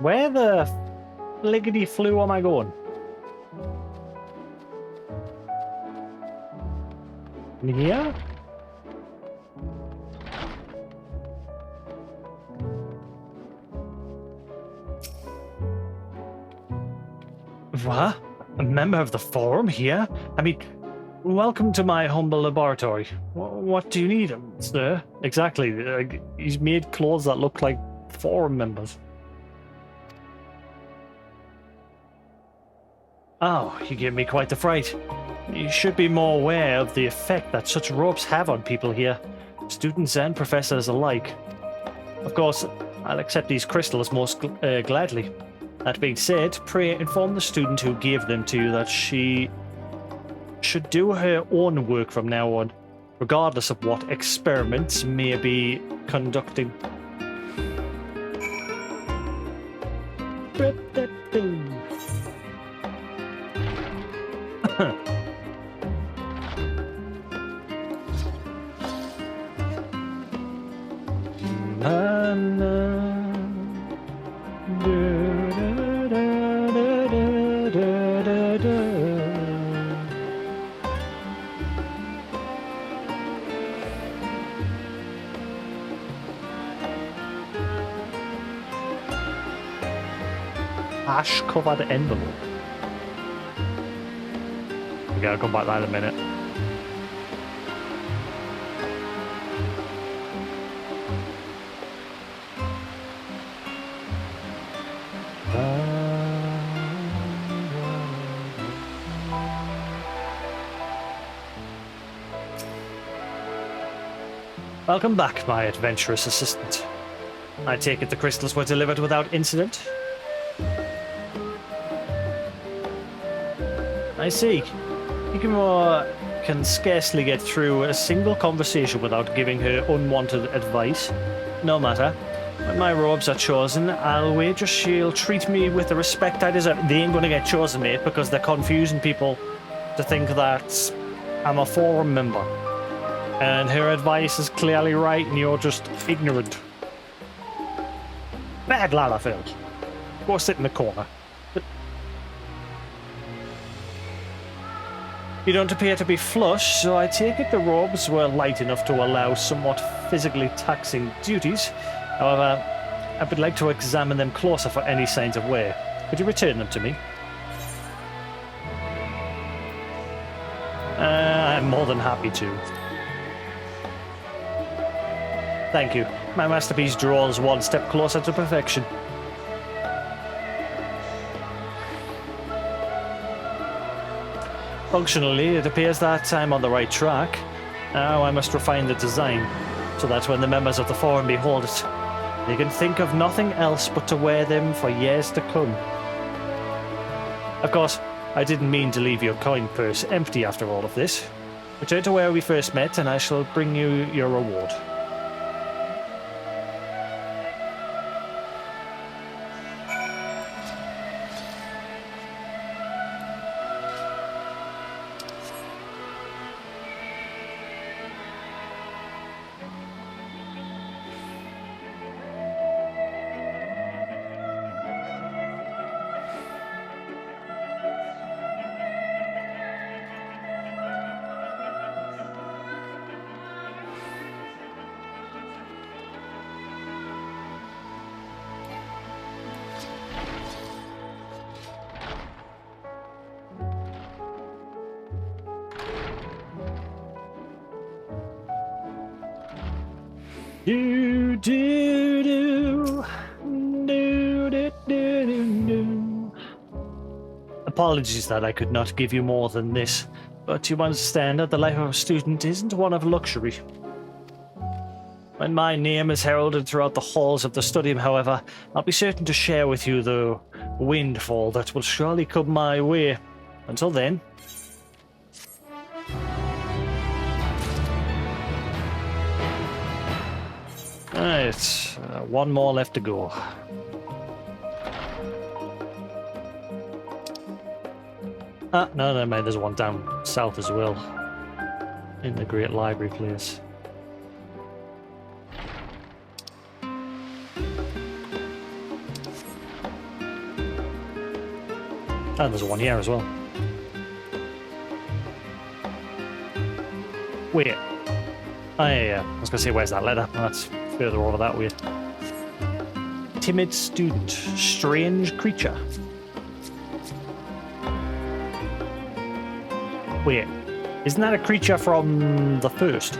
Where the fliggity flu am I going? In here? What? A member of the forum here? I mean, welcome to my humble laboratory. What do you need, sir? Exactly. He's made clothes that look like forum members. Oh, you give me quite the fright. You should be more aware of the effect that such robes have on people here, students and professors alike. Of course, I'll accept these crystals most gladly. That being said, pray inform the student who gave them to you that she should do her own work from now on, regardless of what experiments may be conducting. Ash-covered envelope. We gotta come back to that in a minute. Welcome back, my adventurous assistant. I take it the crystals were delivered without incident? I see. Ikimura can scarcely get through a single conversation without giving her unwanted advice. No matter. When my robes are chosen, I'll wager she'll treat me with the respect I deserve. They ain't gonna get chosen, mate, because they're confusing people to think that I'm a forum member. And her advice is clearly right, and you're just ignorant. Bad Lalafell. Go sit in the corner. But you don't appear to be flush, so I take it the robes were light enough to allow somewhat physically taxing duties. However, I would like to examine them closer for any signs of wear. Could you return them to me? I'm more than happy to. Thank you. My masterpiece draws one step closer to perfection. Functionally, it appears that I'm on the right track. Now I must refine the design, so that when the members of the forum behold it, they can think of nothing else but to wear them for years to come. Of course, I didn't mean to leave your coin purse empty after all of this. Return to where we first met, and I shall bring you your reward. Do, do, do. Do, do, do, do, do. Apologies that I could not give you more than this, but you understand that the life of a student isn't one of luxury. When my name is heralded throughout the halls of the study, however, I'll be certain to share with you the windfall that will surely come my way. Until then... Alright, one more left to go. Ah, no, never mind, there's one down south as well. In the Great Library place. And there's one here as well. Wait. Oh, yeah. I was going to say, where's that letter? Oh, that's further over that way. Timid student. Strange creature. Wait. Isn't that a creature from the first?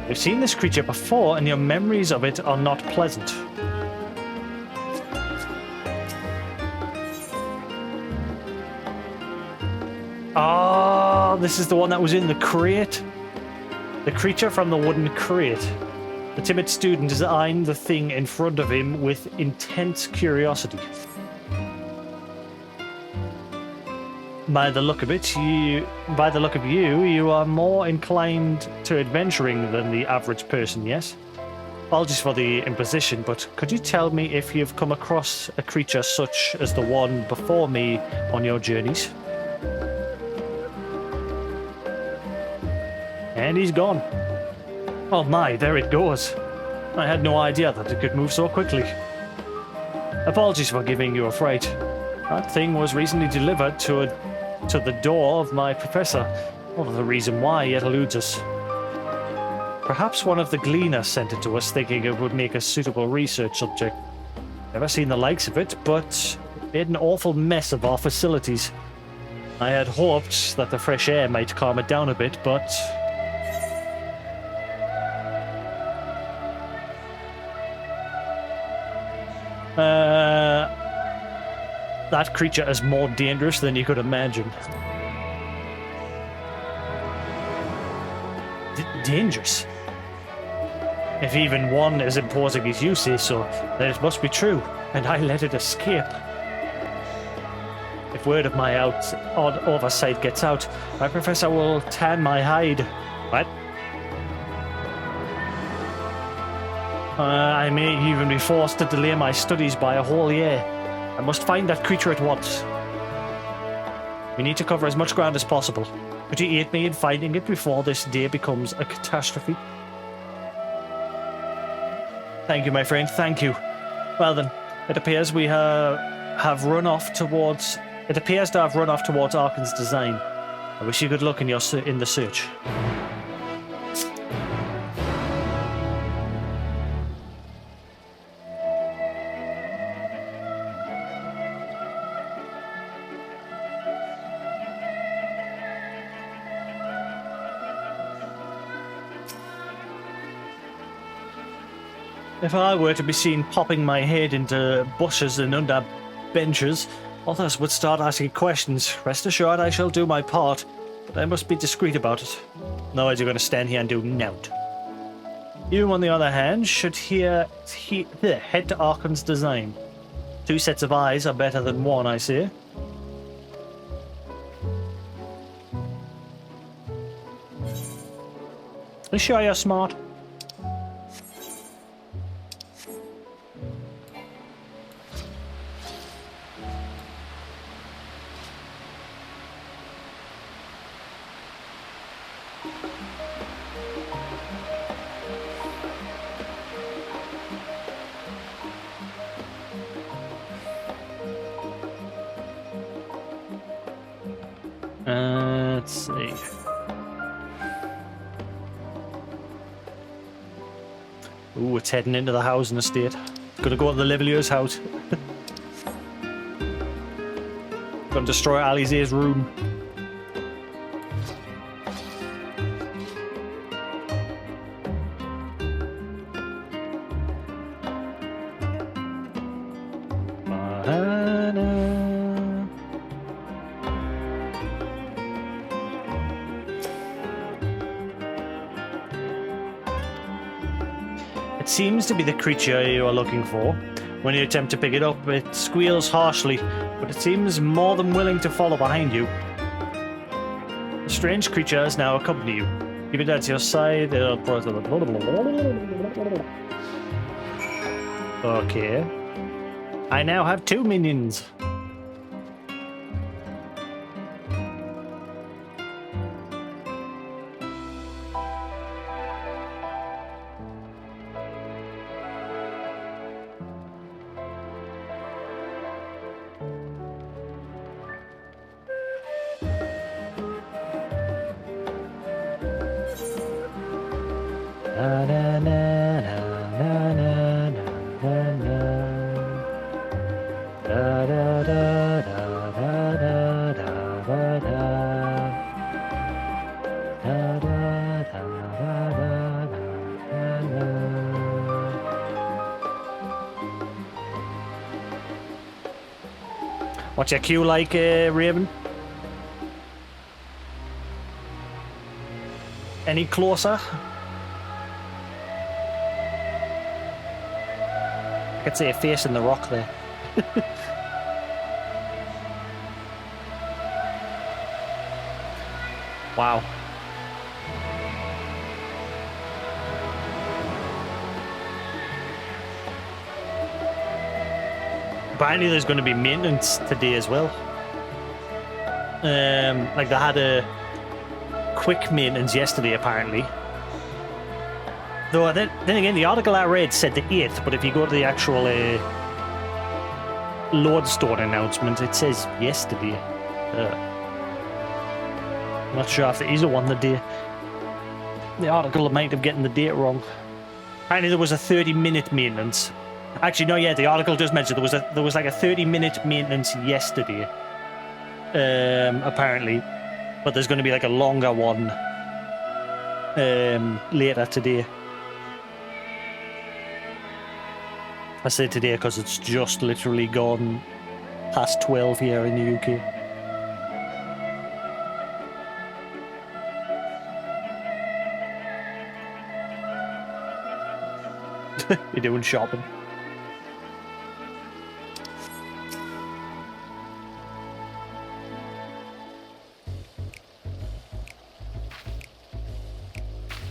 We've seen this creature before, and your memories of it are not pleasant. Oh, this is the one that was in the crate. The creature from the wooden crate. The timid student is eyeing the thing in front of him with intense curiosity. By the look of it, you are more inclined to adventuring than the average person, yes? Apologies for the imposition, but could you tell me if you've come across a creature such as the one before me on your journeys? And he's gone. Oh my, there it goes. I had no idea that it could move so quickly. Apologies for giving you a fright. That thing was recently delivered to the door of my professor. Well, the reason why yet eludes us. Perhaps one of the gleaners sent it to us thinking it would make a suitable research subject. Never seen the likes of it, but it made an awful mess of our facilities. I had hoped that the fresh air might calm it down a bit, but... that creature is more dangerous than you could imagine. Dangerous? If even one as imposing as you say so, then it must be true, and I let it escape. If word of my odd oversight gets out, my professor will tan my hide. What? I may even be forced to delay my studies by a whole year. I must find that creature at once. We need to cover as much ground as possible. Could you aid me in finding it before this day becomes a catastrophe? Thank you, my friend. Thank you. Well then, it appears we have run off towards. It appears to have run off towards Arkan's design. I wish you good luck in the search. If I were to be seen popping my head into bushes and under benches, others would start asking questions. Rest assured I shall do my part, but I must be discreet about it. Otherwise you're going to stand here and do nought. You, on the other hand, should head to Arkan's design. 2 sets of eyes are better than 1, I say. Are you sure you're smart? Let's see. Ooh, it's heading into the housing estate. Gonna go to the Levelier's house. Gonna destroy Alize's room. It seems to be the creature you are looking for. When you attempt to pick it up, it squeals harshly, but it seems more than willing to follow behind you. The strange creature has now accompanied you. Keep it at your side. Okay. I now have 2 minions. What's your cue like, Raven? Any closer? I could see a face in the rock there. Wow. Apparently there's going to be maintenance today as well. Like they had a quick maintenance yesterday apparently. Though then again, the article I read said the 8th, but if you go to the actual Lordstone announcement, it says yesterday. I'm not sure if there is a one the day. The article might have gotten the date wrong. Apparently there was a 30-minute maintenance. Actually, no, yeah, the article does mention there was like a 30-minute maintenance yesterday. Apparently, but there's going to be like a longer one later today. I say today because it's just literally gone past 12 here in the UK. You're doing shopping.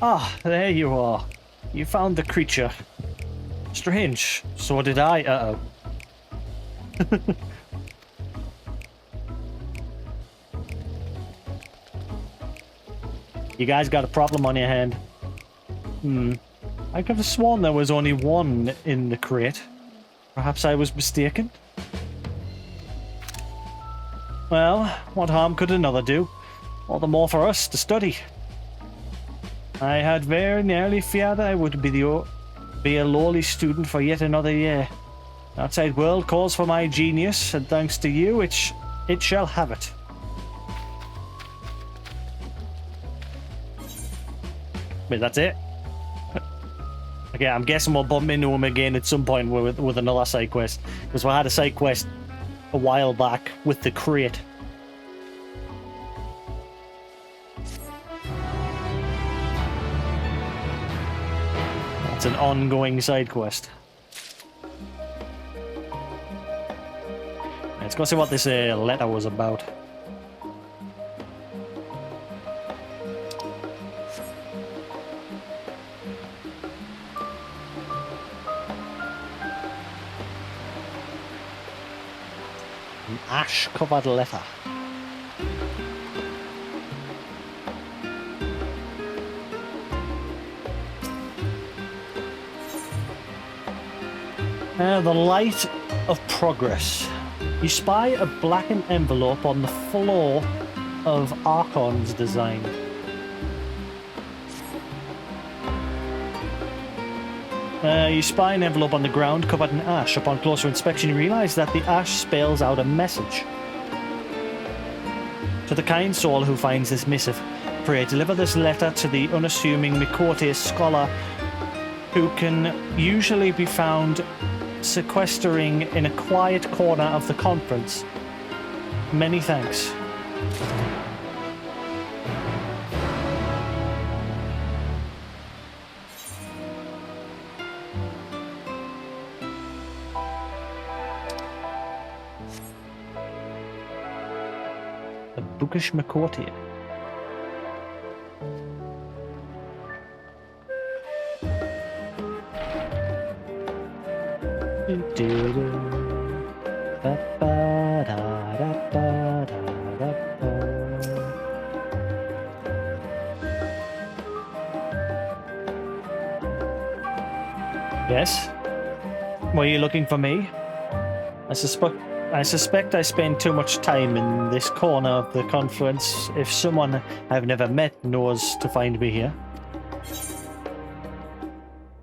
Ah, there you are. You found the creature. Strange. So did I. Uh-oh. You guys got a problem on your hand. I could have sworn there was only one in the crate. Perhaps I was mistaken. Well, what harm could another do? All the more for us to study. I had very nearly feared I would be a lowly student for yet another year. The outside world calls for my genius, and thanks to you, it shall have it. Wait, that's it? Okay, I'm guessing we'll bump into him again at some point with another side quest. Because we had a side quest a while back with the crate. It's an ongoing side quest. Let's go see what this letter was about. An ash-covered letter. The light of progress. You spy a blackened envelope on the floor of Archon's design. You spy an envelope on the ground covered in ash. Upon closer inspection, you realize that the ash spells out a message. To the kind soul who finds this missive, pray deliver this letter to the unassuming Mikote scholar who can usually be found sequestering in a quiet corner of the conference. Many thanks. A bookish McCourtier. Yes? Were you looking for me? I suspect I spend too much time in this corner of the conference if someone I've never met knows to find me here.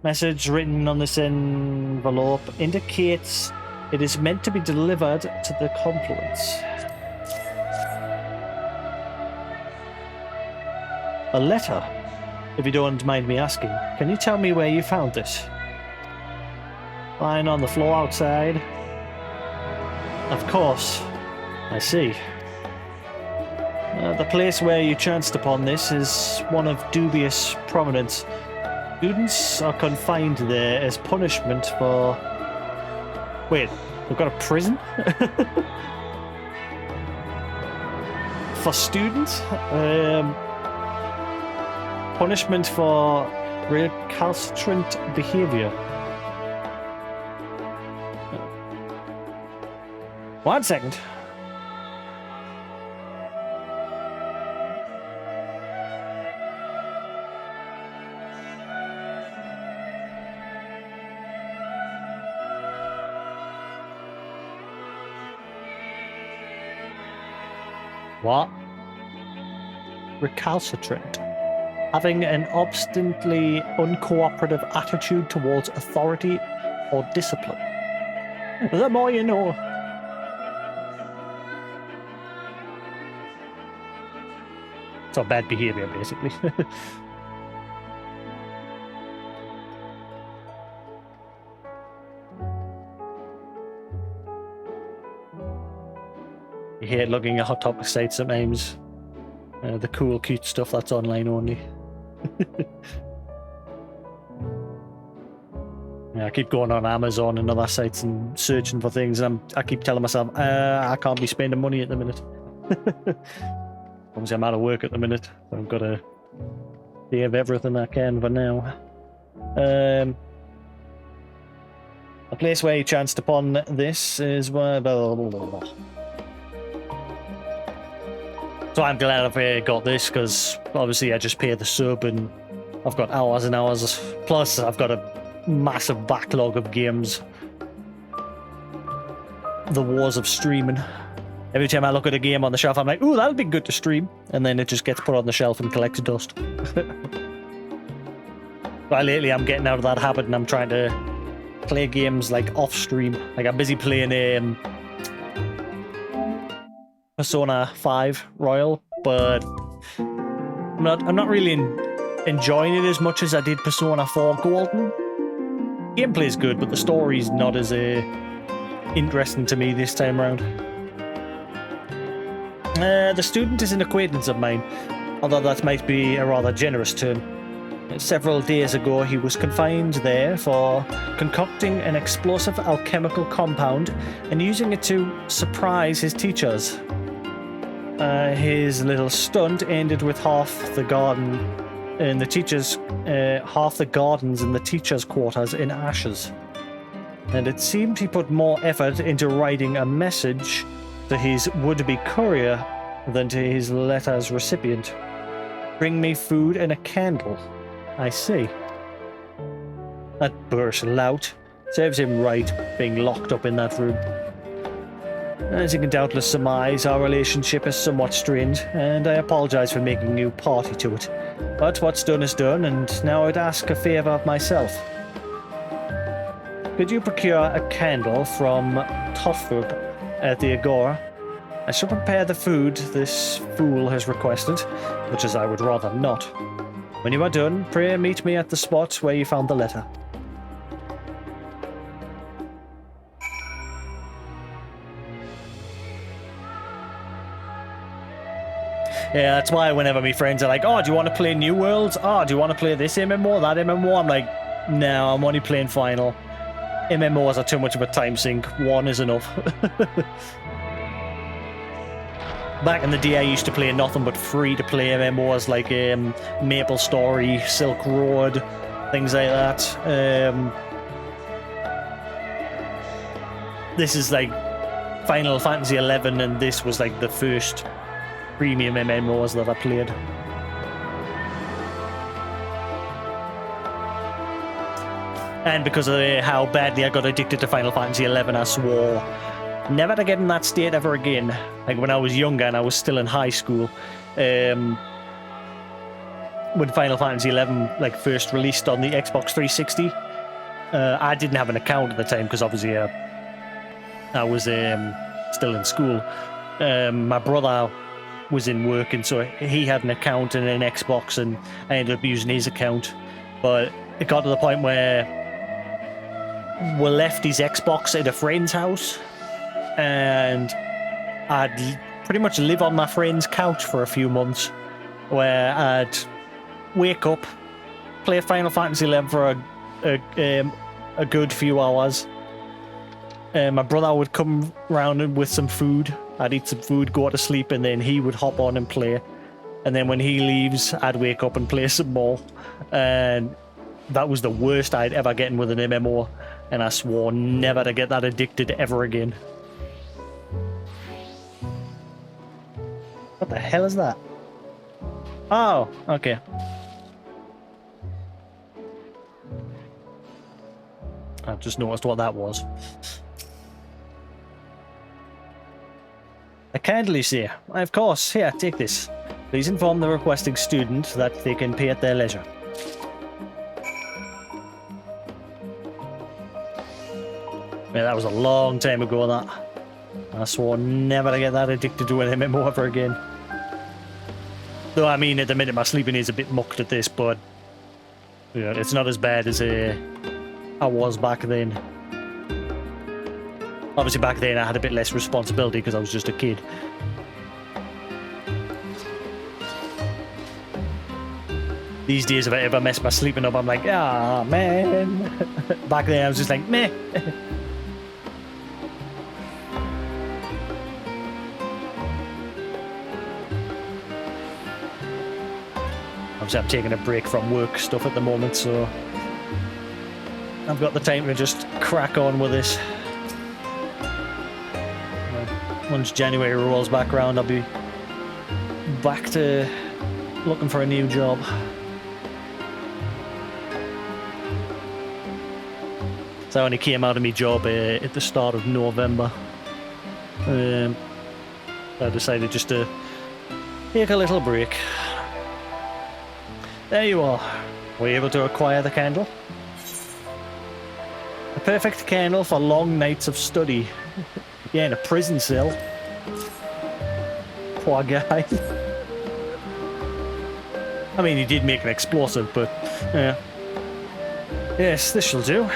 Message written on this envelope indicates it is meant to be delivered to the confluence. A letter, if you don't mind me asking. Can you tell me where you found this? Lying on the floor outside. Of course. I see. The place where you chanced upon this is one of dubious prominence. Students are confined there as punishment for... Wait, we've got a prison? For students? Punishment for recalcitrant behavior. 1 second. What? Recalcitrant. Having an obstinately uncooperative attitude towards authority or discipline. The more you know. So bad behavior, basically. You hate looking at Hot Topic sites sometimes. The cool, cute stuff that's online only. Yeah, I keep going on Amazon and other sites and searching for things, and I keep telling myself, I can't be spending money at the minute. Obviously, I'm out of work at the minute. So I've got to save everything I can for now. A place where you chanced upon this is where... So I'm glad I've got this, because obviously I just pay the sub and I've got hours and hours. Plus, I've got a massive backlog of games. The wars of streaming. Every time I look at a game on the shelf, I'm like, ooh, that'll be good to stream. And then it just gets put on the shelf and collects dust. But lately, I'm getting out of that habit and I'm trying to play games like off stream. Like, I'm busy playing Persona 5 Royal, but I'm not really enjoying it as much as I did Persona 4 Golden. Gameplay's good, but the story's not as interesting to me this time around. The student is an acquaintance of mine, although that might be a rather generous term. Several days ago, he was confined there for concocting an explosive alchemical compound and using it to surprise his teachers. His little stunt ended with half the gardens in the teachers' quarters in ashes. And it seemed he put more effort into writing a message to his would-be courier than to his letter's recipient. Bring me food and a candle. I see. That burst lout. Serves him right, being locked up in that room. As you can doubtless surmise, our relationship is somewhat strained, and I apologize for making you party to it. But what's done is done, and now I'd ask a favour of myself. Could you procure a candle from Totfug at the Agora? I shall prepare the food this fool has requested, much as I would rather not. When you are done, pray meet me at the spot where you found the letter. Yeah, that's why whenever my friends are like, oh, do you want to play New Worlds? Oh, do you want to play this MMO, that MMO? I'm like, no, I'm only playing Final. MMOs are too much of a time sink. One is enough. Back in the day, I used to play nothing but free-to-play MMOs like Maple Story, Silk Road, things like that. This is like Final Fantasy XI, and this was like the first premium MMOs that I played. And because of how badly I got addicted to Final Fantasy XI, I swore never to get in that state ever again. Like when I was younger and I was still in high school, when Final Fantasy XI like first released on the Xbox 360, I didn't have an account at the time because obviously I was still in school. My brother was in work, and so he had an account and an Xbox, and I ended up using his account. But it got to the point where we left his Xbox at a friend's house, and I'd pretty much live on my friend's couch for a few months, where I'd wake up, play Final Fantasy XI for a good few hours. My brother would come round with some food. I'd eat some food, go to sleep, and then he would hop on and play. And then when he leaves, I'd wake up and play some more. And that was the worst I'd ever gotten with an MMO. And I swore never to get that addicted ever again. What the hell is that? Oh, okay. I've just noticed what that was. A candle, you see. Of course. Here, take this. Please inform the requesting student that they can pay at their leisure. Yeah, that was a long time ago, that. I swore never to get that addicted to an MMO ever again. Though, I mean, at the minute, my sleeping is a bit mucked at this, but you know, it's not as bad as I was back then. Obviously, back then, I had a bit less responsibility because I was just a kid. These days, if I ever mess my sleeping up, I'm like, ah, man. Back then, I was just like, meh. Obviously, I'm taking a break from work stuff at the moment, so I've got the time to just crack on with this. Once January rolls back around, I'll be back to looking for a new job. So I only came out of my job at the start of November. I decided just to take a little break. There you are. Were you able to acquire the candle? A perfect candle for long nights of study. Yeah, in a prison cell. Poor guy. I mean, he did make an explosive, but yeah. Yes, this shall do.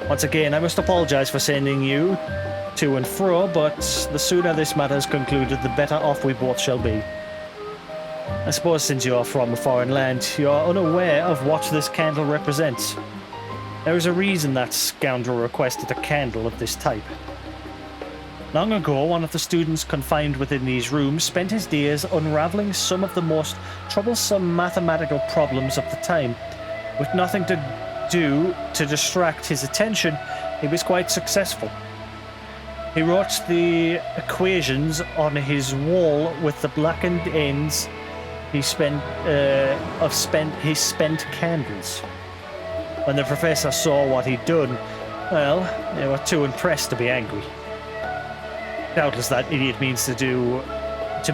Once again, I must apologize for sending you to and fro, but the sooner this matter is concluded, the better off we both shall be. I suppose since you are from a foreign land, you are unaware of what this candle represents. There is a reason that scoundrel requested a candle of this type. Long ago, one of the students confined within these rooms spent his days unraveling some of the most troublesome mathematical problems of the time. With nothing to do to distract his attention, he was quite successful. He wrote the equations on his wall with the blackened ends his spent candles. When the professor saw what he'd done, well, they were too impressed to be angry. Doubtless that idiot means to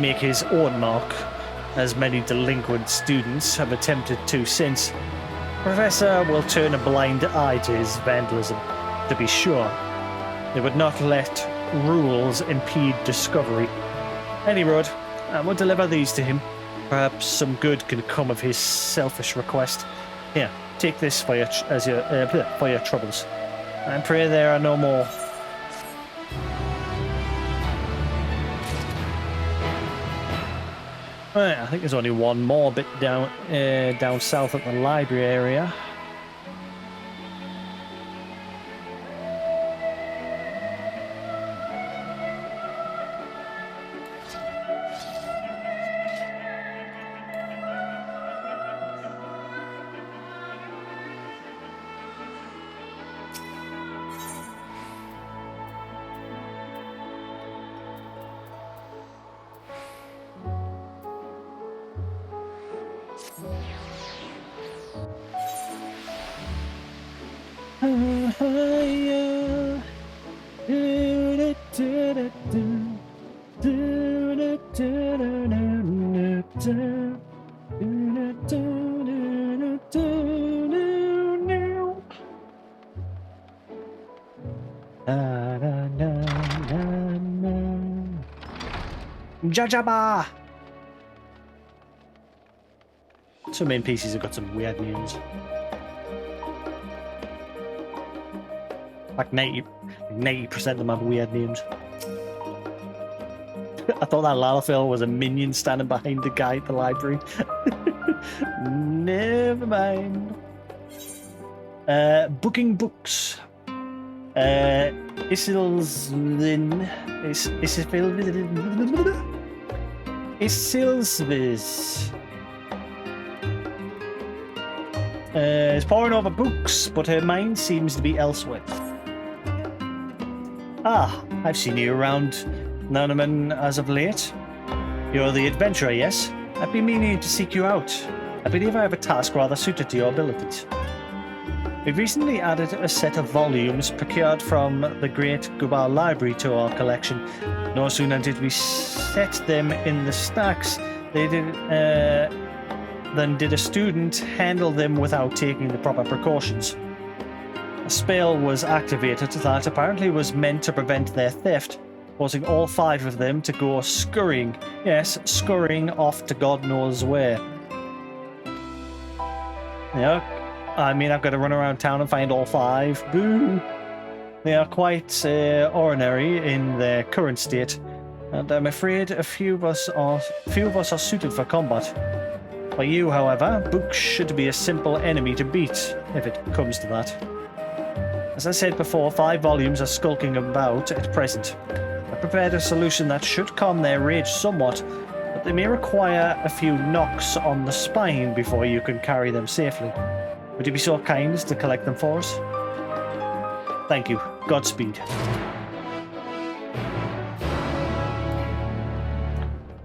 make his own mark, as many delinquent students have attempted to since. Professor will turn a blind eye to his vandalism, to be sure. They would not let rules impede discovery. Any road, I will deliver these to him. Perhaps some good can come of his selfish request. Here, take this for your troubles. I pray there are no more. Right, I think there's only one more bit down south at the library area. Jajaba! Some main pieces have got some weird names. Like 90% of them have weird names. I thought that Lalafell was a minion standing behind the guy at the library. Never mind. Booking books. Isilsviz. Is poring over books, but her mind seems to be elsewhere. Ah, I've seen you around Nanaman as of late. You're the adventurer, yes? I've been meaning to seek you out. I believe I have a task rather suited to your abilities. We've recently added a set of volumes procured from the Great Gubar Library to our collection. No sooner did we set them in the stacks than did a student handle them without taking the proper precautions. A spell was activated that apparently was meant to prevent their theft, causing all 5 of them to go scurrying. Yes, scurrying off to God knows where. Yeah, I mean, I've got to run around town and find all 5. Boo! They are quite ordinary in their current state, and I'm afraid a few of us are suited for combat. For you, however, books should be a simple enemy to beat, if it comes to that. As I said before, 5 volumes are skulking about at present. I prepared a solution that should calm their rage somewhat, but they may require a few knocks on the spine before you can carry them safely. Would you be so kind as to collect them for us? Thank you. Godspeed.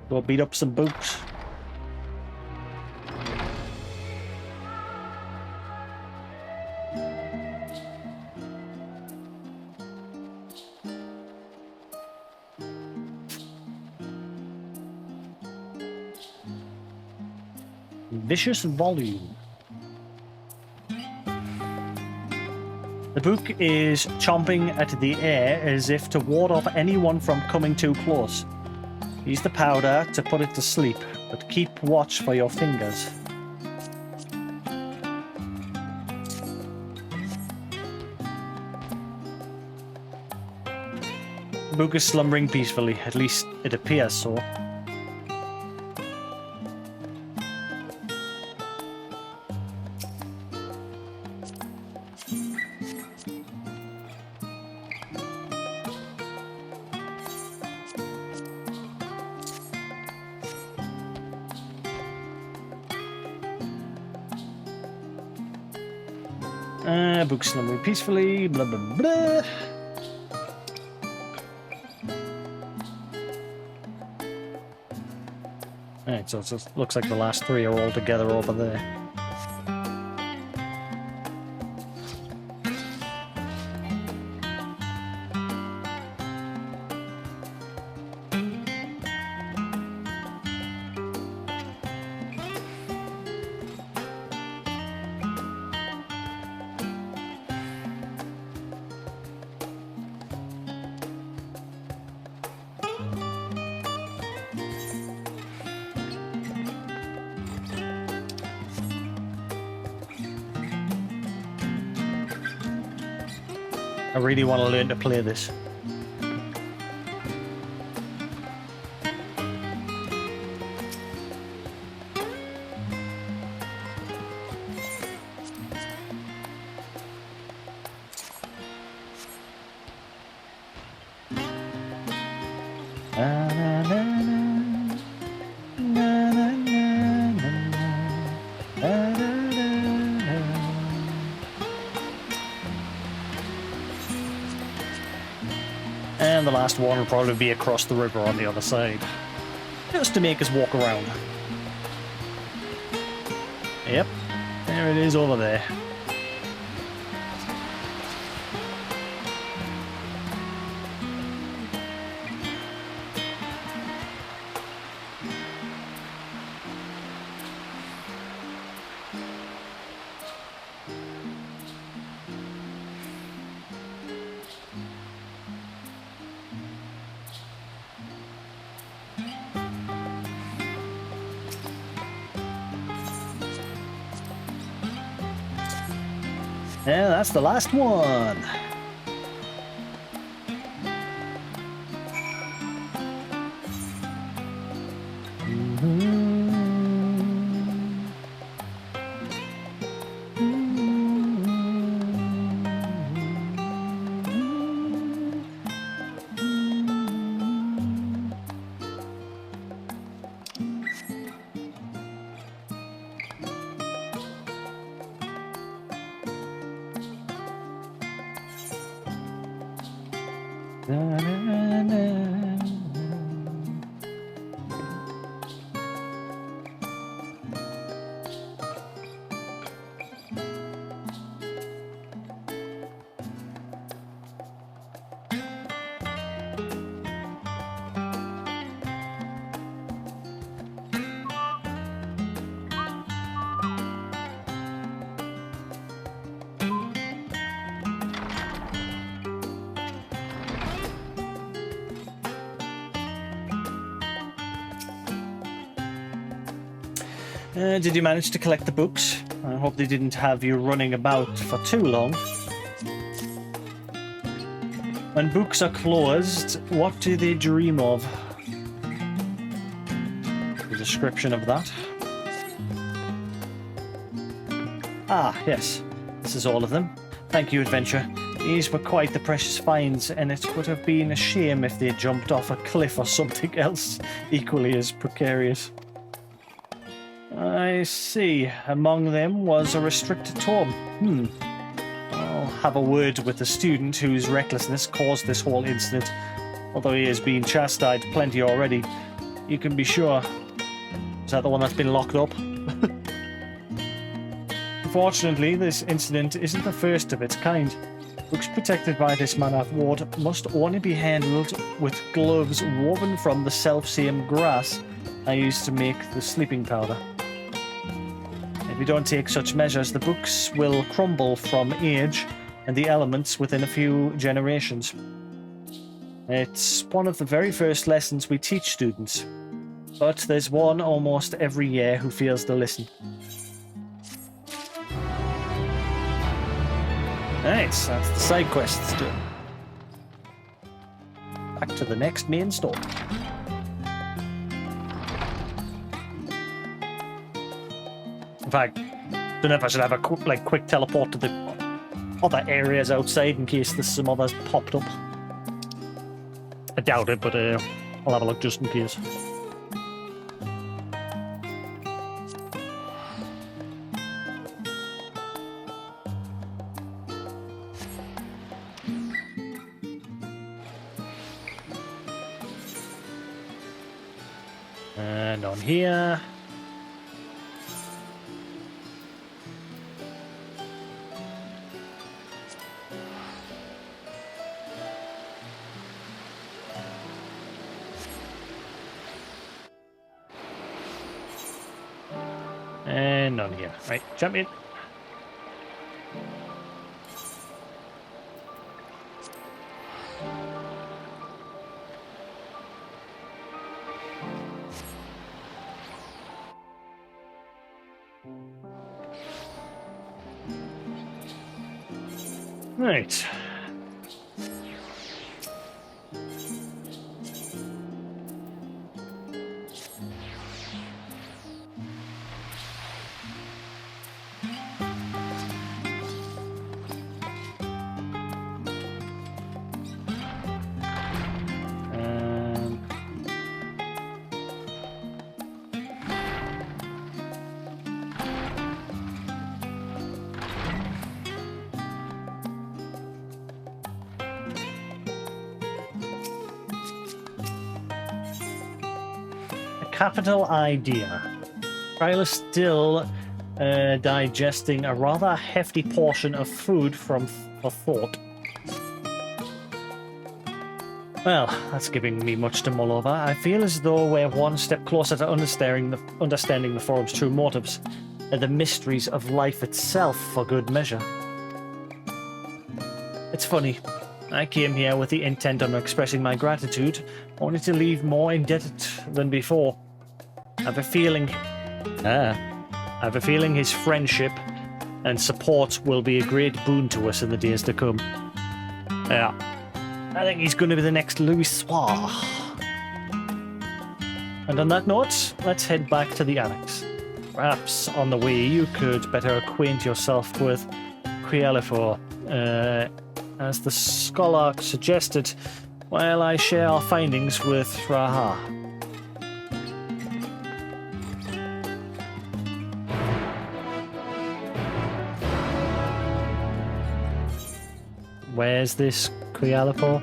Go beat up some books. Vicious volume. The book is chomping at the air as if to ward off anyone from coming too close. Use the powder to put it to sleep, but keep watch for your fingers. The book is slumbering peacefully, at least it appears so. Book slumbering peacefully, blah blah blah. Alright, so it looks like the last 3 are all together over there. I really want to learn to play this. And the last one will probably be across the river on the other side. Just to make us walk around. Yep, there it is over there. Yeah, that's the last one. Did you manage to collect the books? I hope they didn't have you running about for too long. When books are closed, what do they dream of? The description of that. Ah, yes. This is all of them. Thank you, Adventure. These were quite the precious finds, and it would have been a shame if they jumped off a cliff or something else equally as precarious. I see. Among them was a restricted tome. I'll have a word with the student whose recklessness caused this whole incident. Although he has been chastised plenty already, you can be sure. Is that the one that's been locked up? Unfortunately, this incident isn't the first of its kind. Books protected by this man of ward must only be handled with gloves woven from the self-same grass I used to make the sleeping powder. If we don't take such measures, the books will crumble from age and the elements within a few generations. It's one of the very first lessons we teach students, but there's one almost every year who fails to listen. Nice, that's the side quests done. Back to the next main story. In fact, don't know if I should have a quick teleport to the other areas outside in case there's some others popped up. I doubt it, but I'll have a look just in case. And on here. And on here. Right, jump in. Right. capital idea. Kyle is still digesting a rather hefty portion of food for thought. Well, that's giving me much to mull over. I feel as though we're one step closer to understanding the forum's true motives and the mysteries of life itself, for good measure. It's funny. I came here with the intent on expressing my gratitude, only to leave more indebted than before. I have a feeling his friendship and support will be a great boon to us in the days to come. Yeah. I think he's going to be the next Louis Soir. And on that note, let's head back to the annex. Perhaps on the way you could better acquaint yourself with Crealifor, as the scholar suggested, while I share our findings with Raha. Where's this Crealifor?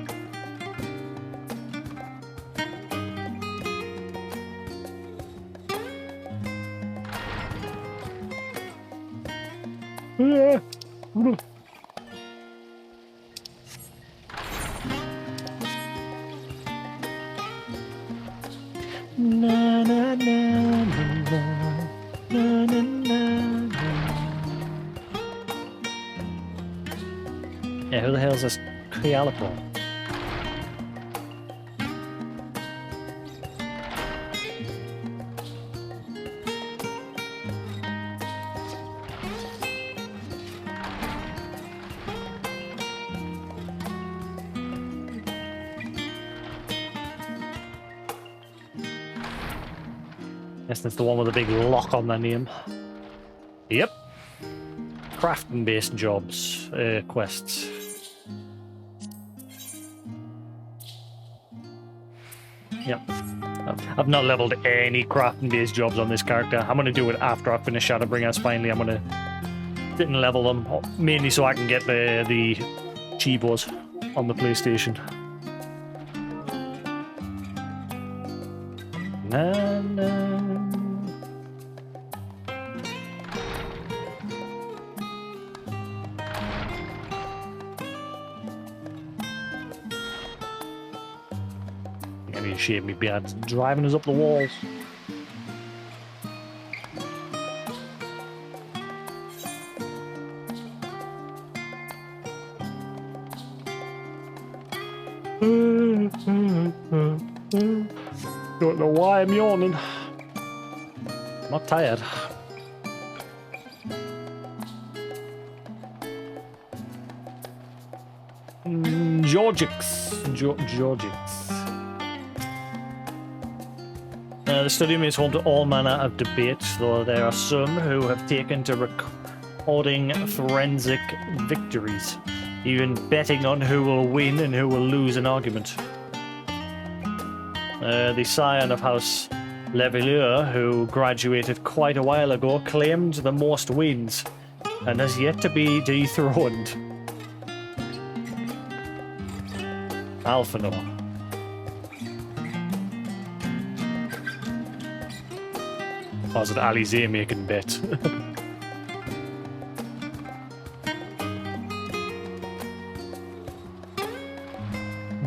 Na, na, na, na, na, na, na. Yeah, who the hell is this Crealifor? Guess that's the one with a big lock on their name. Yep. Crafting-based jobs, quests. Yep. I've not leveled any crafting-based jobs on this character. I'm going to do it after I finish Shadowbringers. Finally, I'm going to sit and level them, mainly so I can get the cheapos on the PlayStation. Na, na. Maybe a shame me beard's driving us up the walls. Don't know why I'm yawning. I'm not tired. Jasix. The stadium is home to all manner of debate, though there are some who have taken to recording forensic victories, even betting on who will win and who will lose an argument. The scion of House Levelure, who graduated quite a while ago, claimed the most wins and has yet to be dethroned. Alphanor. Or was it Alize making bet?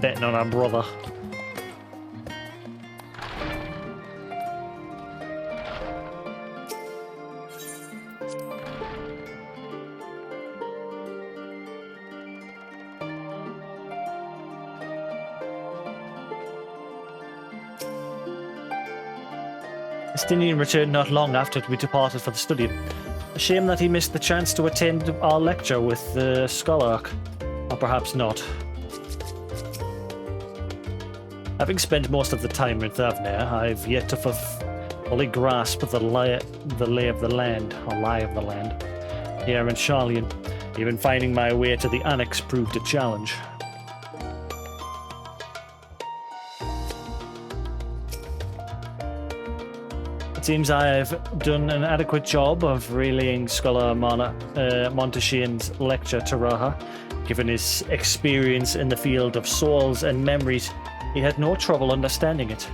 Betting on our brother. Justinian returned not long after we departed for the study. A shame that he missed the chance to attend our lecture with the Scholarch. Or perhaps not. Having spent most of the time in Thavnir, I've yet to fully grasp the lay of the land, or lie of the land, here in Charlian. Even finding my way to the annex proved a challenge. It seems I've done an adequate job of relaying Scholar Monteshane's lecture to Raha. Given his experience in the field of souls and memories, he had no trouble understanding it.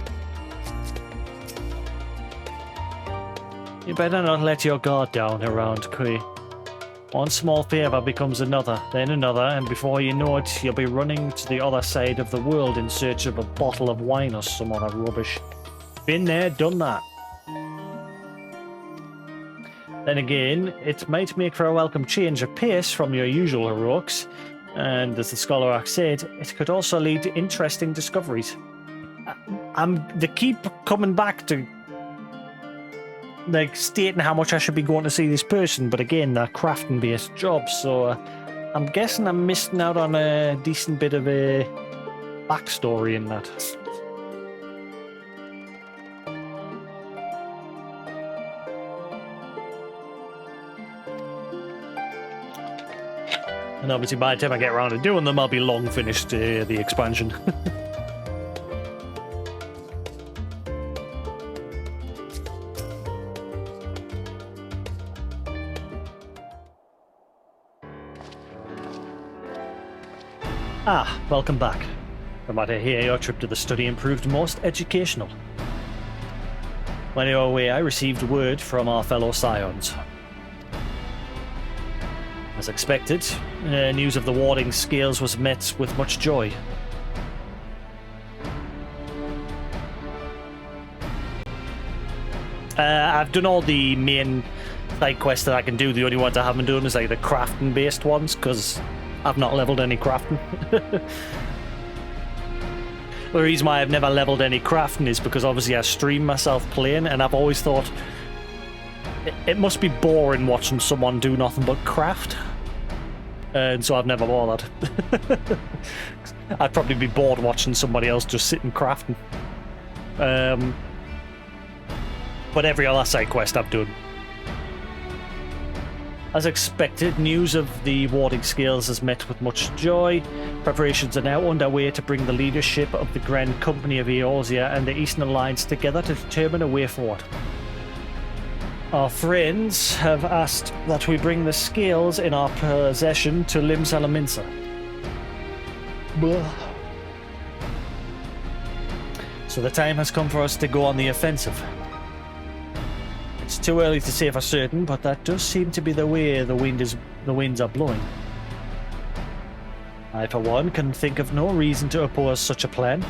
You better not let your guard down around Kui. One small favor becomes another, then another, and before you know it, you'll be running to the other side of the world in search of a bottle of wine or some other rubbish. Been there, done that. Then again, it might make for a welcome change of pace from your usual heroics, and as the Scholar said, it could also lead to interesting discoveries. They keep coming back to like stating how much I should be going to see this person, but again, they're crafting based jobs, so I'm guessing I'm missing out on a decent bit of a backstory in that. And obviously by the time I get around to doing them, I'll be long finished the expansion. Ah, welcome back. From what I hear, your trip to the study proved most educational. When you were away, I received word from our fellow Scions. As expected, news of the warding scales was met with much joy. I've done all the main side quests that I can do. The only ones I haven't done is like the crafting based ones, because I've not leveled any crafting. The reason why I've never leveled any crafting is because obviously I stream myself playing, and I've always thought it must be boring watching someone do nothing but craft. And so I've never bothered. I'd probably be bored watching somebody else just sitting crafting. But every other side quest I've done. As expected, news of the warding scales is met with much joy. Preparations are now underway to bring the leadership of the Grand Company of Eorzea and the Eastern Alliance together to determine a way forward. Our friends have asked that we bring the scales in our possession to Lim Salaminsa. So the time has come for us to go on the offensive. It's too early to say for certain, but that does seem to be the way the winds are blowing. I, for one, can think of no reason to oppose such a plan,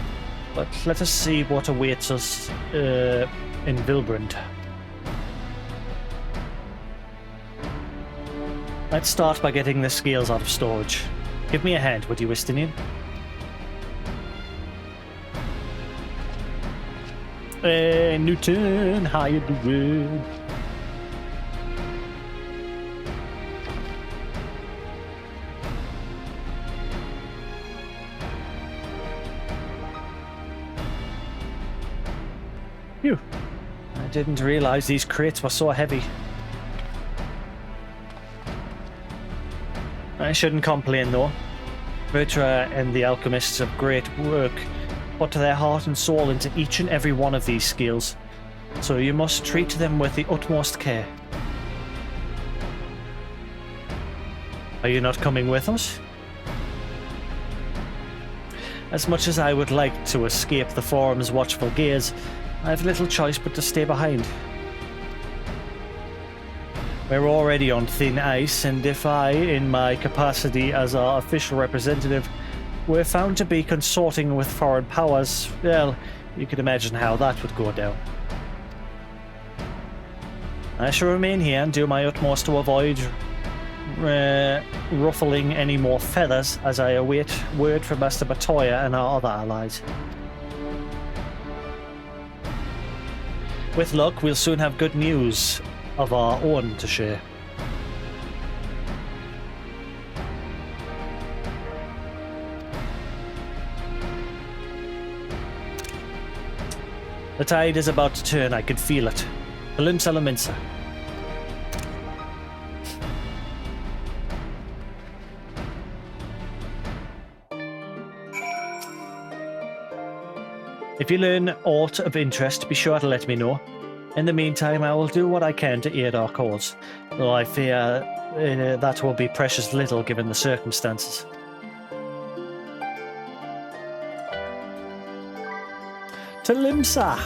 but let us see what awaits us in Vilbrand. Let's start by getting the scales out of storage. Give me a hand, would you, Estinian? Hey, Newton, how you doing? Phew. I didn't realize these crates were so heavy. I shouldn't complain though. Bertra and the alchemists have great work put their heart and soul into each and every one of these skills, so you must treat them with the utmost care. Are you not coming with us? As much as I would like to escape the Forum's watchful gaze, I have little choice but to stay behind. We're already on thin ice, and if I, in my capacity as our official representative, were found to be consorting with foreign powers, well, you can imagine how that would go down. I shall remain here and do my utmost to avoid ruffling any more feathers as I await word from Master Batoya and our other allies. With luck, we'll soon have good news of our own to share. The tide is about to turn, I can feel it. Lim Salaminsa. If you learn aught of interest, be sure to let me know. In the meantime, I will do what I can to aid our cause, though I fear that will be precious little given the circumstances. To Limsa!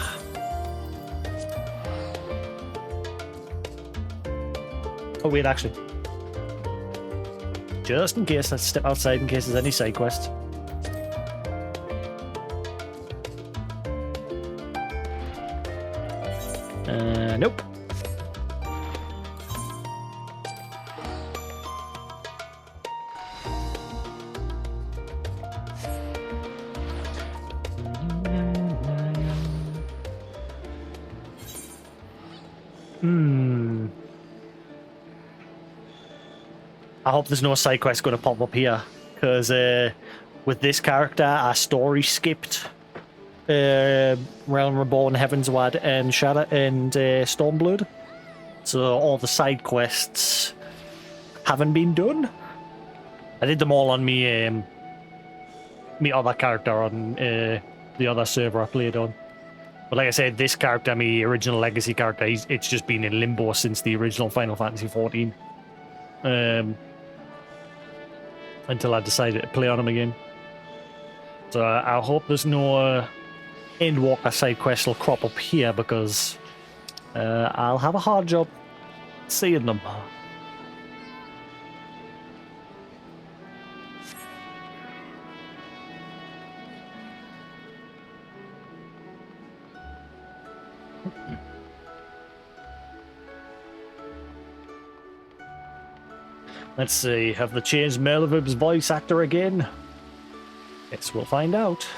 Oh, wait, actually. Just in case, let's step outside in case there's any side quests. Nope. I hope there's no side quest going to pop up here, because with this character, our story skipped Realm Reborn, Heaven's Ward, and Shadow and Stormblood. So all the side quests haven't been done. I did them all on me other character on the other server I played on. But like I said, this character, my original Legacy character, it's just been in limbo since the original Final Fantasy XIV. Until I decided to play on him again. So I hope there's no Endwalker side quest will crop up here, because I'll have a hard job seeing them. Let's see, have they changed Merlevib's voice actor again? Guess we'll find out.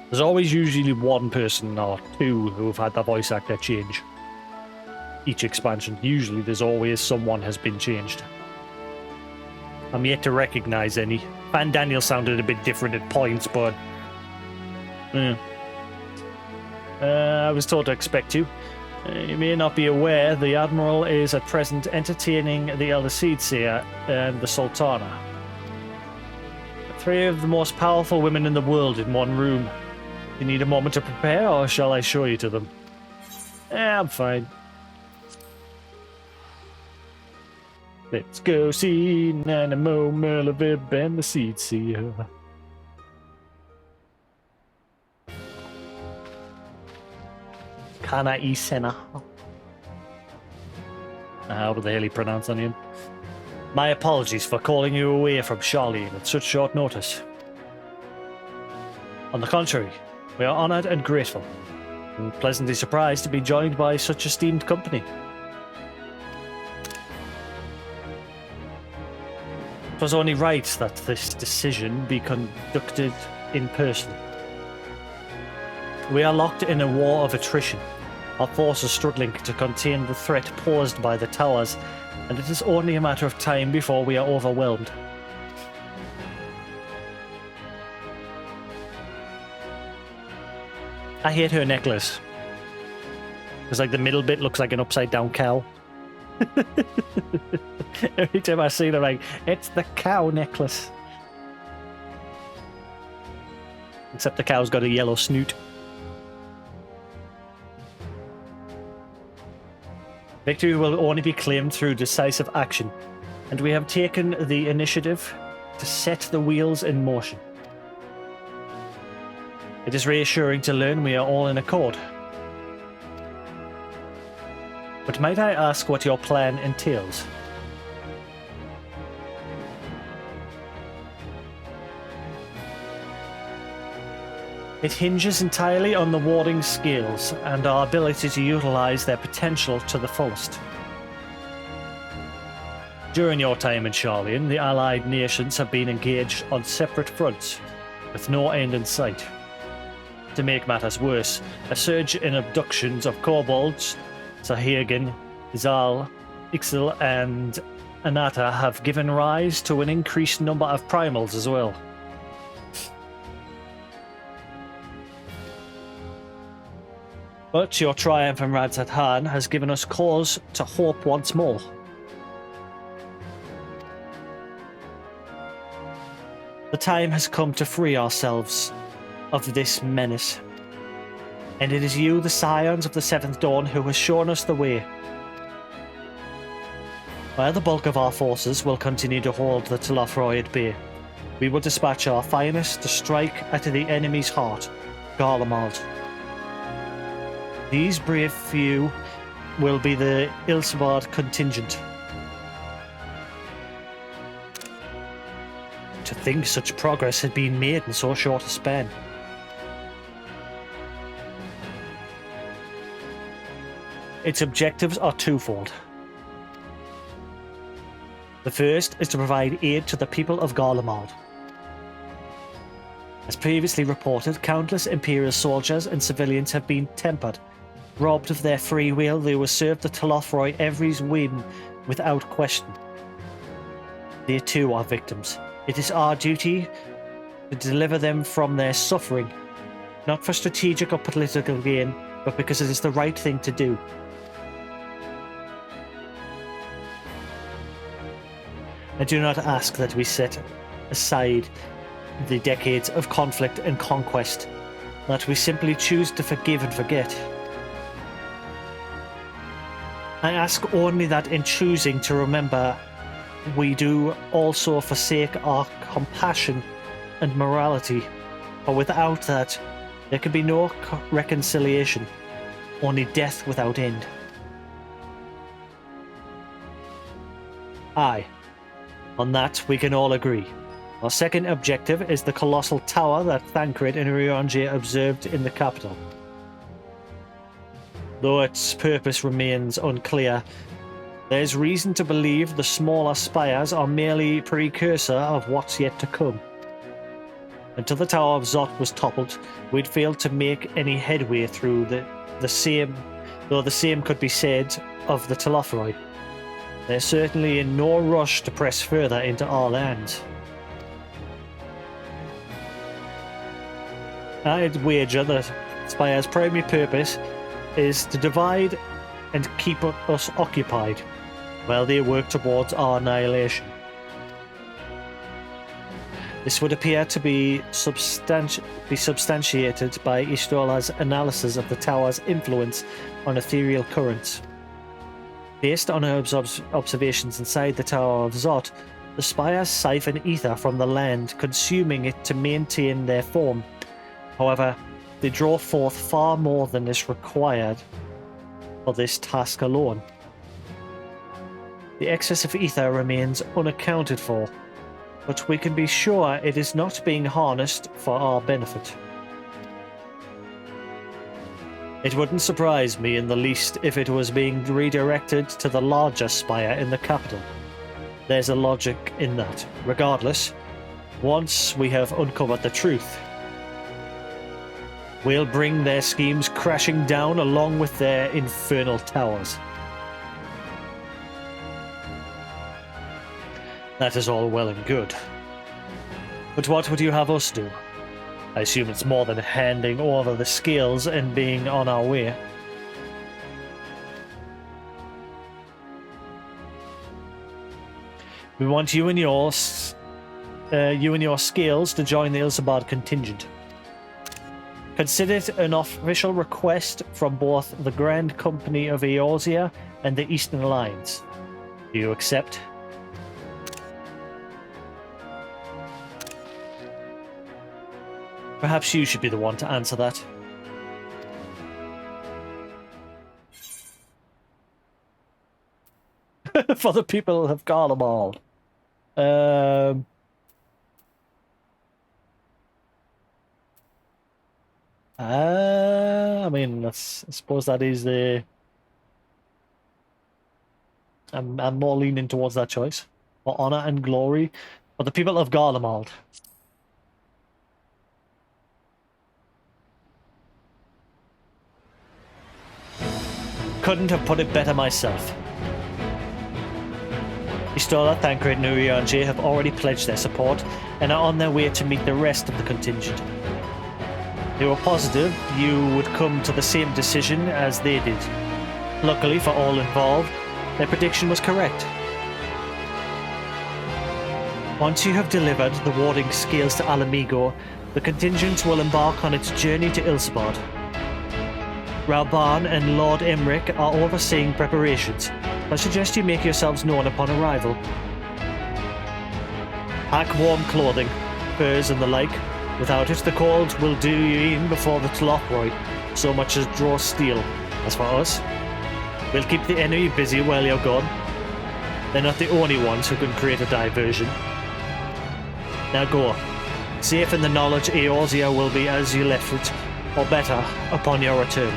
There's always usually one person or two who have had their voice actor change. Each expansion, usually there's always someone has been changed. I'm yet to recognise any. Van Daniel sounded a bit different at points, but... I was told to expect you. You may not be aware, the Admiral is at present entertaining the Elder Seedseer and the Sultana. 3 of the most powerful women in the world in one room. You need a moment to prepare, or shall I show you to them? I'm fine. Let's go see Nanamo, Merlevib, and the Seedseer. Kana Isena. How do the hell you pronounce that name? My apologies for calling you away from Charlene at such short notice. On the contrary, we are honoured and grateful, and pleasantly surprised to be joined by such esteemed company. It was only right that this decision be conducted in person. We are locked in a war of attrition. Our forces struggling to contain the threat posed by the towers, and it is only a matter of time before we are overwhelmed. I hate her necklace. It's like the middle bit looks like an upside down cow. Every time I see it, I'm like, it's the cow necklace. Except the cow's got a yellow snoot. Victory will only be claimed through decisive action, and we have taken the initiative to set the wheels in motion. It is reassuring to learn we are all in accord. But might I ask what your plan entails? It hinges entirely on the warding skills and our ability to utilize their potential to the fullest. During your time in Charlene, the allied nations have been engaged on separate fronts, with no end in sight. To make matters worse, a surge in abductions of kobolds, Sahagin, Zal, Ixil, and Anata have given rise to an increased number of primals as well. But your triumph in Radzat Han has given us cause to hope once more. The time has come to free ourselves of this menace. And it is you, the Scions of the Seventh Dawn, who has shown us the way. While the bulk of our forces will continue to hold the Telafroy at bay, we will dispatch our finest to strike at the enemy's heart, Garlemald. These brave few will be the Ilsebard contingent. To think such progress had been made in so short a span. Its objectives are twofold. The first is to provide aid to the people of Garlemald. As previously reported, countless Imperial soldiers and civilians have been tempered. Robbed of their free will, they were served the Telothroi every whim without question. They too are victims. It is our duty to deliver them from their suffering, not for strategic or political gain, but because it is the right thing to do. I do not ask that we set aside the decades of conflict and conquest, that we simply choose to forgive and forget. I ask only that in choosing to remember, we do also forsake our compassion and morality, for without that, there can be no reconciliation, only death without end. Aye, on that we can all agree. Our second objective is the colossal tower that Thancred and Urianger observed in the capital. Though its purpose remains unclear, there is reason to believe the smaller spires are merely precursor of what's yet to come. Until the Tower of Zot was toppled, we'd failed to make any headway through the same, though the same could be said of the Telothroi. They're certainly in no rush to press further into our lands. I'd wager that Spire's primary purpose is to divide and keep us occupied, while they work towards our annihilation. This would appear to be substantiated by Ishtola's analysis of the tower's influence on ethereal currents. Based on her observations inside the Tower of Zot, the spires siphon ether from the land, consuming it to maintain their form. However, they draw forth far more than is required for this task alone. The excess of ether remains unaccounted for, but we can be sure it is not being harnessed for our benefit. It wouldn't surprise me in the least if it was being redirected to the larger spire in the capital. There's a logic in that. Regardless, once we have uncovered the truth, we'll bring their schemes crashing down along with their infernal towers. That is all well and good. But what would you have us do? I assume it's more than handing over the scales and being on our way. We want you and your scales to join the Ilsebard contingent. Consider it an official request from both the Grand Company of Eorzea and the Eastern Alliance. Do you accept? Perhaps you should be the one to answer that. For the people of Garlemald. I mean, I suppose that is the... I'm more leaning towards that choice. For honor and glory for the people of Garlemald. Couldn't have put it better myself. Istola, Thancred, and Urianger have already pledged their support and are on their way to meet the rest of the contingent. They were positive you would come to the same decision as they did. Luckily for all involved, their prediction was correct. Once you have delivered the warding scales to Alamigo, the contingent will embark on its journey to Ilsebard. Rauban and Lord Emmerich are overseeing preparations. I suggest you make yourselves known upon arrival. Pack warm clothing, furs and the like. Without it, the cold will do you in before the Telothroi, so much as draw steel. As for us, We'll keep the enemy busy while you're gone. They're not the only ones who can create a diversion. Now go. Safe in the knowledge Eorzea will be as you left it, or better, upon your return.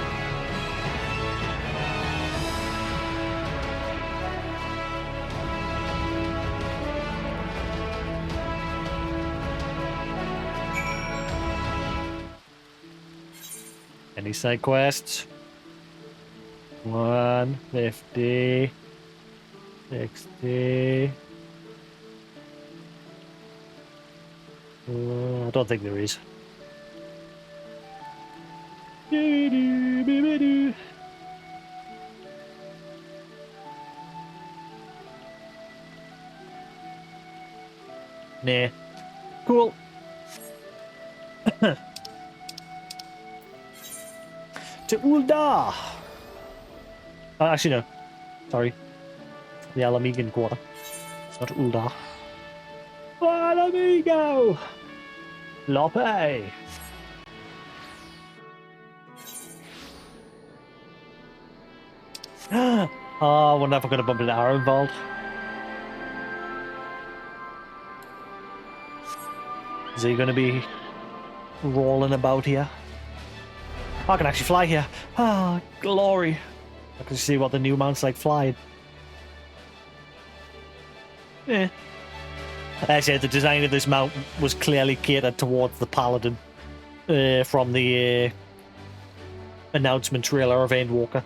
Any side quests? 150, 60. I don't think there is. Nah. Cool. To Ul'dah. Actually, no. Sorry. The Alamegan quarter. It's not Ul'dah. Alamigo! Lope! Oh, I wonder if I'm gonna bump into Arenvald. Is he gonna be rolling about here? I can actually fly here. Ah, glory. I can see what the new mount's like flying. Eh. I said the design of this mount was clearly catered towards the Paladin from the announcement trailer of Endwalker.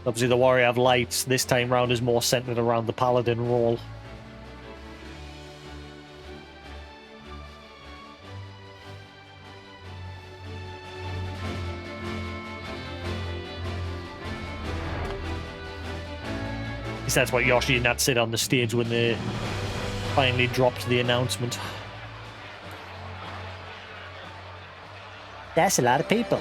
Obviously the Warrior of Light this time round is more centered around the Paladin role. That's what Yoshi and Nat said on the stage when they finally dropped the announcement. That's a lot of people.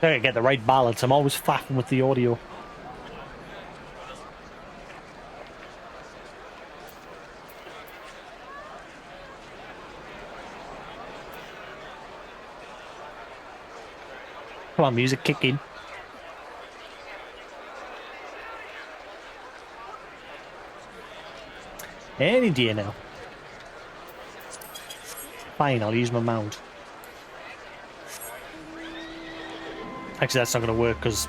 I gotta get the right balance. I'm always faffing with the audio. Come on, music, kick in. Any day now. Fine, I'll use my mount. Actually, that's not going to work because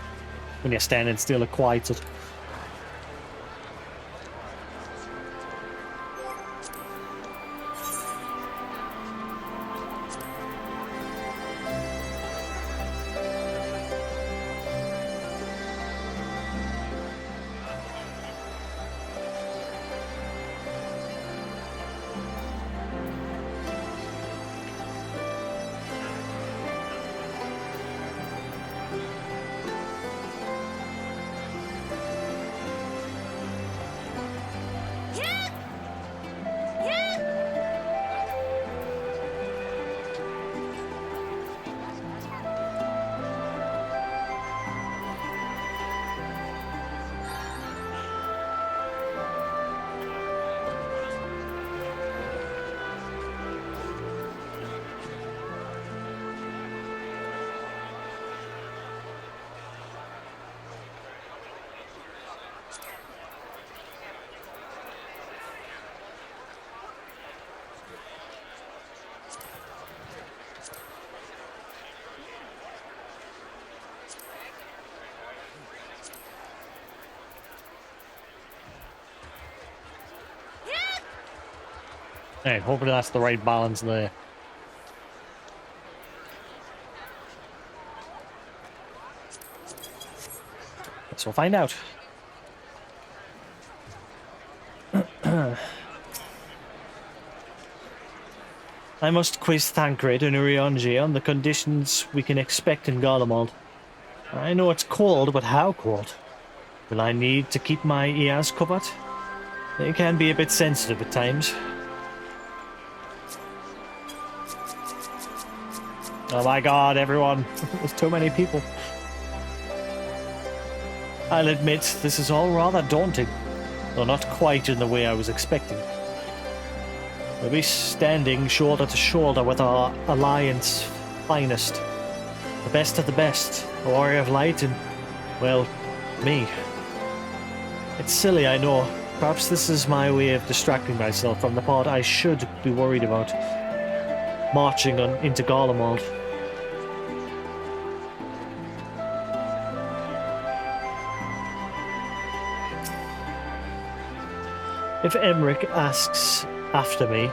when you're standing still, it quiets it. Alright, hopefully that's the right balance there. Guess we'll find out. I must quiz Thancred and Urianger on the conditions we can expect in Garlemald. I know it's cold, but how cold? Will I need to keep my ears covered? They can be a bit sensitive at times. Oh my god, everyone. There's too many people. I'll admit, this is all rather daunting, though not quite in the way I was expecting. We'll be standing shoulder to shoulder with our Alliance finest. The best of the best, a warrior of light and, well, me. It's silly, I know. Perhaps this is my way of distracting myself from the part I should be worried about. Marching into Garlemald. If Emmerich asks after me,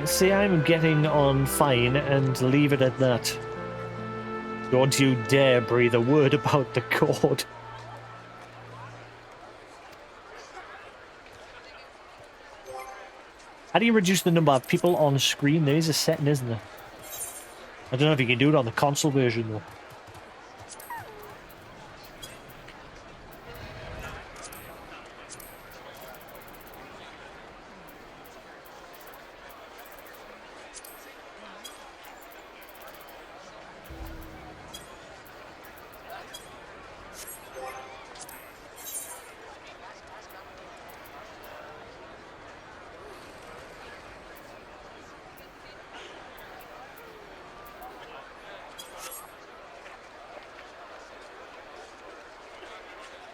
say I'm getting on fine and leave it at that. Don't you dare breathe a word about the code. How do you reduce the number of people on screen? There is a setting, isn't there? I don't know if you can do it on the console version though.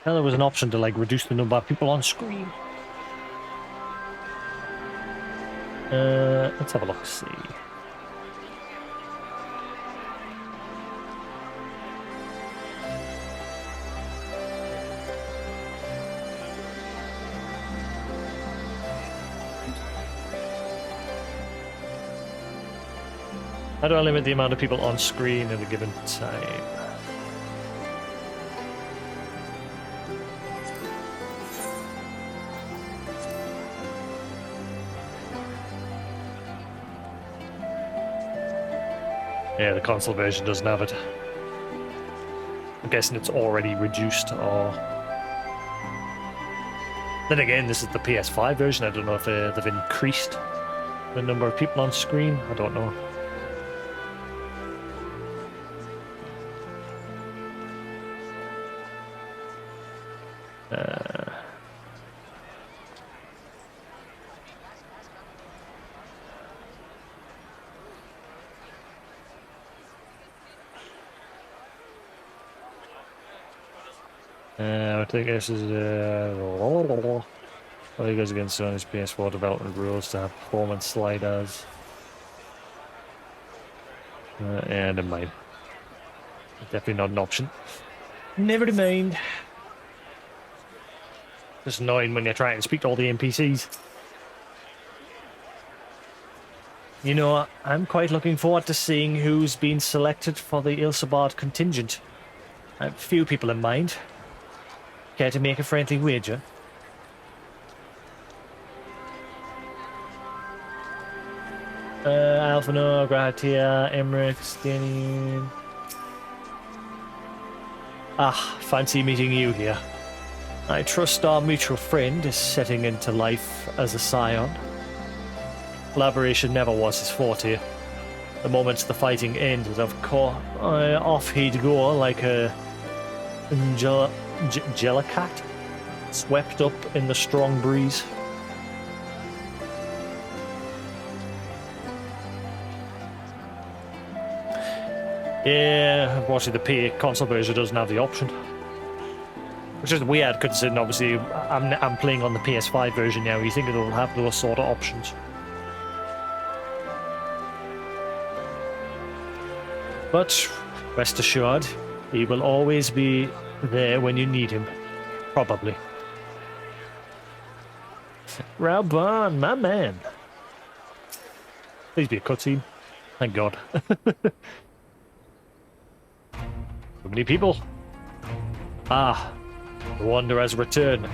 Now there was an option to like reduce the number of people on screen. Let's have a look, see. How do I limit the amount of people on screen at a given time? Yeah, the console version doesn't have it. I'm guessing it's already reduced, or... Then again, this is the PS5 version. I don't know if they've increased the number of people on screen. I don't know. I think this is well, he goes against Sony's PS4 development rules to have performance sliders. Yeah, never mind. Definitely not an option. Never mind. It's annoying when you're trying to speak to all the NPCs. You know, I'm quite looking forward to seeing who's been selected for the Ilsebard contingent. I have a few people in mind. Care to make a friendly wager? Alphano, Gratia, Emmerich, Stanian. Ah, fancy meeting you here. I trust our mutual friend is setting into life as a scion. Collaboration never was his forte. The moment the fighting ended, of course, off he'd go like a jellicat, swept up in the strong breeze. Yeah, unfortunately the console version doesn't have the option. Which is weird, considering obviously I'm playing on the PS5 version now. You think it'll have those sort of options. But rest assured, he will always be there when you need him. Probably. Raubon, my man. Please be a cutscene. Thank God. So many people. Ah, the Wanderer has returned.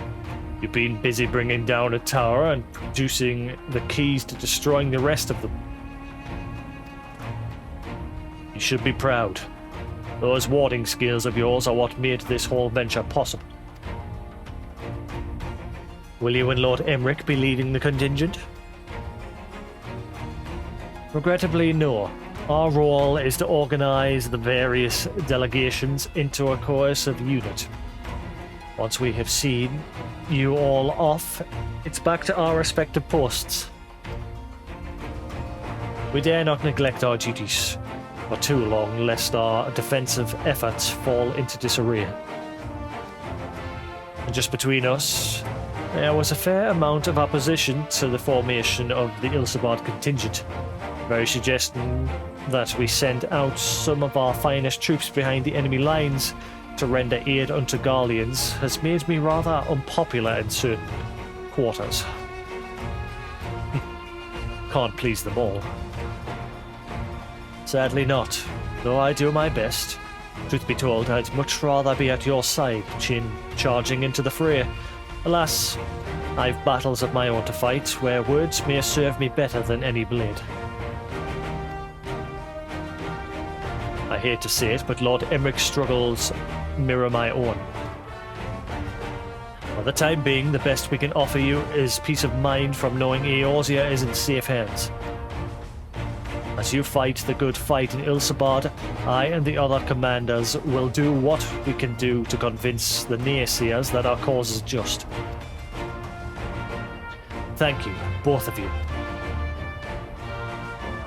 You've been busy bringing down a tower and producing the keys to destroying the rest of them. You should be proud. Those warding skills of yours are what made this whole venture possible. Will you and Lord Emmerich be leading the contingent? Regrettably, no. Our role is to organize the various delegations into a cohesive unit. Once we have seen you all off, it's back to our respective posts. We dare not neglect our duties for too long, lest our defensive efforts fall into disarray. And just between us, there was a fair amount of opposition to the formation of the Ilsabard contingent, very suggesting that we send out some of our finest troops behind the enemy lines to render aid unto Garleans has made me rather unpopular in certain quarters. Can't please them all. Sadly not, though I do my best. Truth be told, I'd much rather be at your side, charging into the fray. Alas, I've battles of my own to fight, where words may serve me better than any blade. I hate to say it, but Lord Emmerich's struggles mirror my own. For the time being, the best we can offer you is peace of mind from knowing Eorzea is in safe hands. As you fight the good fight in Ilsabard, I and the other commanders will do what we can do to convince the naysayers that our cause is just. Thank you, both of you.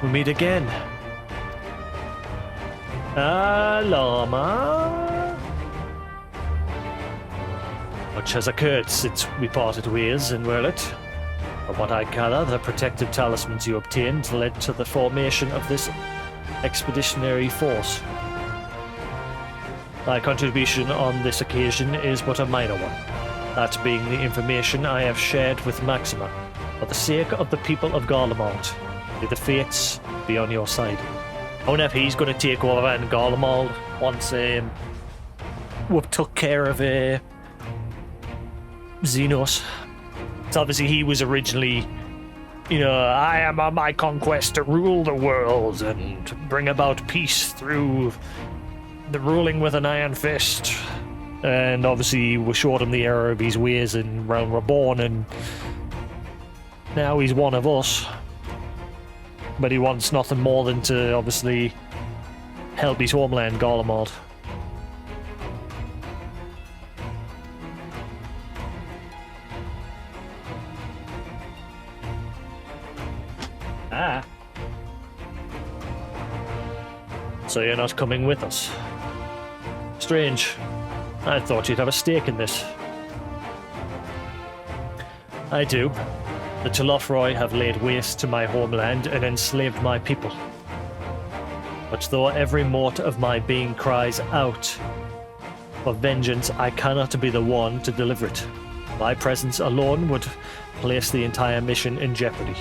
We'll meet again. Lama. Much has occurred since we parted ways in Werlet. From what I gather, the protective talismans you obtained led to the formation of this expeditionary force. My contribution on this occasion is but a minor one, that being the information I have shared with Maxima. For the sake of the people of Garlemald, may the fates be on your side. I wonder if he's going to take over in Garlemald once we've took care of Xenos. So obviously he was originally, I am on my conquest to rule the world and bring about peace through the ruling with an iron fist. And obviously we showed him the error of his ways in Realm Reborn, and now he's one of us. But he wants nothing more than to obviously help his homeland, Garlemald. Ah. So you're not coming with us? Strange. I thought you'd have a stake in this. I do. The Telothroi have laid waste to my homeland and enslaved my people. But though every mote of my being cries out for vengeance, I cannot be the one to deliver it. My presence alone would place the entire mission in jeopardy.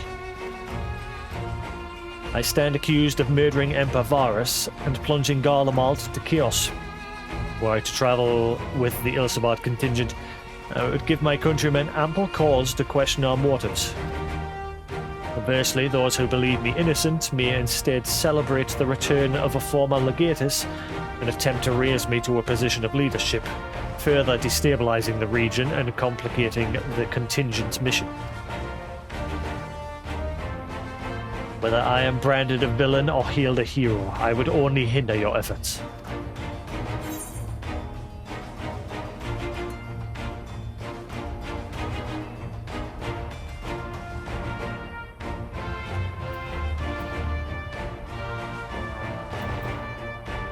I stand accused of murdering Emperor Varus and plunging Garlemald to chaos. Were I to travel with the Ilsabard contingent, I would give my countrymen ample cause to question our motives. Conversely, those who believe me innocent may instead celebrate the return of a former legatus and attempt to raise me to a position of leadership, further destabilizing the region and complicating the contingent's mission. Whether I am branded a villain or hailed a hero, I would only hinder your efforts.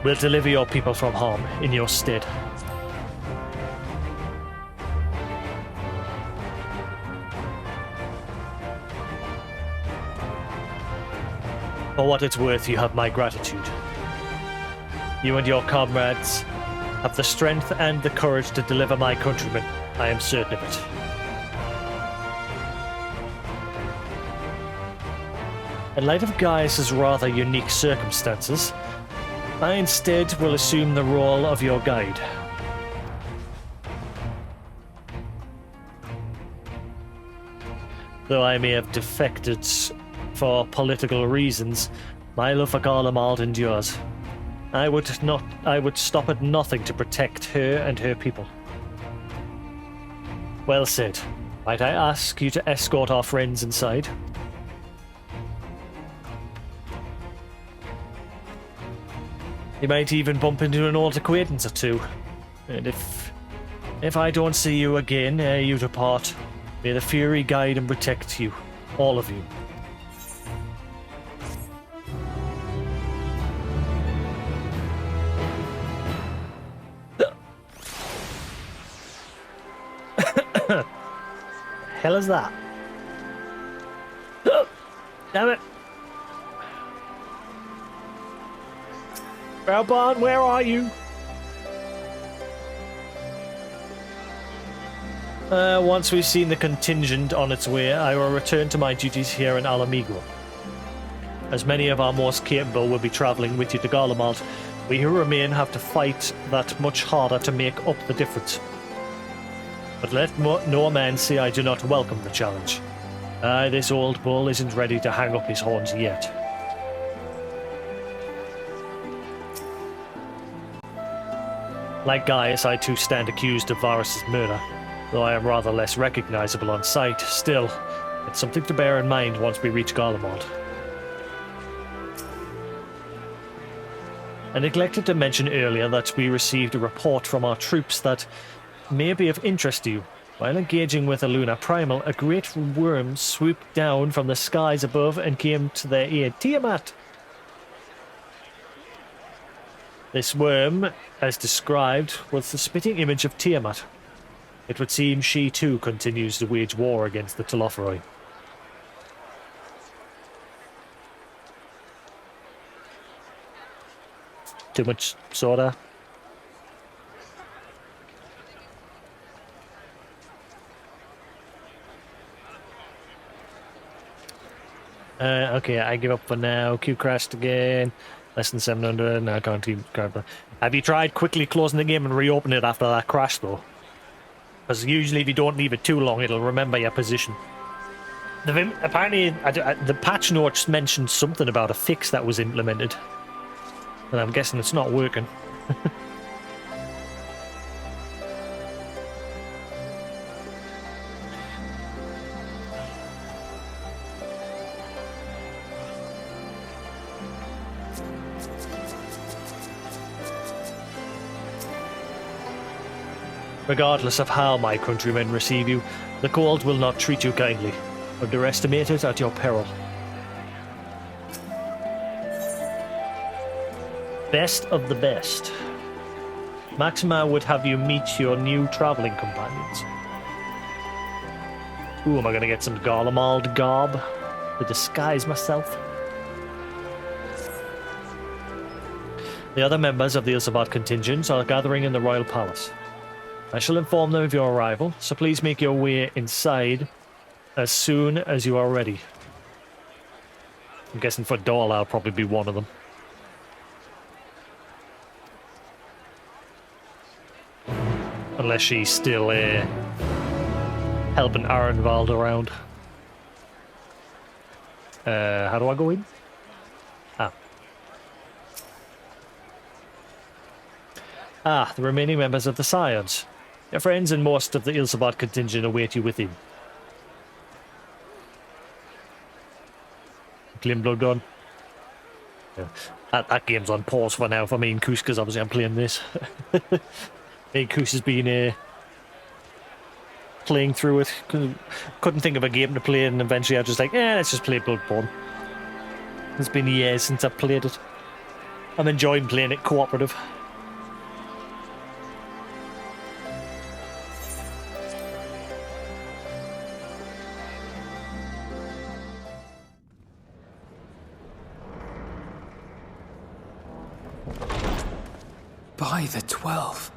We'll deliver your people from harm in your stead. For what it's worth, you have my gratitude. You and your comrades have the strength and the courage to deliver my countrymen. I am certain of it. In light of Gaius's rather unique circumstances, I instead will assume the role of your guide. Though I may have defected for political reasons, my love for Garlemald endures. I would stop at nothing to protect her and her people. Well said. Might I ask you to escort our friends inside? You might even bump into an old acquaintance or two. And if I don't see you again ere you depart, may the Fury guide and protect you, all of you. The hell is that? Damn it! Raubahn, where are you? Once we've seen the contingent on its way, I will return to my duties here in Alamigro. As many of our most capable will be travelling with you to Garlemald, we who remain have to fight that much harder to make up the difference. But let no man say I do not welcome the challenge. This old bull isn't ready to hang up his horns yet. Like Gaius, I too stand accused of Varus's murder. Though I am rather less recognizable on sight, still, it's something to bear in mind once we reach Garlemald. I neglected to mention earlier that we received a report from our troops that may be of interest to you. While engaging with a lunar primal, a great worm swooped down from the skies above and came to their aid. Tiamat! This worm, as described, was the spitting image of Tiamat. It would seem she too continues to wage war against the Telophoroi. Too much soda? Okay, I give up for now. Q crashed again. Less than 700. No, I can't keep. Have you tried quickly closing the game and reopen it after that crash, though? Because usually if you don't leave it too long, it'll remember your position. Apparently, the patch notes mentioned something about a fix that was implemented. And I'm guessing it's not working. Regardless of how my countrymen receive you, the cold will not treat you kindly. Underestimate it at your peril. Best of the best. Maxima would have you meet your new travelling companions. Ooh, am I going to get some Garlemald garb to disguise myself? The other members of the Ilsabad contingent are gathering in the Royal Palace. I shall inform them of your arrival, so please make your way inside as soon as you are ready. I'm guessing for Dahl I'll probably be one of them. Unless she's still helping Arenvald around. How do I go in? The remaining members of the Scions. Your friends and most of the Ilsabad contingent await you within. Claim Blood gone. Yeah. That game's on pause for now for me and Koos, because obviously I'm playing this. Me and Koos has been playing through it. Couldn't think of a game to play, and eventually I was just like, let's just play Bloodborne. It's been years since I've played it. I'm enjoying playing it cooperative. By the 12.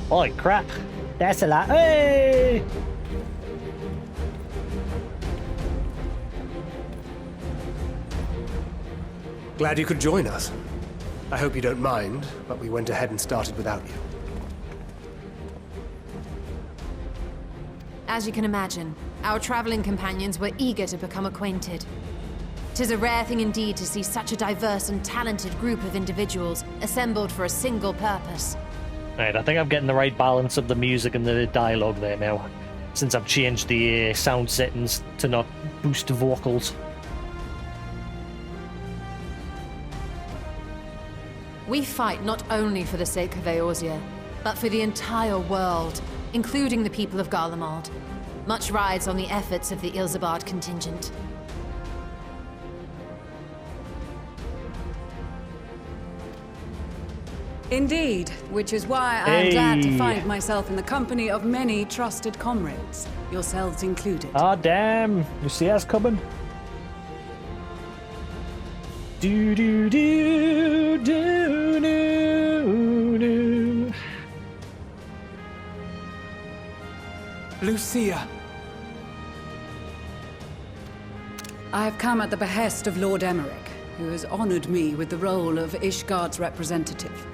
Holy crap. That's a lot. Hey! Glad you could join us. I hope you don't mind, but we went ahead and started without you. As you can imagine, our traveling companions were eager to become acquainted. 'Tis a rare thing indeed to see such a diverse and talented group of individuals assembled for a single purpose. Right, I think I'm getting the right balance of the music and the dialogue there now, since I've changed the sound settings to not boost the vocals. We fight not only for the sake of Eorzea, but for the entire world, including the people of Garlemald. Much rides on the efforts of the Ilzabard contingent. Indeed, which is why I am glad to find myself in the company of many trusted comrades, yourselves included. Ah, damn! You see us coming? Do do do do do do. Lucia. I have come at the behest of Lord Emmerich, who has honored me with the role of Ishgard's representative.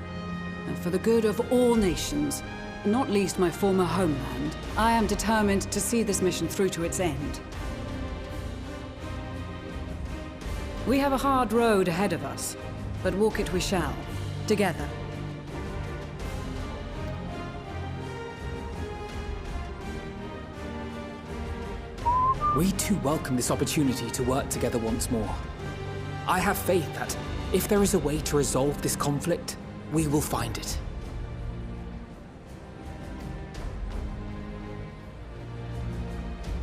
And for the good of all nations, not least my former homeland, I am determined to see this mission through to its end. We have a hard road ahead of us, but walk it we shall, together. We too welcome this opportunity to work together once more. I have faith that if there is a way to resolve this conflict, we will find it.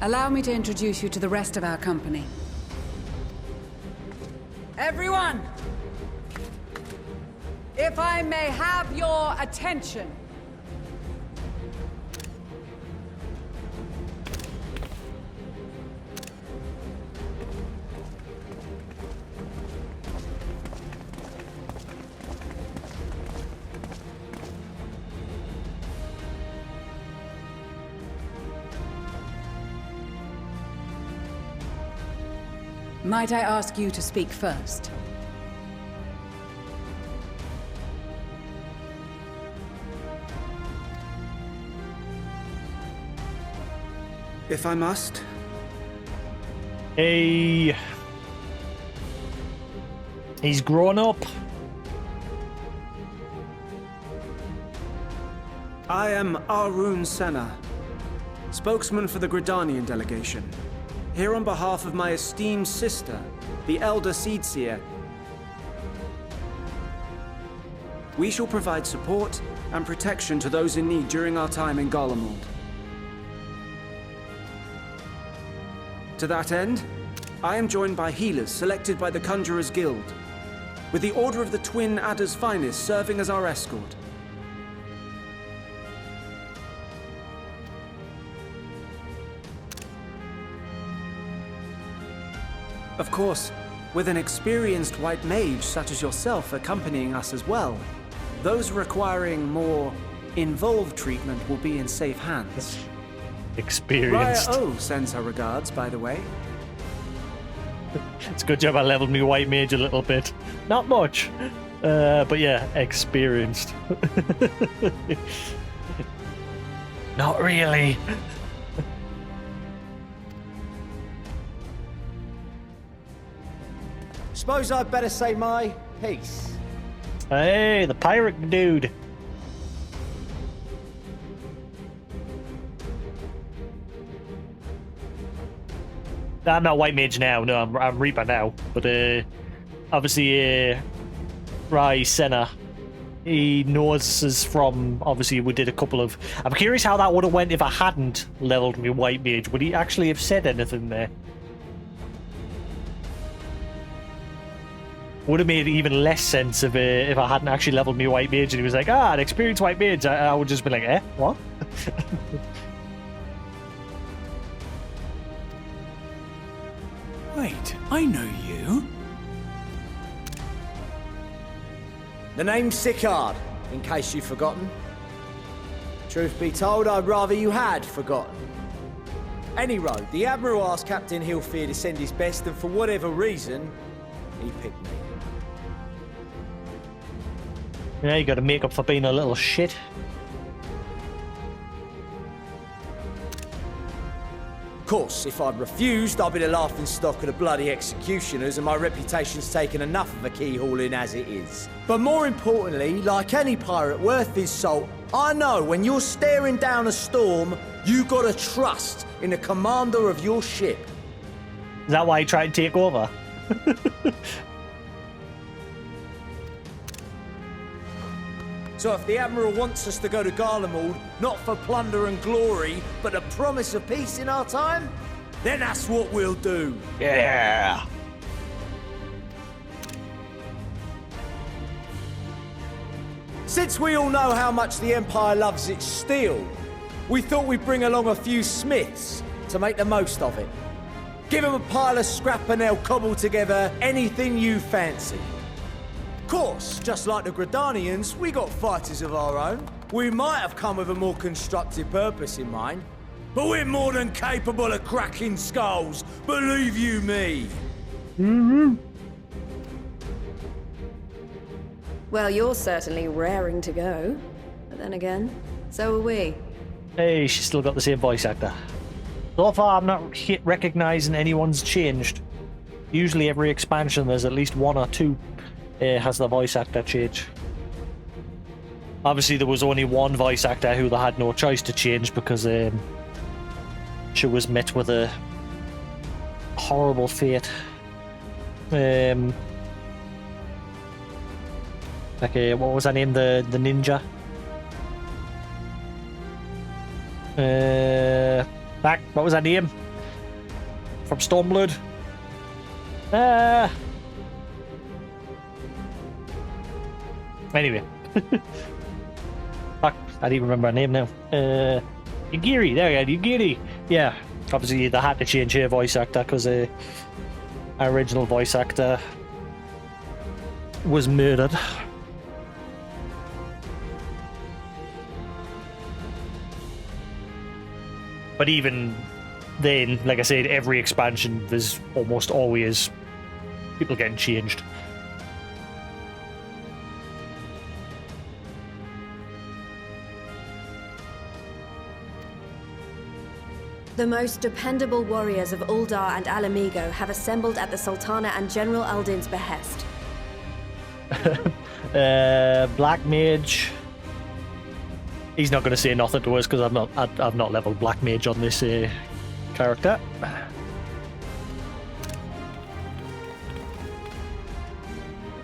Allow me to introduce you to the rest of our company. Everyone! If I may have your attention. Might I ask you to speak first? If I must. Hey. He's grown up. I am Arun Senna, spokesman for the Gridanian delegation. Here on behalf of my esteemed sister, the Elder Seedseer. We shall provide support and protection to those in need during our time in Garlemald. To that end, I am joined by healers selected by the Conjurers Guild, with the Order of the Twin Adder's Finest serving as our escort. Of course, with an experienced white mage such as yourself accompanying us as well, those requiring more involved treatment will be in safe hands. Experienced. Raya O sends her regards, by the way. It's a good job I leveled me white mage a little bit. Not much. But yeah, experienced. Not really. Suppose I'd better say my piece. Hey, the pirate dude. I'm not white mage now. No, I'm Reaper now. But obviously, Rai Senna, he knows us from. Obviously, we did a couple of. I'm curious how that would have went if I hadn't leveled me white mage. Would he actually have said anything there? Would have made even less sense if I hadn't actually leveled me white mage and he was like, an experienced white mage. I would just be like, what? Wait, I know you. The name's Sicard, in case you've forgotten. Truth be told, I'd rather you had forgotten. Any road, the Admiral asked Captain Hillfear to send his best, and for whatever reason, he picked me. Yeah, you got to make up for being a little shit. Of course, if I'd refused, I'd be the laughing stock of the bloody executioners, and my reputation's taken enough of a keyhauling as it is. But more importantly, like any pirate worth his salt, I know when you're staring down a storm, you gotta trust in the commander of your ship. Is that why you tried to take over? So if the Admiral wants us to go to Garlemald, not for plunder and glory, but a promise of peace in our time, then that's what we'll do. Yeah. Since we all know how much the Empire loves its steel, we thought we'd bring along a few smiths to make the most of it. Give them a pile of scrap and they'll cobble together anything you fancy. Of course, just like the Gridanians, we got fighters of our own. We might have come with a more constructive purpose in mind, but we're more than capable of cracking skulls, believe you me. Mm-hmm. Well, you're certainly raring to go. But then again, so are we. Hey, she's still got the same voice actor. So far, I'm not recognizing anyone's changed. Usually every expansion, there's at least one or two has the voice actor change. Obviously, there was only one voice actor who they had no choice to change because she was met with a horrible fate. What was her name? The ninja. What was her name? From Stormblood. Anyway. Fuck, I don't even remember her name now. Yugiri, there you go, Yugiri. Yeah, obviously they had to change her voice actor because our original voice actor was murdered. But even then, like I said, every expansion, there's almost always people getting changed. The most dependable warriors of Uldar and Alamigo have assembled at the Sultana and General Aldin's behest. Black Mage. He's not going to say nothing to us because I've not leveled Black Mage on this character.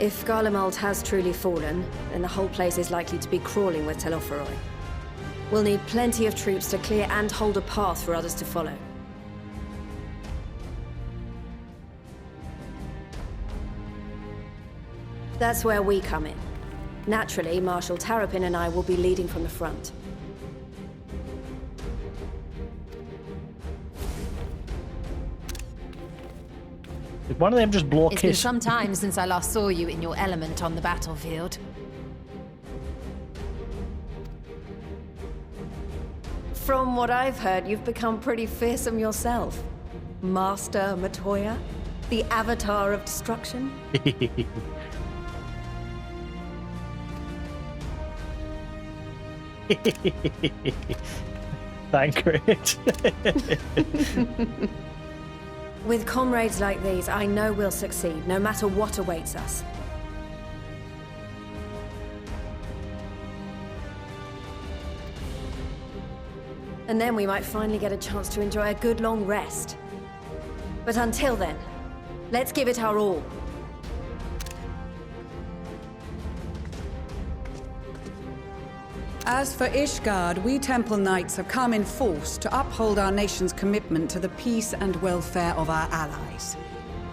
If Garlemald has truly fallen, then the whole place is likely to be crawling with Telophoroi. We'll need plenty of troops to clear and hold a path for others to follow. That's where we come in. Naturally, Marshal Tarapin and I will be leading from the front. Did one of them just blow a It's been kiss? some time since I last saw you in your element on the battlefield. From what I've heard, you've become pretty fearsome yourself. Master Matoya, the avatar of destruction. Thancred. With comrades like these, I know we'll succeed, no matter what awaits us. And then we might finally get a chance to enjoy a good long rest. But until then, let's give it our all. As for Ishgard, we Temple Knights have come in force to uphold our nation's commitment to the peace and welfare of our allies.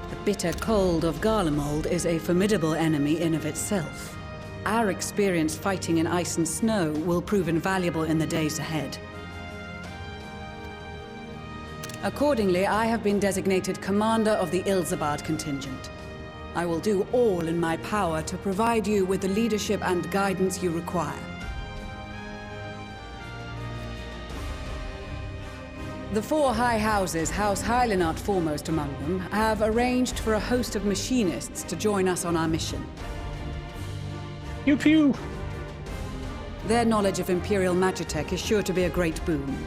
The bitter cold of Garlemald is a formidable enemy in of itself. Our experience fighting in ice and snow will prove invaluable in the days ahead. Accordingly, I have been designated commander of the Ilzabard contingent. I will do all in my power to provide you with the leadership and guidance you require. The four high houses, House Hylinart foremost among them, have arranged for a host of machinists to join us on our mission. Pew pew! Their knowledge of Imperial Magitech is sure to be a great boon.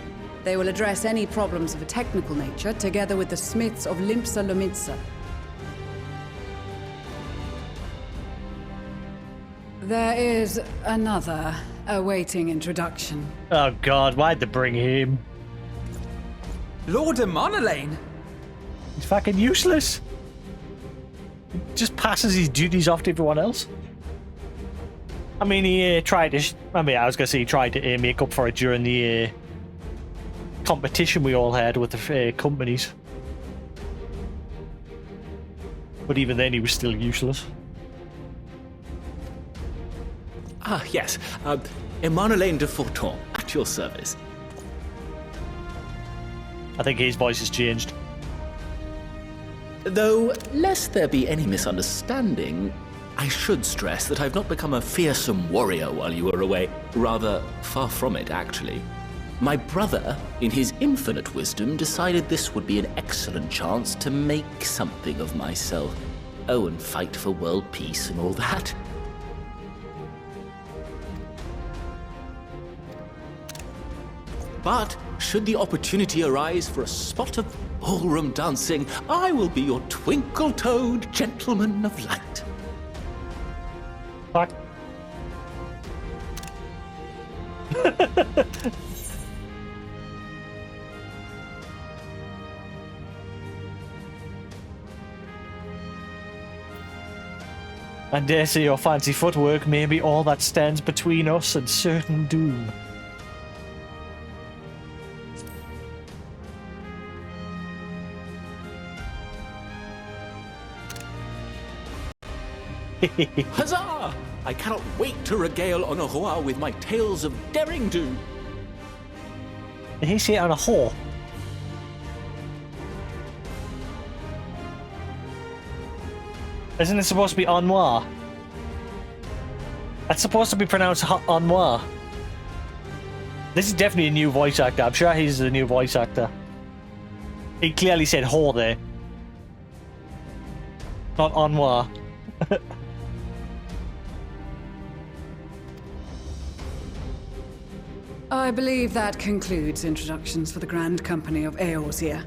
They will address any problems of a technical nature, together with the smiths of Limpsa Lomitsa. There is another awaiting introduction. Oh god, why'd they bring him? Lord Amonelane? He's fucking useless. He just passes his duties off to everyone else. I mean, he tried to... I was going to say he tried to make up for it during the competition we all had with the companies. But even then, he was still useless. Ah, yes. Amonelane de Forton, at your service. I think his voice has changed. Though, lest there be any misunderstanding, I should stress that I've not become a fearsome warrior while you were away. Rather, far from it, actually. My brother, in his infinite wisdom, decided this would be an excellent chance to make something of myself. Oh, and fight for world peace and all that. But, should the opportunity arise for a spot of ballroom dancing, I will be your twinkle-toed gentleman of light. Fuck. I dare say your fancy footwork may be all that stands between us and certain doom. Huzzah! I cannot wait to regale Honoroa with my tales of daring do. Did he say it on a whore? Isn't it supposed to be en noir? That's supposed to be pronounced en noir. This is definitely a new voice actor. I'm sure he's the new voice actor. He clearly said whore there. Not en noir. I believe that concludes introductions for the Grand Company of Eorzea.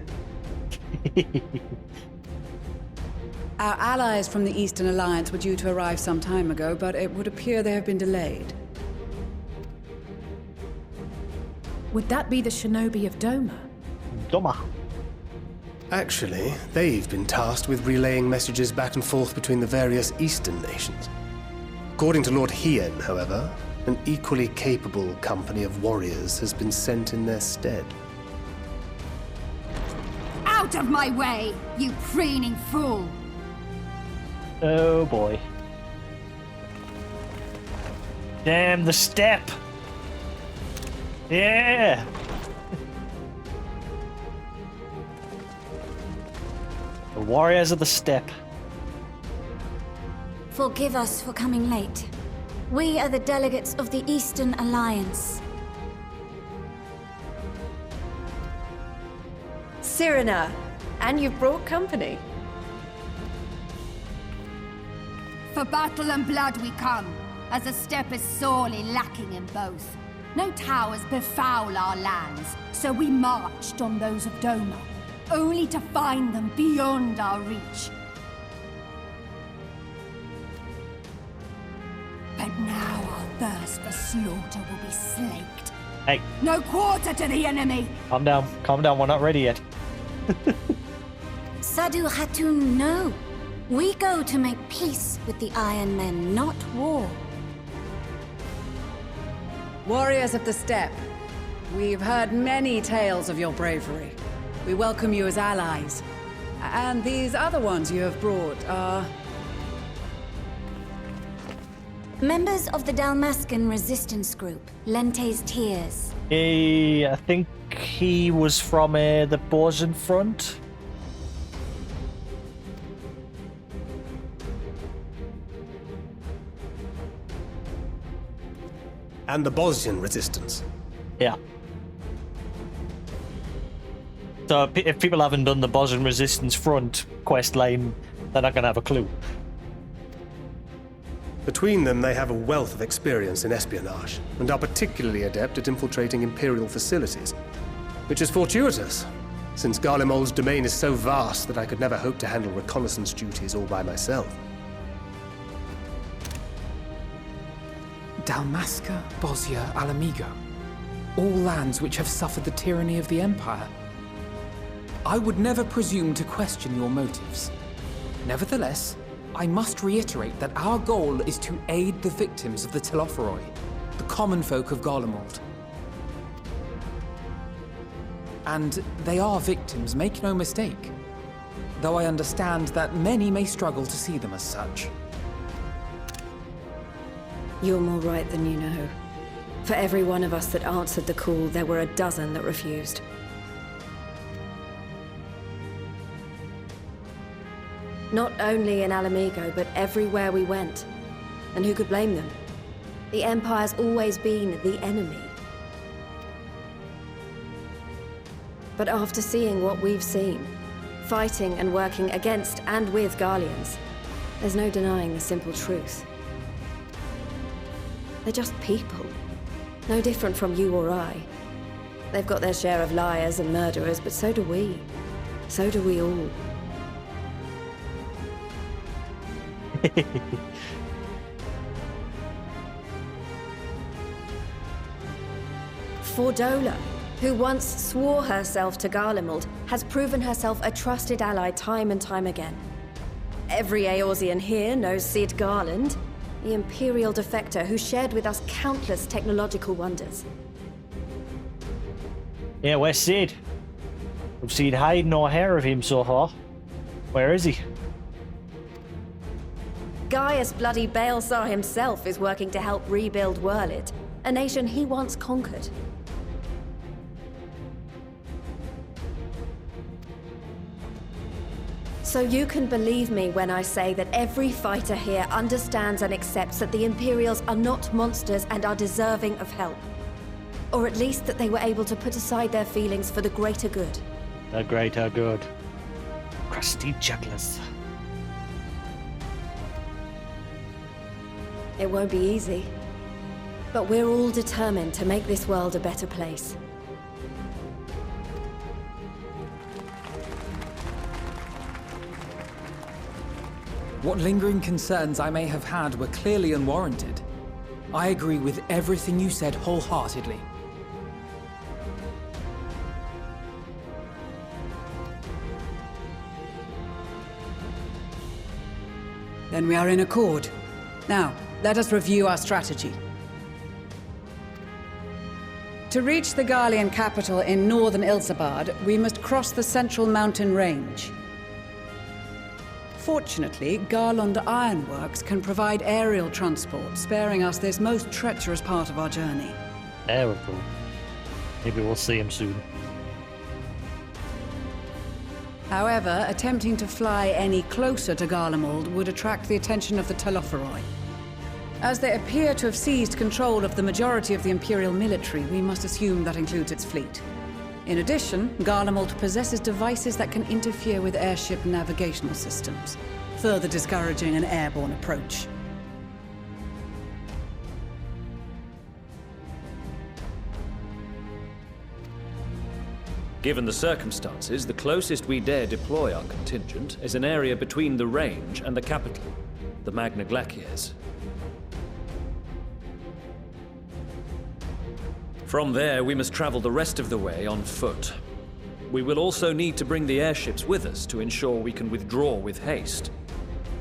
Our allies from the Eastern Alliance were due to arrive some time ago, but it would appear they have been delayed. Would that be the shinobi of Doma? Doma. Actually, they've been tasked with relaying messages back and forth between the various Eastern nations. According to Lord Hien, however, an equally capable company of warriors has been sent in their stead. Out of my way, you preening fool! Oh boy. Damn the step! Yeah! The warriors of the steppe. Forgive us for coming late. We are the delegates of the Eastern Alliance. Cyrena, and you've brought company. For battle and blood we come, as the steppe is sorely lacking in both. No towers befoul our lands, so we marched on those of Doma, only to find them beyond our reach. But now our thirst for slaughter will be slaked. Hey. No quarter to the enemy! Calm down, we're not ready yet. Sadu Hatun, no. We go to make peace with the Iron Men, not war. Warriors of the steppe, we've heard many tales of your bravery. We welcome you as allies. And these other ones you have brought are... Members of the Dalmascan resistance group, Lente's Tears. I think he was from the Borzan front. And the Bosnian resistance. Yeah. So if people haven't done the Borzan resistance front quest line, they're not going to have a clue. Between them, they have a wealth of experience in espionage, and are particularly adept at infiltrating Imperial facilities. Which is fortuitous, since Garlemald's domain is so vast that I could never hope to handle reconnaissance duties all by myself. Dalmasca, Bosnia, Alamigo. All lands which have suffered the tyranny of the Empire. I would never presume to question your motives. Nevertheless, I must reiterate that our goal is to aid the victims of the Telophoroi, the common folk of Garlemald. And they are victims, make no mistake. Though I understand that many may struggle to see them as such. You're more right than you know. For every one of us that answered the call, there were a dozen that refused. Not only in Alamigo, but everywhere we went. And who could blame them? The Empire's always been the enemy. But after seeing what we've seen, fighting and working against and with Garleans, there's no denying the simple truth. They're just people. No different from you or I. They've got their share of liars and murderers, but so do we. So do we all. Fordola, who once swore herself to Garlemald, has proven herself a trusted ally time and time again. Every Eorzean here knows Cid Garland, the Imperial defector who shared with us countless technological wonders. Yeah, where's Cid? We've seen hide nor hair of him so far. Where is he? Gaius bloody Balesar himself is working to help rebuild Wurlid, a nation he once conquered. So you can believe me when I say that every fighter here understands and accepts that the Imperials are not monsters and are deserving of help. Or at least that they were able to put aside their feelings for the greater good. The greater good. Crusty jugglers. It won't be easy. But we're all determined to make this world a better place. What lingering concerns I may have had were clearly unwarranted. I agree with everything you said wholeheartedly. Then we are in accord. Now, let us review our strategy. To reach the Garlean capital in northern Ilsabard, we must cross the central mountain range. Fortunately, Garlund Ironworks can provide aerial transport, sparing us this most treacherous part of our journey. There we go. Maybe we'll see him soon. However, attempting to fly any closer to Garlemald would attract the attention of the Telophoroi. As they appear to have seized control of the majority of the Imperial military, we must assume that includes its fleet. In addition, Garlemald possesses devices that can interfere with airship navigational systems, further discouraging an airborne approach. Given the circumstances, the closest we dare deploy our contingent is an area between the range and the capital, the Magna Glaciers. From there, we must travel the rest of the way on foot. We will also need to bring the airships with us to ensure we can withdraw with haste.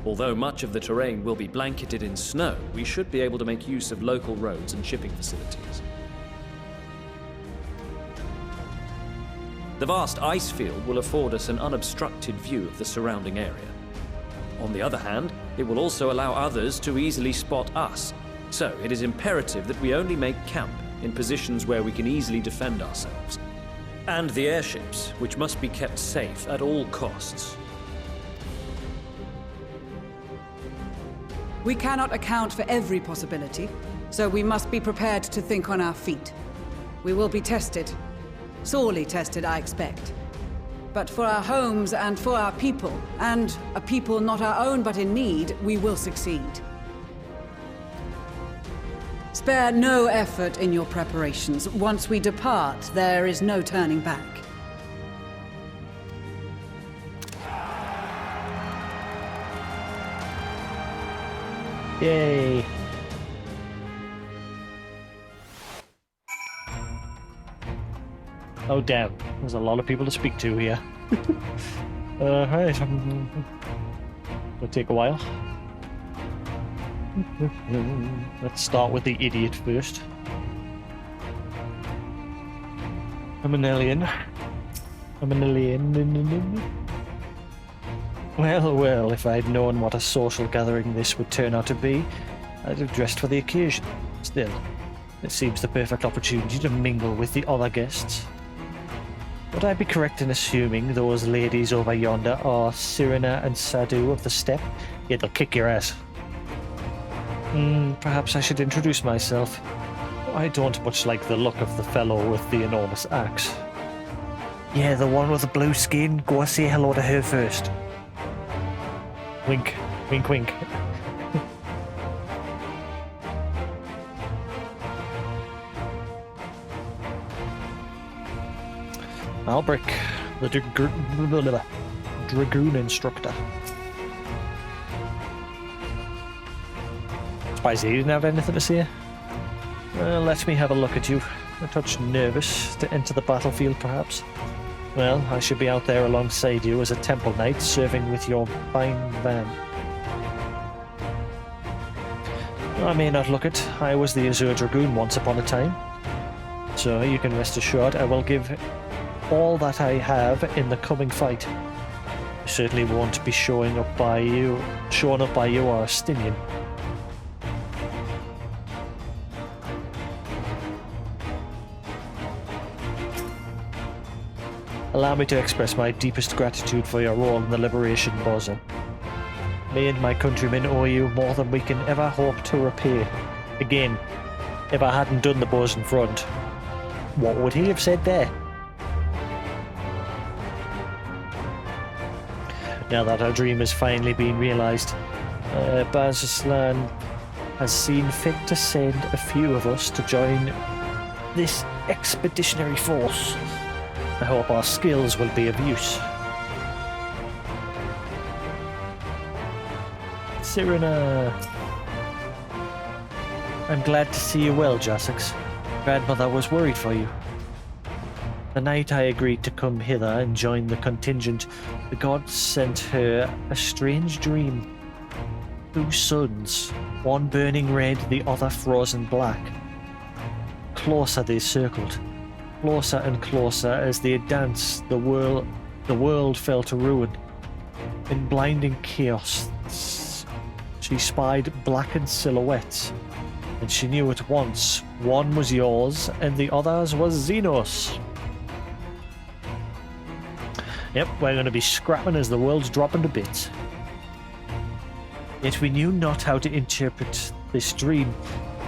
Although much of the terrain will be blanketed in snow, we should be able to make use of local roads and shipping facilities. The vast ice field will afford us an unobstructed view of the surrounding area. On the other hand, it will also allow others to easily spot us, so it is imperative that we only make camp in positions where we can easily defend ourselves. And the airships, which must be kept safe at all costs. We cannot account for every possibility, so we must be prepared to think on our feet. We will be tested. Sorely tested, I expect. But for our homes and for our people, and a people not our own but in need, we will succeed. Spare no effort in your preparations. Once we depart, there is no turning back. Yay! Oh damn, there's a lot of people to speak to here. Right, it'll take a while. Let's start with the idiot first. I'm an alien. Well, if I'd known what a social gathering this would turn out to be, I'd have dressed for the occasion. Still, it seems the perfect opportunity to mingle with the other guests. Would I be correct in assuming those ladies over yonder are Sirena and Sadu of the Steppe? Yeah, they'll kick your ass. Perhaps I should introduce myself. I don't much like the look of the fellow with the enormous axe. Yeah, the one with the blue skin. Go say hello to her first. Wink, wink, wink. Albrecht, the Dragoon instructor. Surprised he didn't have anything to say. Let me have a look at you. A touch nervous to enter the battlefield, perhaps. Well, I should be out there alongside you as a temple knight, serving with your fine van. I may not look it. I was the Azure Dragoon once upon a time. So you can rest assured I will give all that I have in the coming fight. I certainly won't be showing up by you or Astinian. Allow me to express my deepest gratitude for your role in the Liberation, Bozo. Me and my countrymen owe you more than we can ever hope to repay. Again, if I hadn't done the Boson front, what would he have said there? Now that our dream has finally been realised, Bazaslan has seen fit to send a few of us to join this expeditionary force. I hope our skills will be of use. Sirena. I'm glad to see you well, Jasix. Grandmother was worried for you. The night I agreed to come hither and join the contingent, the gods sent her a strange dream. 2 suns, one burning red, the other frozen black. Closer they circled, closer and closer as they danced. The world fell to ruin. In blinding chaos, she spied blackened silhouettes, and she knew at once one was yours and the other's was Xenos. Yep, we're going to be scrapping as the world's dropping to bits. Yet we knew not how to interpret this dream,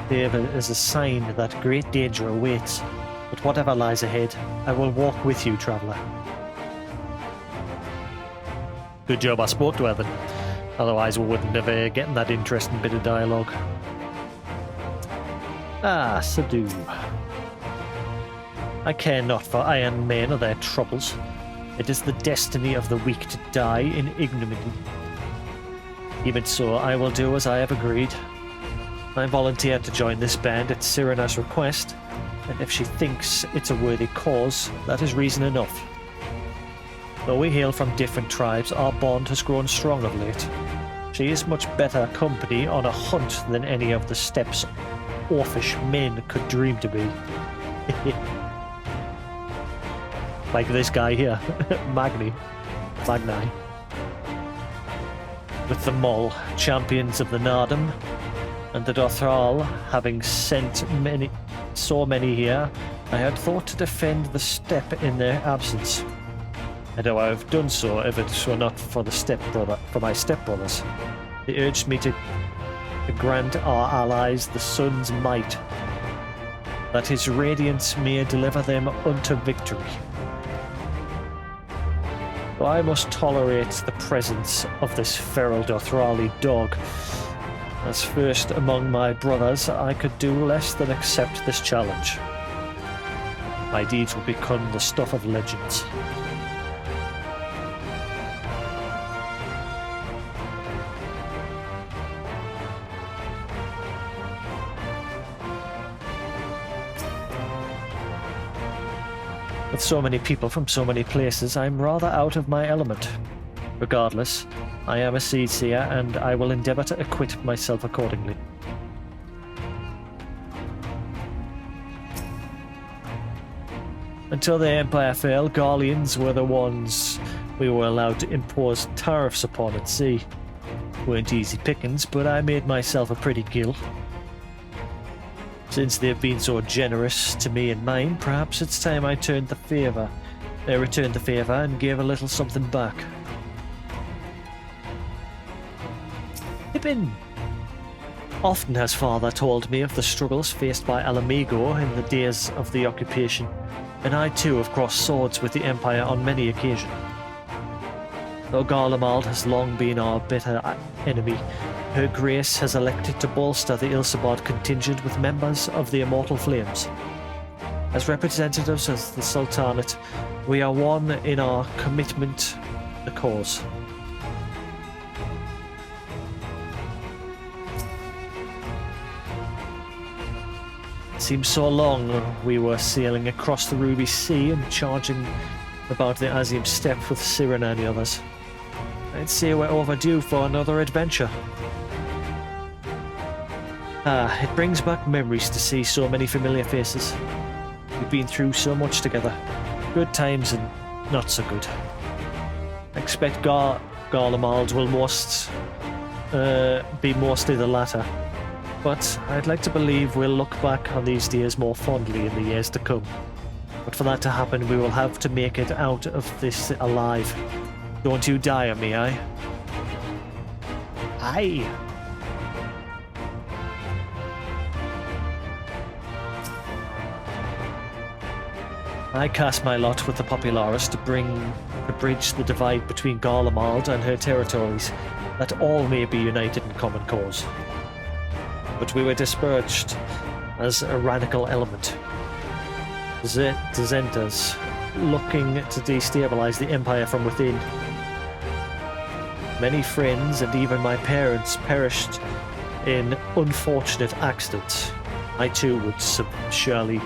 save as a sign that great danger awaits. But whatever lies ahead, I will walk with you, traveller. Good job I spoke to her then. Otherwise we wouldn't have getting that interesting bit of dialogue. Ah, Sadu. I care not for iron men or their troubles. It is the destiny of the weak to die in ignominy. Even so, I will do as I have agreed. I volunteered to join this band at Sirena's request, and if she thinks it's a worthy cause, that is reason enough. Though we hail from different tribes, our bond has grown strong of late. She is much better company on a hunt than any of the Steppe's orphish men could dream to be. Like this guy here, Magni. With the Mol, champions of the Nardum, and the Dothral, having sent so many here, I had thought to defend the Steppe in their absence. And I would have done so if it were not for my stepbrothers. They urged me to grant our allies the sun's might, that his radiance may deliver them unto victory. I must tolerate the presence of this feral Dothrali dog. As first among my brothers, I could do less than accept this challenge. My deeds will become the stuff of legends. With so many people from so many places, I'm rather out of my element. Regardless, I am a seed seer, and I will endeavour to acquit myself accordingly. Until the Empire fell, Garleans were the ones we were allowed to impose tariffs upon at sea. Weren't easy pickings, but I made myself a pretty gill. Since they've been so generous to me and mine, perhaps it's time I returned the favour and gave a little something back. Pippin! Often has father told me of the struggles faced by Alamigo in the days of the occupation, and I too have crossed swords with the Empire on many occasions. Though Garlemald has long been our bitter enemy, Her Grace has elected to bolster the Ilsabard contingent with members of the Immortal Flames. As representatives of the Sultanate, we are one in our commitment to the cause. It seems so long we were sailing across the Ruby Sea and charging about the Azim Steppe with Siren and the others. I'd say we're overdue for another adventure. It brings back memories to see so many familiar faces. We've been through so much together. Good times and not so good. I expect Garlemald will be mostly the latter. But I'd like to believe we'll look back on these days more fondly in the years to come. But for that to happen, we will have to make it out of this alive. Don't you die on me, aye? Aye! I cast my lot with the Popularis to bridge the divide between Garlemald and her territories, that all may be united in common cause. But we were dispersed as a radical element. Dissenters, looking to destabilize the Empire from within. Many friends and even my parents perished in unfortunate accidents. I too would surely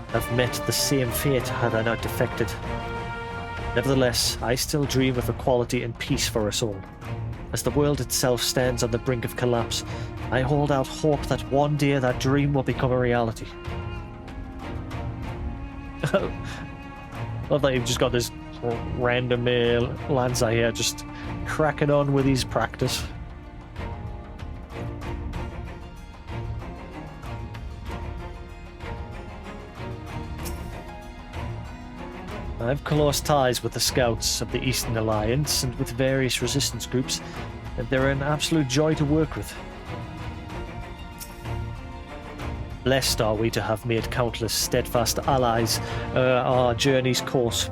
have met the same fate had I not defected. Nevertheless, I still dream of equality and peace for us all. As the world itself stands on the brink of collapse, I hold out hope that one day that dream will become a reality. Love that you've just got this random Lanza here just cracking on with his practice. I have close ties with the scouts of the Eastern Alliance and with various resistance groups, and they're an absolute joy to work with. Blessed are we to have made countless steadfast allies our journey's course.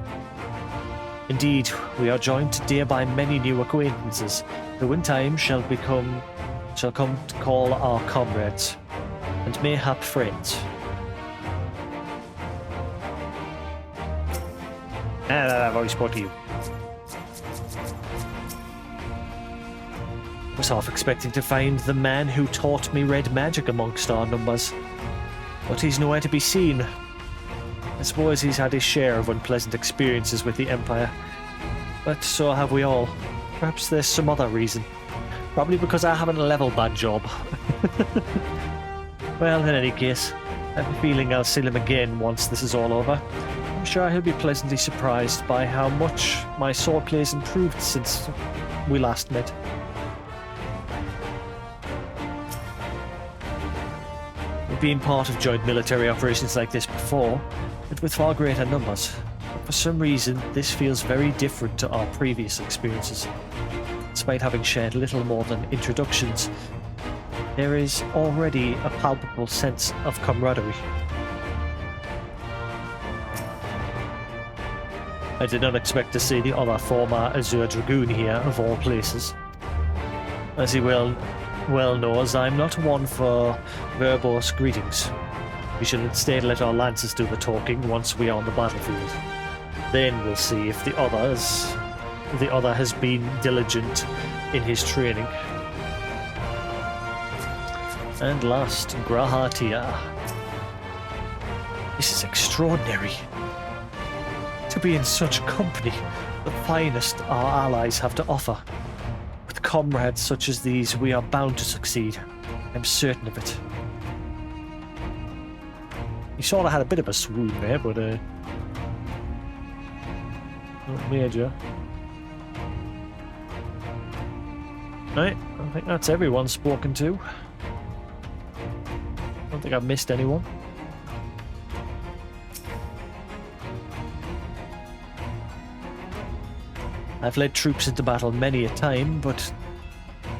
Indeed, we are joined today by many new acquaintances, who in time shall come to call our comrades, and mayhap friends. I've already spoke to you. I was half expecting to find the man who taught me red magic amongst our numbers, but he's nowhere to be seen. I suppose he's had his share of unpleasant experiences with the Empire, but so have we all. Perhaps there's some other reason. Probably because I haven't leveled that job. Well, in any case, I have a feeling I'll see him again once this is all over. I'm sure he'll be pleasantly surprised by how much my swordplay's improved since we last met. We've been part of joint military operations like this before, but with far greater numbers. But for some reason, this feels very different to our previous experiences. Despite having shared little more than introductions, there is already a palpable sense of camaraderie. I did not expect to see the other former Azure Dragoon here, of all places. As you well well knows, I'm not one for verbose greetings. We should instead let our lances do the talking once we are on the battlefield. Then we'll see if the other has been diligent in his training. And last, Grahatia. This is extraordinary. To be in such company, the finest our allies have to offer. With comrades such as these, we are bound to succeed. I'm certain of it. He sort of had a bit of a swoon there, but not major. Right, I think that's everyone spoken to. I don't think I've missed anyone. I've led troops into battle many a time, but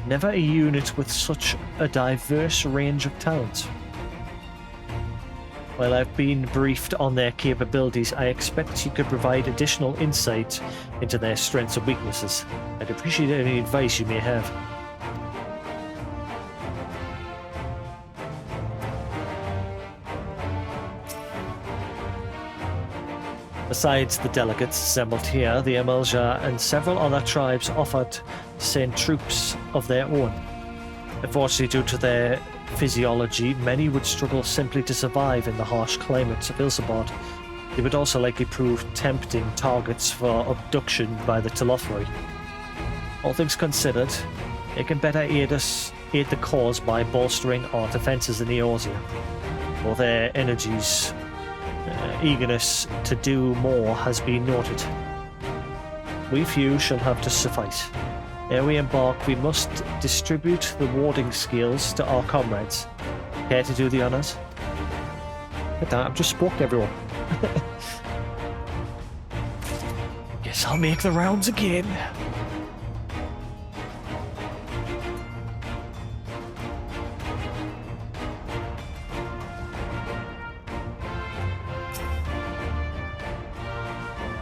never a unit with such a diverse range of talents. While I've been briefed on their capabilities, I expect you could provide additional insight into their strengths and weaknesses. I'd appreciate any advice you may have. Besides the delegates assembled here, the Emelja and several other tribes offered to send troops of their own. Unfortunately, due to their physiology, many would struggle simply to survive in the harsh climates of Ilsabard. They would also likely prove tempting targets for abduction by the Telothroi. All things considered, it can better aid the cause by bolstering our defences in Eorzea, for their energies. Eagerness to do more has been noted. We few shall have to suffice. Ere we embark, we must distribute the warding skills to our comrades. Care to do the honours? I've just spoke to everyone. Guess I'll make the rounds again.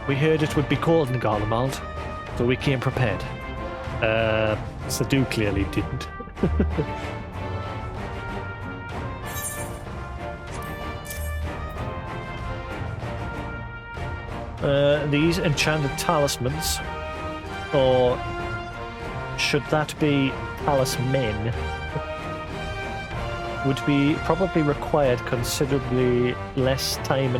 We heard it would be cold in Garlemald, so we came prepared. Sadu clearly didn't. These enchanted talismans, or should that be talismen, would be probably required considerably less time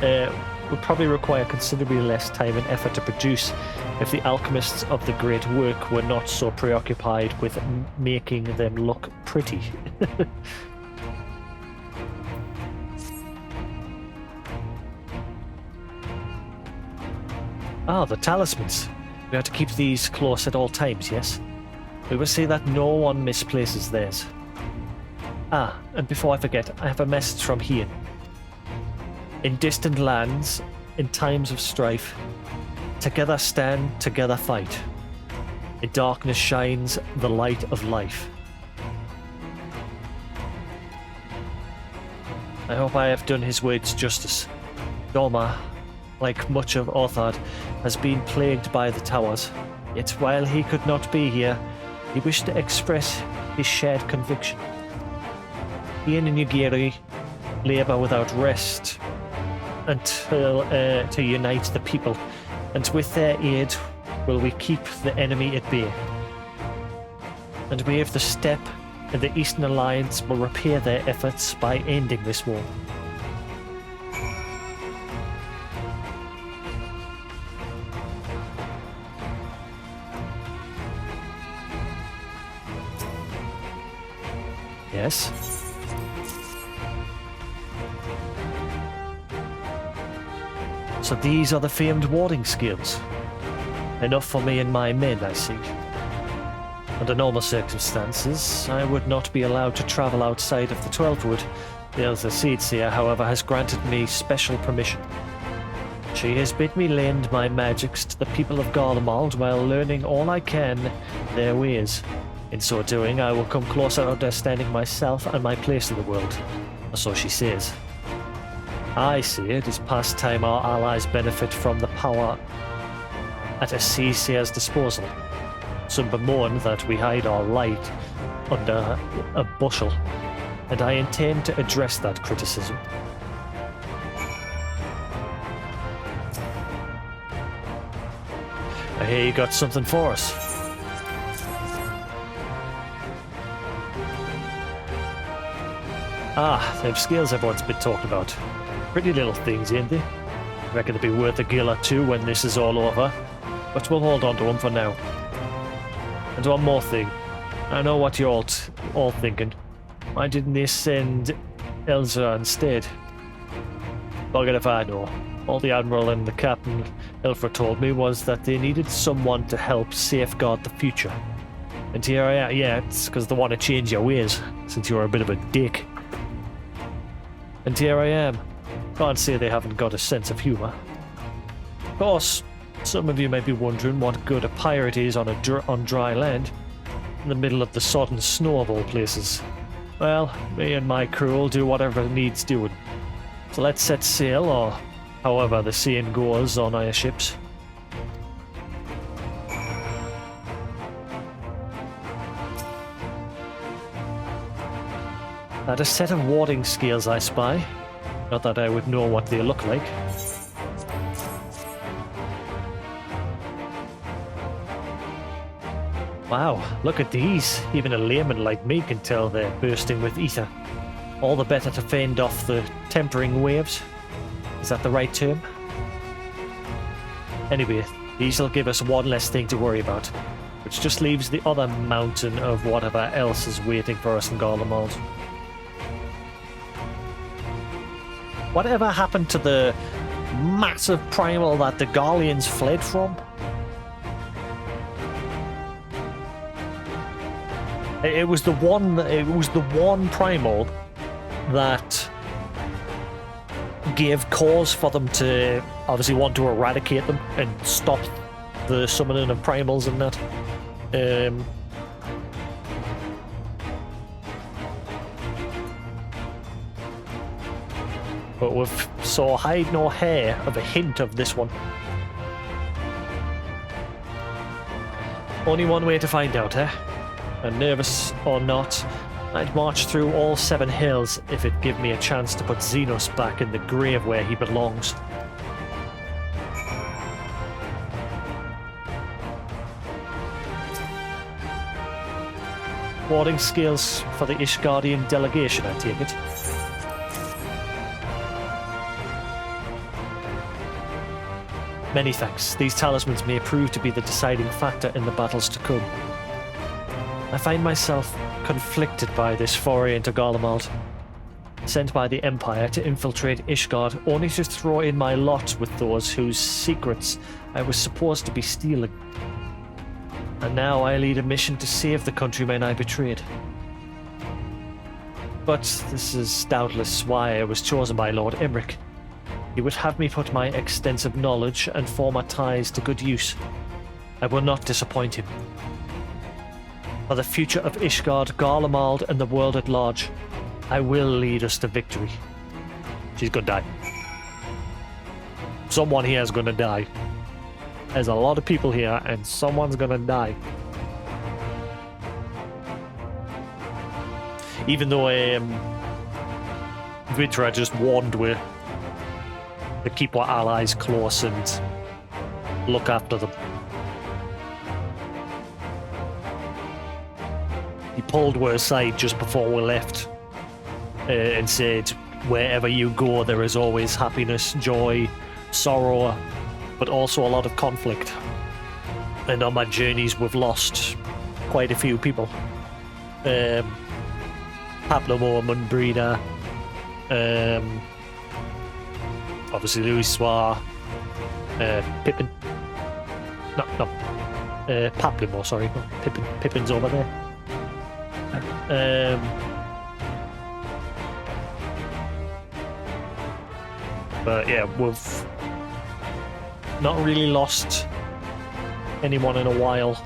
and would probably require considerably less time and effort to produce if the alchemists of the great work were not so preoccupied with making them look pretty. The talismans. We have to keep these close at all times, yes? We will see that no one misplaces theirs. And before I forget, I have a message from Hien. In distant lands, in times of strife, together stand, together fight. In darkness shines the light of life. I hope I have done his words justice. Doma, like much of Orthard, has been plagued by the towers, yet while he could not be here, he wished to express his shared conviction. Hien and Yugiri labour without rest until to unite the people, and with their aid will we keep the enemy at bay. And we of the Steppe and the Eastern Alliance will repair their efforts by ending this war. Yes? So these are the famed warding skills. Enough for me and my men, I see. Under normal circumstances, I would not be allowed to travel outside of the 12th Wood. The Elder Seedseer, however, has granted me special permission. She has bid me lend my magics to the people of Garlemald while learning all I can their ways. In so doing, I will come closer to understanding myself and my place in the world. Or so she says. I see it is past time our allies benefit from the power at a Seedseer's disposal. some bemoan that we hide our light under a bushel, and I intend to address that criticism. I hear you got something for us. Ah, them scales everyone's been talking about. Pretty little things, ain't they? Reckon they'll be worth a gill or two when this is all over, but we'll hold on to them for now. And one more thing. I know what you're all thinking. Why didn't they send Elsa instead? Bugger if I know. All the Admiral and the Captain Ilfra told me was that they needed someone to help safeguard the future. And here I am. Yeah, it's because they want to change your ways, since you're a bit of a dick. And here I am. Can't say they haven't got a sense of humour. Of course, some of you may be wondering what good a pirate is on dry land, in the middle of the sodden snow of all places. Well, me and my crew will do whatever needs doing. So let's set sail, or however the saying goes on our ships. At a set of warding scales I spy. Not that I would know what they look like. Wow, look at these. Even a layman like me can tell they're bursting with ether. All the better to fend off the tempering waves. Is that the right term? Anyway, these will give us one less thing to worry about, which just leaves the other mountain of whatever else is waiting for us in Garlemald. Whatever happened to the massive primal that the Garleans fled from? It was the one primal that gave cause for them to obviously want to eradicate them and stop the summoning of primals and that. But we've saw hide nor hair of a hint of this one. Only one way to find out, eh? And nervous or not, I'd march through all 7 hills if it'd give me a chance to put Xenos back in the grave where he belongs. Warding skills for the Ishgardian delegation, I take it. Many thanks. These talismans may prove to be the deciding factor in the battles to come. I find myself conflicted by this foray into Garlemald. Sent by the Empire to infiltrate Ishgard, only to throw in my lot with those whose secrets I was supposed to be stealing. And now I lead a mission to save the countrymen I betrayed. But this is doubtless why I was chosen by Lord Emmerich. He would have me put my extensive knowledge and former ties to good use. I will not disappoint him. For the future of Ishgard, Garlemald, and the world at large, I will lead us to victory. She's gonna die. Someone here is gonna die. There's a lot of people here, and someone's gonna die. Even though Vitra just warned we to keep our allies close and look after them. He pulled her aside just before we left and said, wherever you go there is always happiness, joy, sorrow, but also a lot of conflict. And on my journeys we've lost quite a few people. Pablamo, Munbrina, obviously Louis Soir, Pippin. No, Pablamo, sorry. Pippin's over there. But yeah, we've not really lost anyone in a while.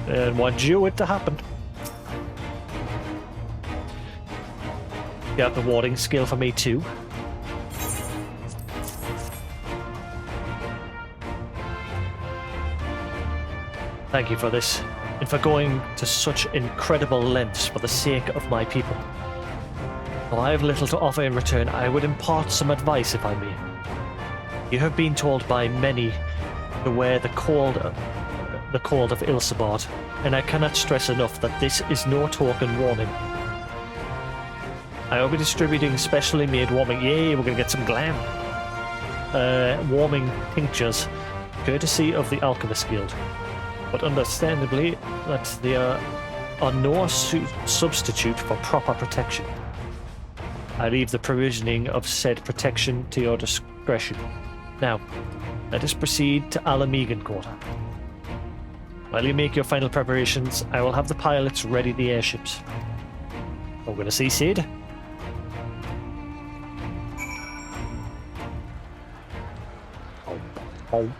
And we're due it to happen. Got the warding skill for me too. Thank you for this, and for going to such incredible lengths for the sake of my people. Though I have little to offer in return, I would impart some advice if I may. You have been told by many to wear the cold of Ilsabard, and I cannot stress enough that this is no token warning. I will be distributing specially made warming. Yay, we're gonna get some glam. Warming tinctures, courtesy of the Alchemist Guild. But understandably, that they are no substitute for proper protection. I leave the provisioning of said protection to your discretion. Now, let us proceed to Alamegan Quarter. While you make your final preparations, I will have the pilots ready the airships. We're going to see Sid. Oh.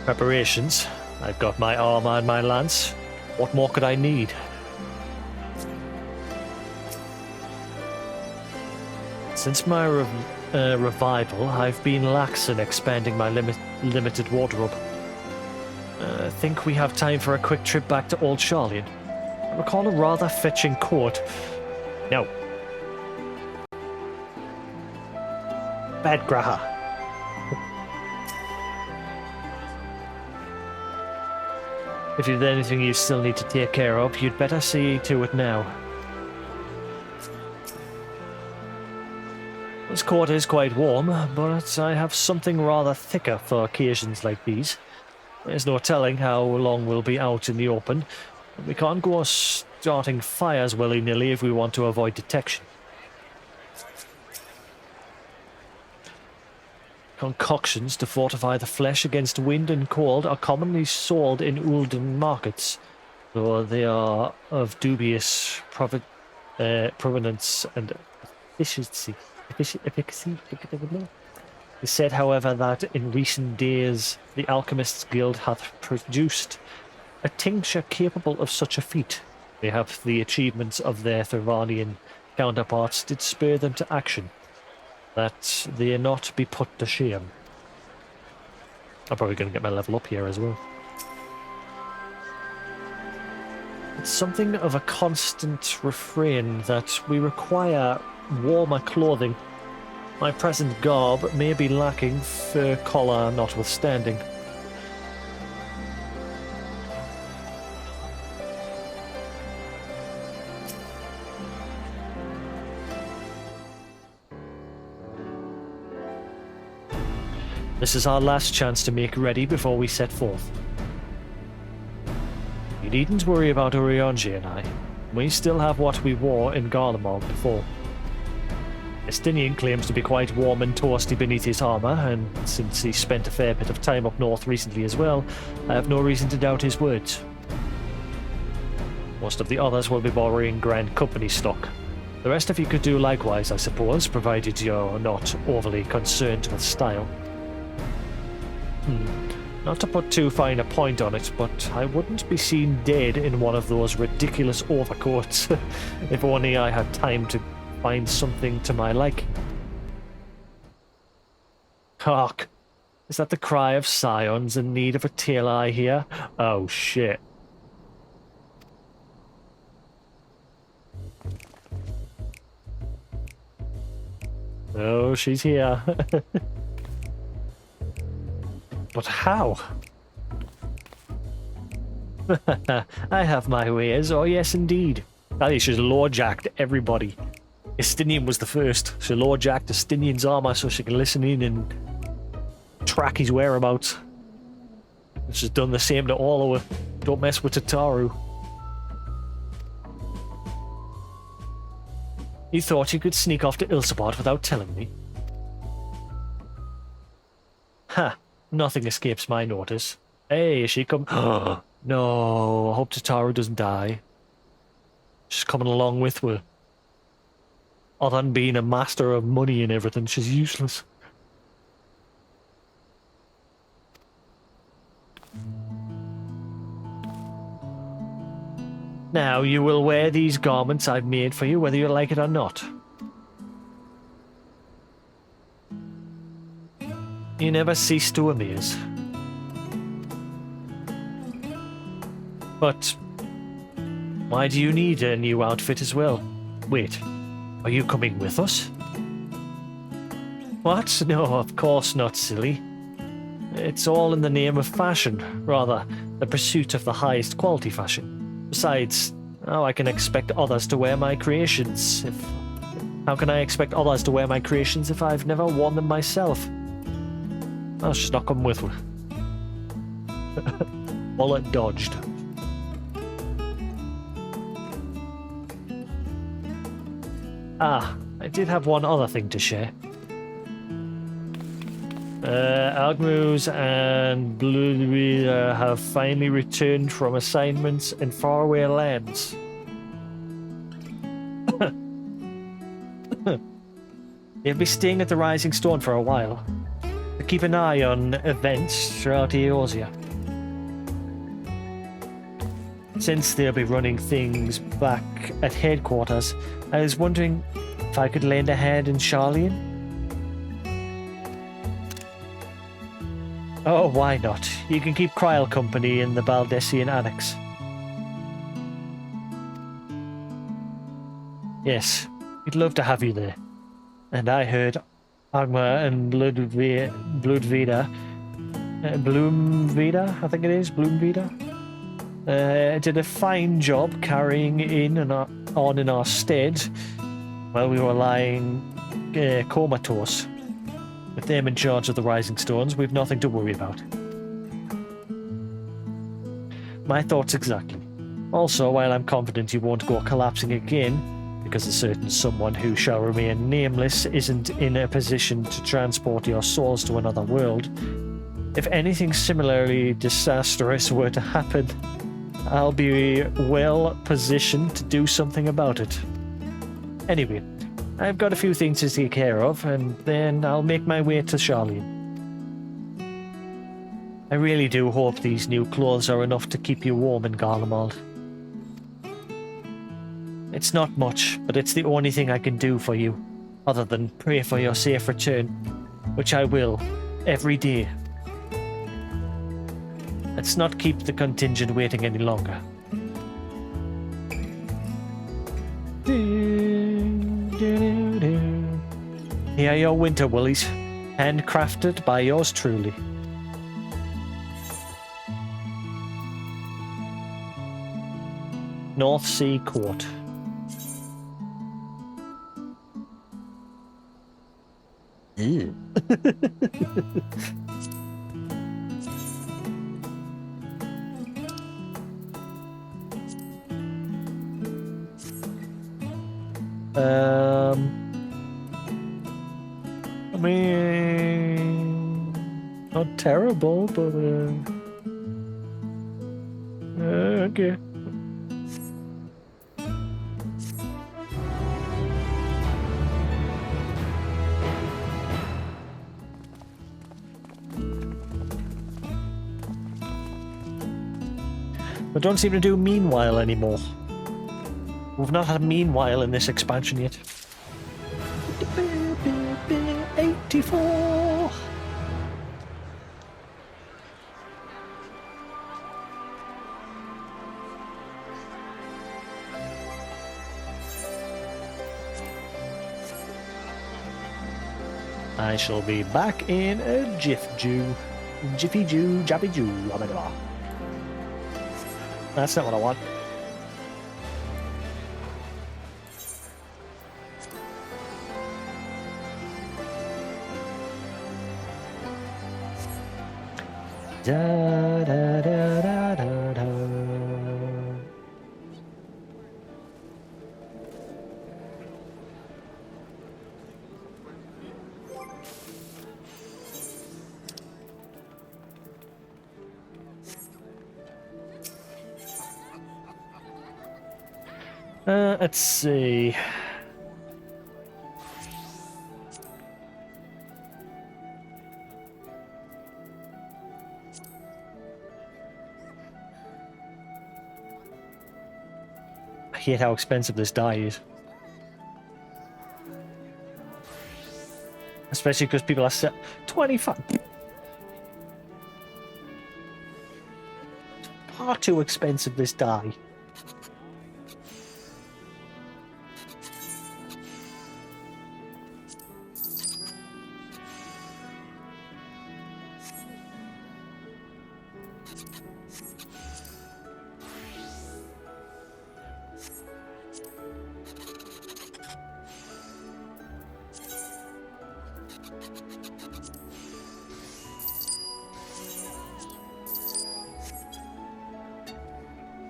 Preparations. I've got my armor and my lance. What more could I need? Since my revival, I've been lax in expanding my limited wardrobe. I think we have time for a quick trip back to Old Charlian. I recall a rather fetching court. No. Bad Graha. If there's anything you still need to take care of, you'd better see to it now. This court is quite warm, but I have something rather thicker for occasions like these. There's no telling how long we'll be out in the open. We can't go starting fires willy-nilly if we want to avoid detection. Concoctions to fortify the flesh against wind and cold are commonly sold in Ulden markets, though they are of dubious provenance and efficacy. It said, however, that in recent days the Alchemists Guild hath produced a tincture capable of such a feat. Mayhap the achievements of their Thervanian counterparts did spur them to action, that they not be put to shame. I'm probably going to get my level up here as well. It's something of a constant refrain that we require warmer clothing. My present garb may be lacking, fur collar notwithstanding. This is our last chance to make ready before we set forth. You needn't worry about Urianger and I. We still have what we wore in Garlemald before. Estinian claims to be quite warm and toasty beneath his armour, and since he spent a fair bit of time up north recently as well, I have no reason to doubt his words. Most of the others will be borrowing Grand Company stock. The rest of you could do likewise, I suppose, provided you're not overly concerned with style. Not to put too fine a point on it, but I wouldn't be seen dead in one of those ridiculous overcoats if only I had time to find something to my liking. Hark! Is that the cry of scions in need of a tail I hear? Oh shit. Oh, she's here. But how? I have my ways, oh yes indeed. Ali, she's lore-jacked everybody. Estinian was the first. She lore-jacked Estinian's armor so she can listen in and track his whereabouts. She's done the same to all of her. Don't mess with Tataru. You thought you could sneak off to Ilsabard without telling me? Ha! Nothing escapes my notice. Hey, is she come? No, I hope Tataru doesn't die. She's coming along with her. Other than being a master of money and everything, she's useless. Now, you will wear these garments I've made for you, whether you like it or not. You never cease to amaze. But why do you need a new outfit as well? Wait, are you coming with us? What? No, of course not, silly. It's all in the name of fashion, rather, the pursuit of the highest quality fashion. Besides, how I can expect others to wear my creations How can I expect others to wear my creations if I've never worn them myself? I'll just not come with me. Bullet dodged. Ah, I did have one other thing to share. Algmus and Blue have finally returned from assignments in faraway lands. They'll be staying at the Rising Stone for a while, to keep an eye on events throughout Eorzea. Since they'll be running things back at headquarters, I was wondering if I could lend a hand in Charlian? Oh, why not? You can keep Kryl company in the Baldessian Annex. Yes, we'd love to have you there. And I heard Agma and Bloomvida, I think it is, Bloomvida, did a fine job carrying on in our stead while we were lying comatose. With them in charge of the Rising Stones, we've nothing to worry about. My thoughts exactly. Also, while I'm confident you won't go collapsing again, because a certain someone who shall remain nameless isn't in a position to transport your souls to another world, if anything similarly disastrous were to happen, I'll be well positioned to do something about it. Anyway, I've got a few things to take care of, and then I'll make my way to Charlian. I really do hope these new clothes are enough to keep you warm in Garlemald. It's not much, but it's the only thing I can do for you, other than pray for your safe return, which I will, every day. Let's not keep the contingent waiting any longer. Here are your winter woolies, handcrafted by yours truly. North Sea Court. Ew. I mean, not terrible, but okay. But don't seem to do meanwhile anymore. We've not had a meanwhile in this expansion yet. 84. I shall be back in a Jiffy Jew, Jappy Jew, blah, blah, blah. That's not what I want. Da, da, da, da, da, da. Let's see. hate how expensive this dye is. Especially because people are 25. Far too expensive, this dye.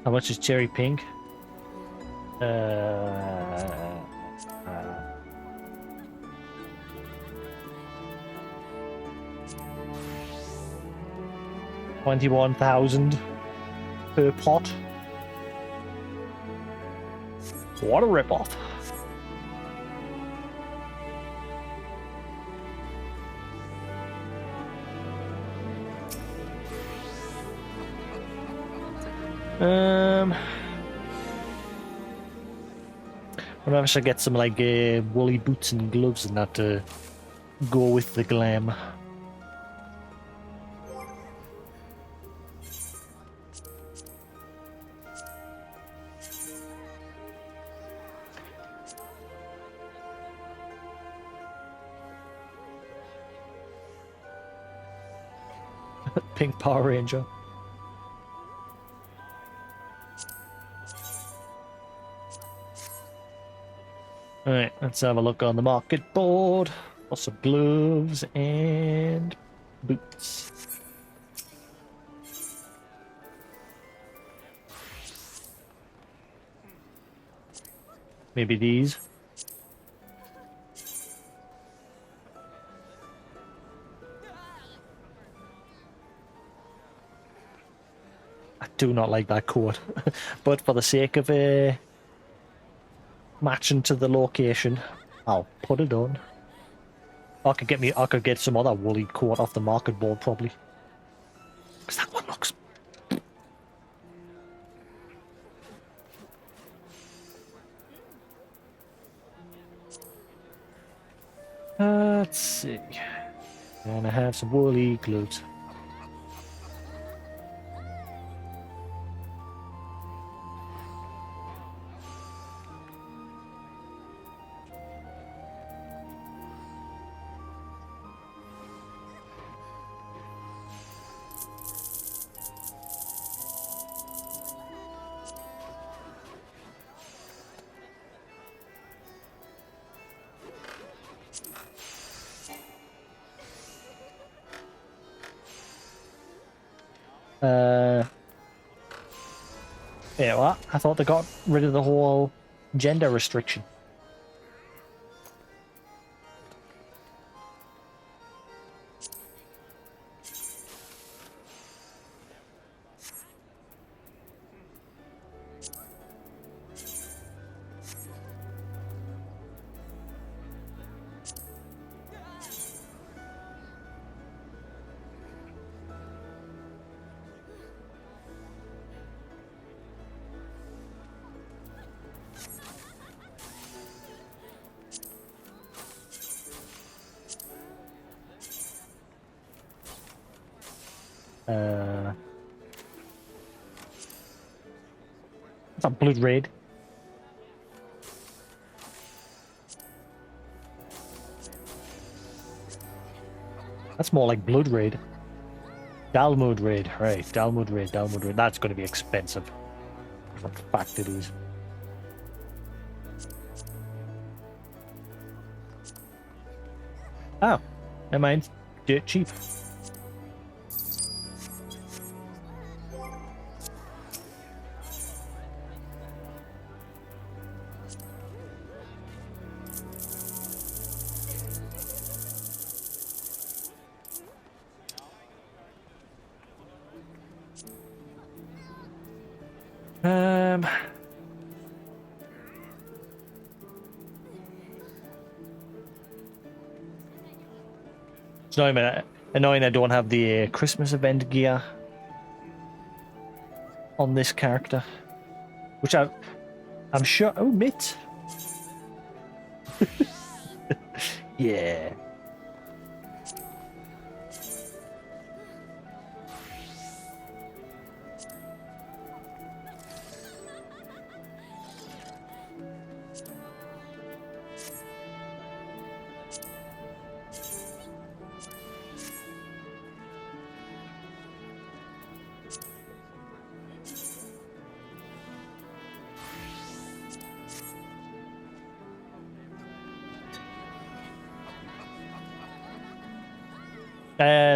How much is cherry pink? 21,000 per pot. What a ripoff. I wonder if I should get some like woolly boots and gloves and that to go with the glam. Pink Power Ranger. Alright, let's have a look on the market board for some gloves and boots. Maybe these. I do not like that coat, but for the sake of matching to the location, I'll put it on. I could get some other woolly coat off the market board probably, because that one looks. Let's see, and I have some woolly gloves. Yeah, what? I thought they got rid of the whole gender restriction. It's a blood red. That's more like blood red. Dalmud red, right? Dalmud red, Dalmud red. That's going to be expensive. For a fact it is. Oh, never mind. Dirt cheap. It's not even annoying I don't have the Christmas event gear on this character, which I've I'm sure. Oh, Mitt. Yeah.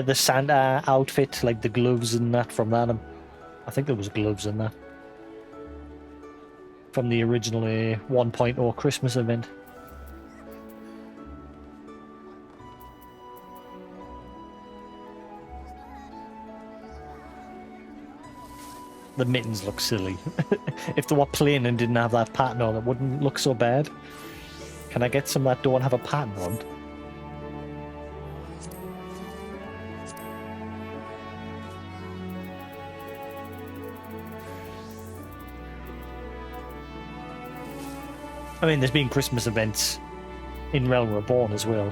The Santa outfit, like the gloves and that from that. I think there was gloves in that. From the original 1.0 Christmas event. The mittens look silly. If they were plain and didn't have that pattern on, it wouldn't look so bad. Can I get some that don't have a pattern on? I mean, there's been Christmas events in Realm Reborn as well.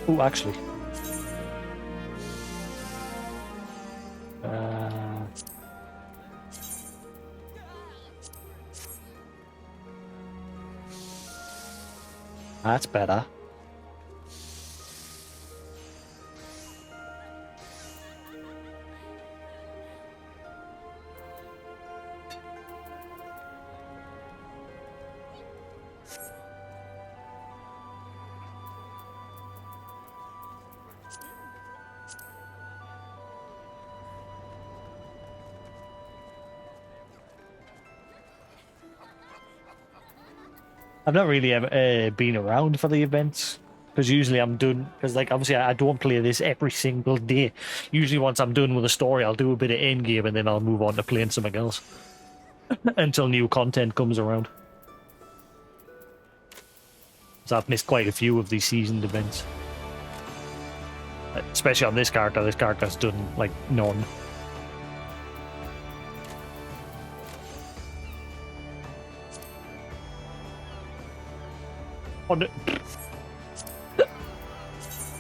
Oh, actually. That's better. I've not really ever been around for the events, because usually I'm done, because like obviously I don't play this every single day. Usually once I'm done with the story, I'll do a bit of endgame and then I'll move on to playing something else until new content comes around. So I've missed quite a few of these seasoned events, especially on this character. This character's done like none.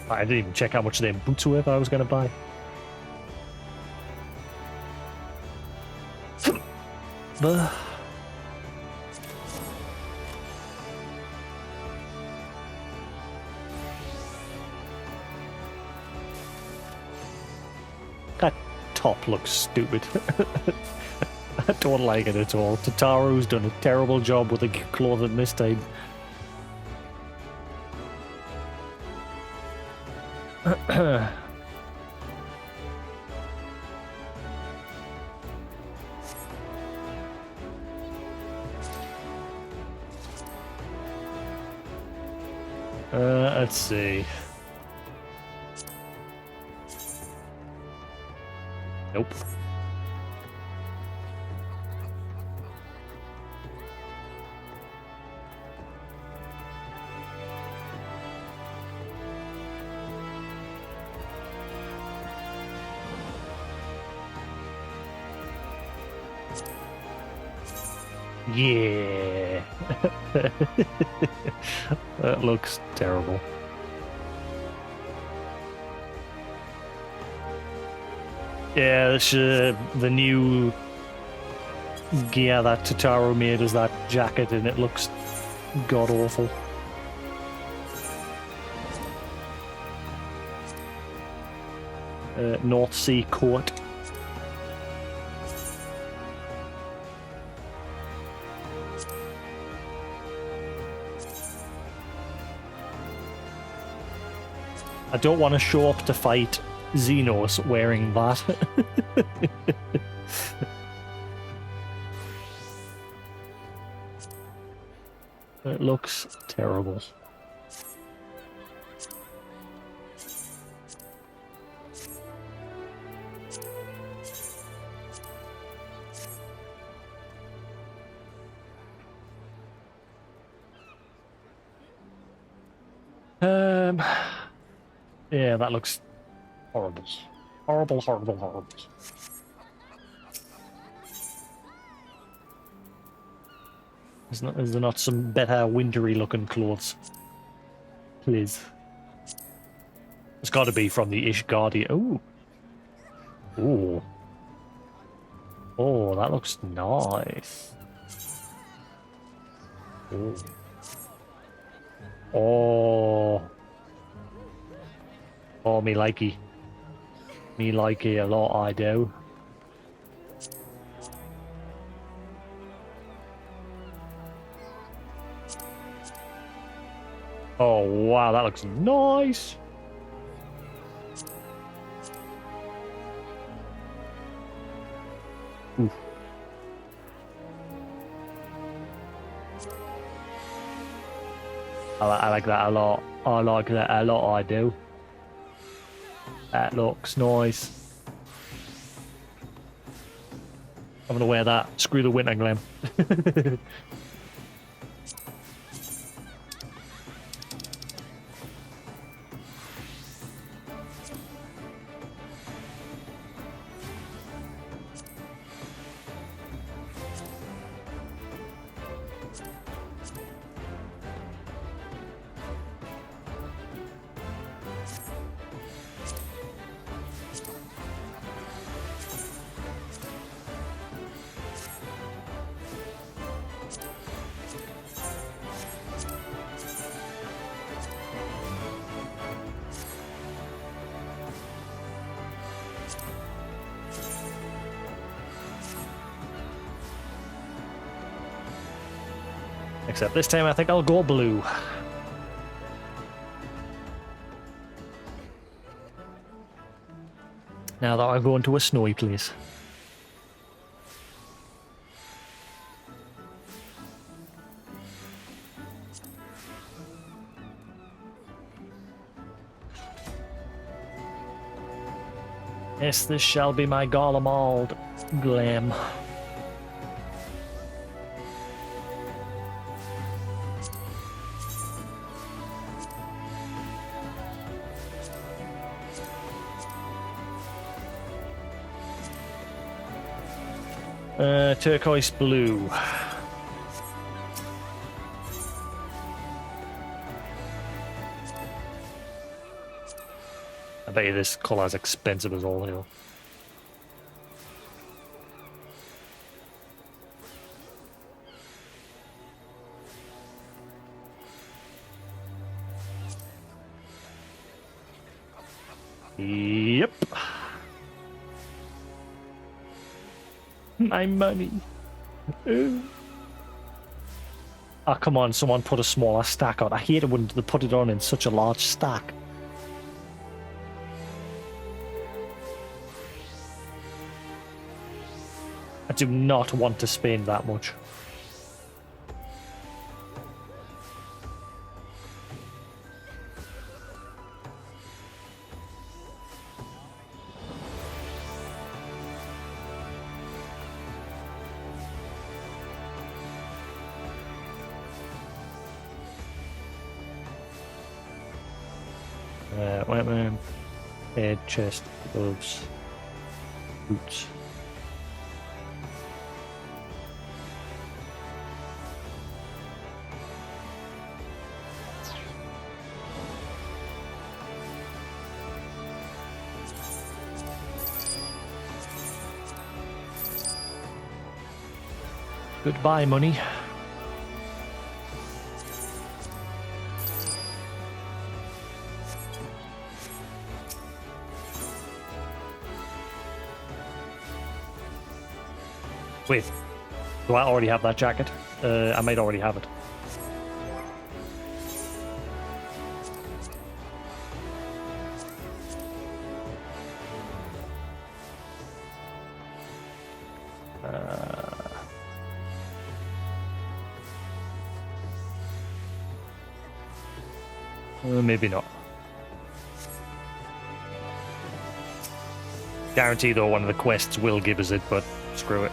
I didn't even check how much their boots were if I was going to buy. That top looks stupid. I don't like it at all. Tataru's done a terrible job with the clothing this time. Let's see. Nope. Yeah. That looks terrible. Yeah, this, the new gear that Tataru made is that jacket, and it looks god-awful. North Sea coat. I don't want to show up to fight Xenos wearing that. It looks terrible. Yeah, that looks horrible. Horrible, horrible, horrible. Is there not some better wintry looking clothes? Please. It's got to be from the Ishgardian. Ooh. Ooh. Oh, that looks nice. Ooh. Oh. Oh, me likey. Me likey a lot, I do. Oh, wow, that looks nice. Oof. I like that a lot. I like that a lot, I do. That looks nice. I'm gonna wear that. Screw the winter glam. Except this time I think I'll go blue. Now that I'm going to a snowy place. Yes, this shall be my Garlemald glam. Turquoise blue. I bet you this colour is expensive as all hell. Yep. My money. Ooh. Oh, come on, someone put a smaller stack on. I hate it when they put it on in such a large stack. I do not want to spend that much. Weapon, head, chest, gloves, boots. Goodbye, money. Wait, do I already have that jacket? I might already have it. Maybe not. Guarantee though one of the quests will give us it, but screw it.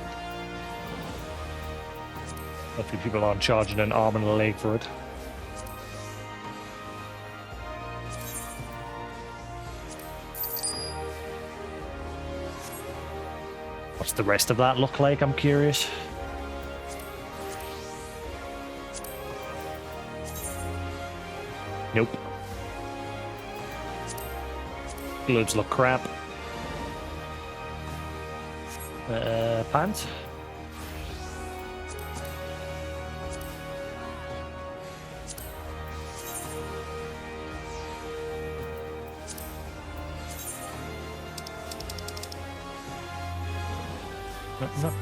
Hopefully people aren't charging an arm and a leg for it. What's the rest of that look like? I'm curious. Nope. Gloves look crap. Pants. No.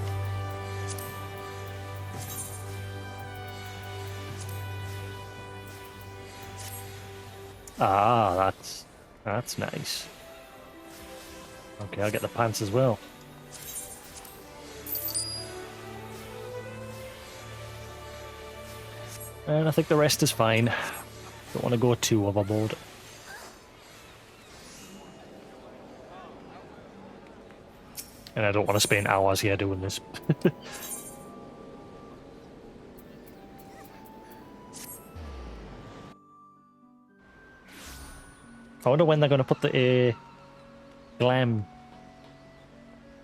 Ah, that's nice. Okay, I'll get the pants as well. And I think the rest is fine. Don't want to go too overboard. And I don't want to spend hours here doing this. I wonder when they're going to put the glam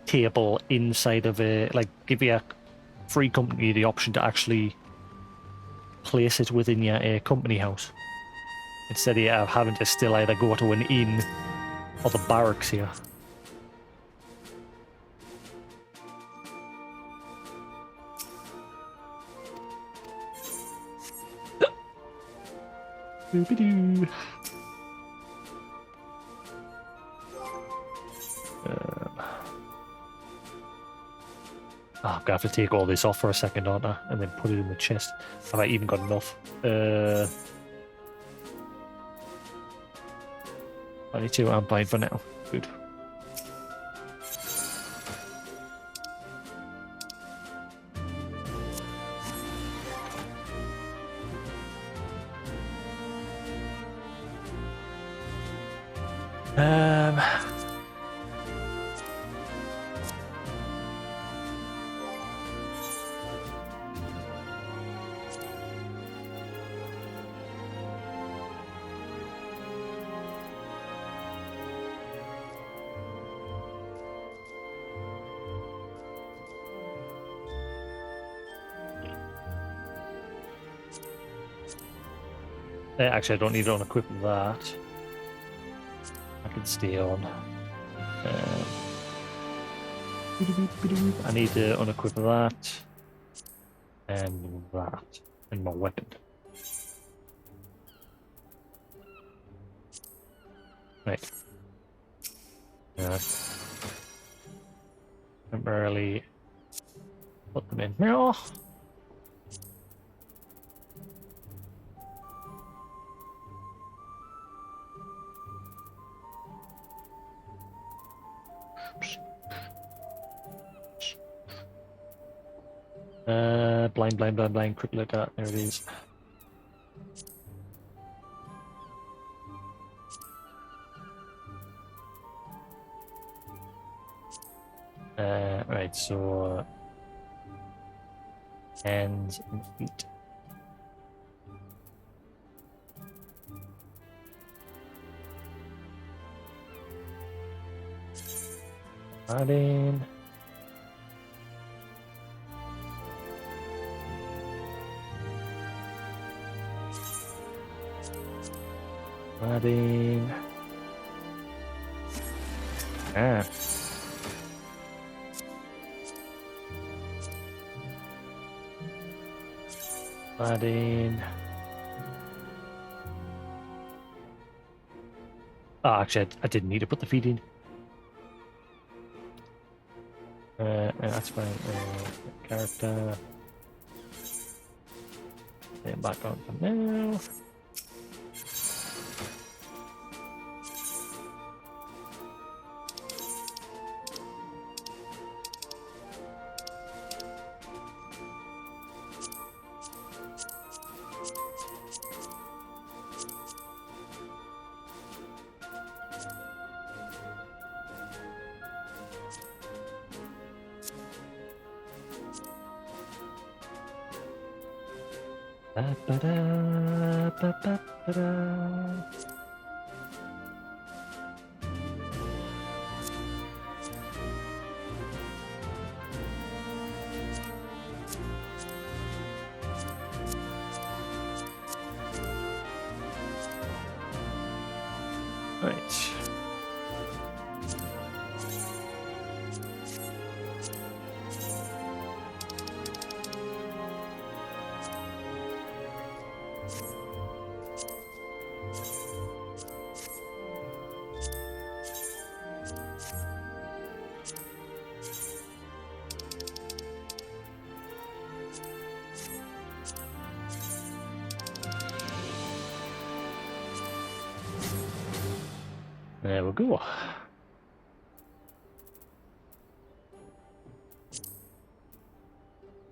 table inside of a, like, give your free company the option to actually place it within your company house instead of having to still either go to an inn or the barracks here. Boop-a-doo. I'm gonna have to take all this off for a second, aren't I? And then put it in the chest. Have I even got enough? 22, I'm fine for now. Good. Actually, I don't need to unequip that. I can stay on. I need to unequip that. And that. And my weapon. Right. Temporarily put them in here. Blind, quick look at, there it is. Right, so hands and feet. Adding. Adding. Adding. Oh, actually, I didn't need to put the feet in. That's fine. Character. Then back on for now. Right. There we go.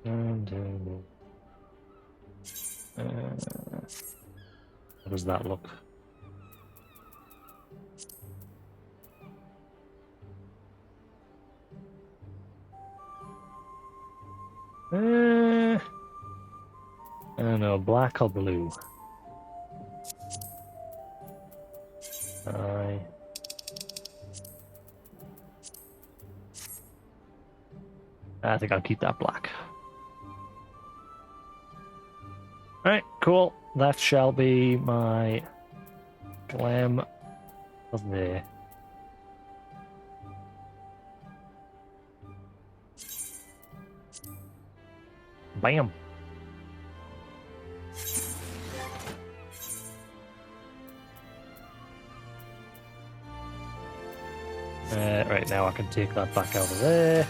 And how does that look? I don't know, black or blue? I think I'll keep that black. Alright, cool. That shall be my glam of there. Bam. Right, now I can take that back out of there.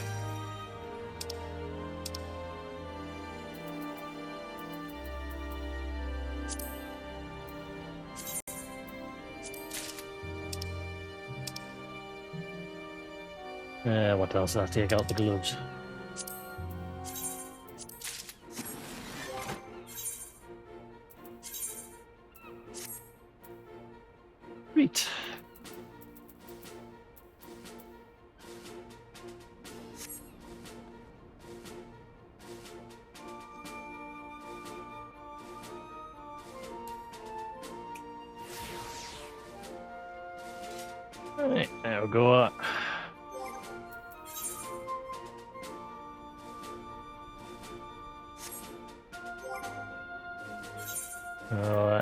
What else? I'll take out the gloves. Sweet. Alright, there we go.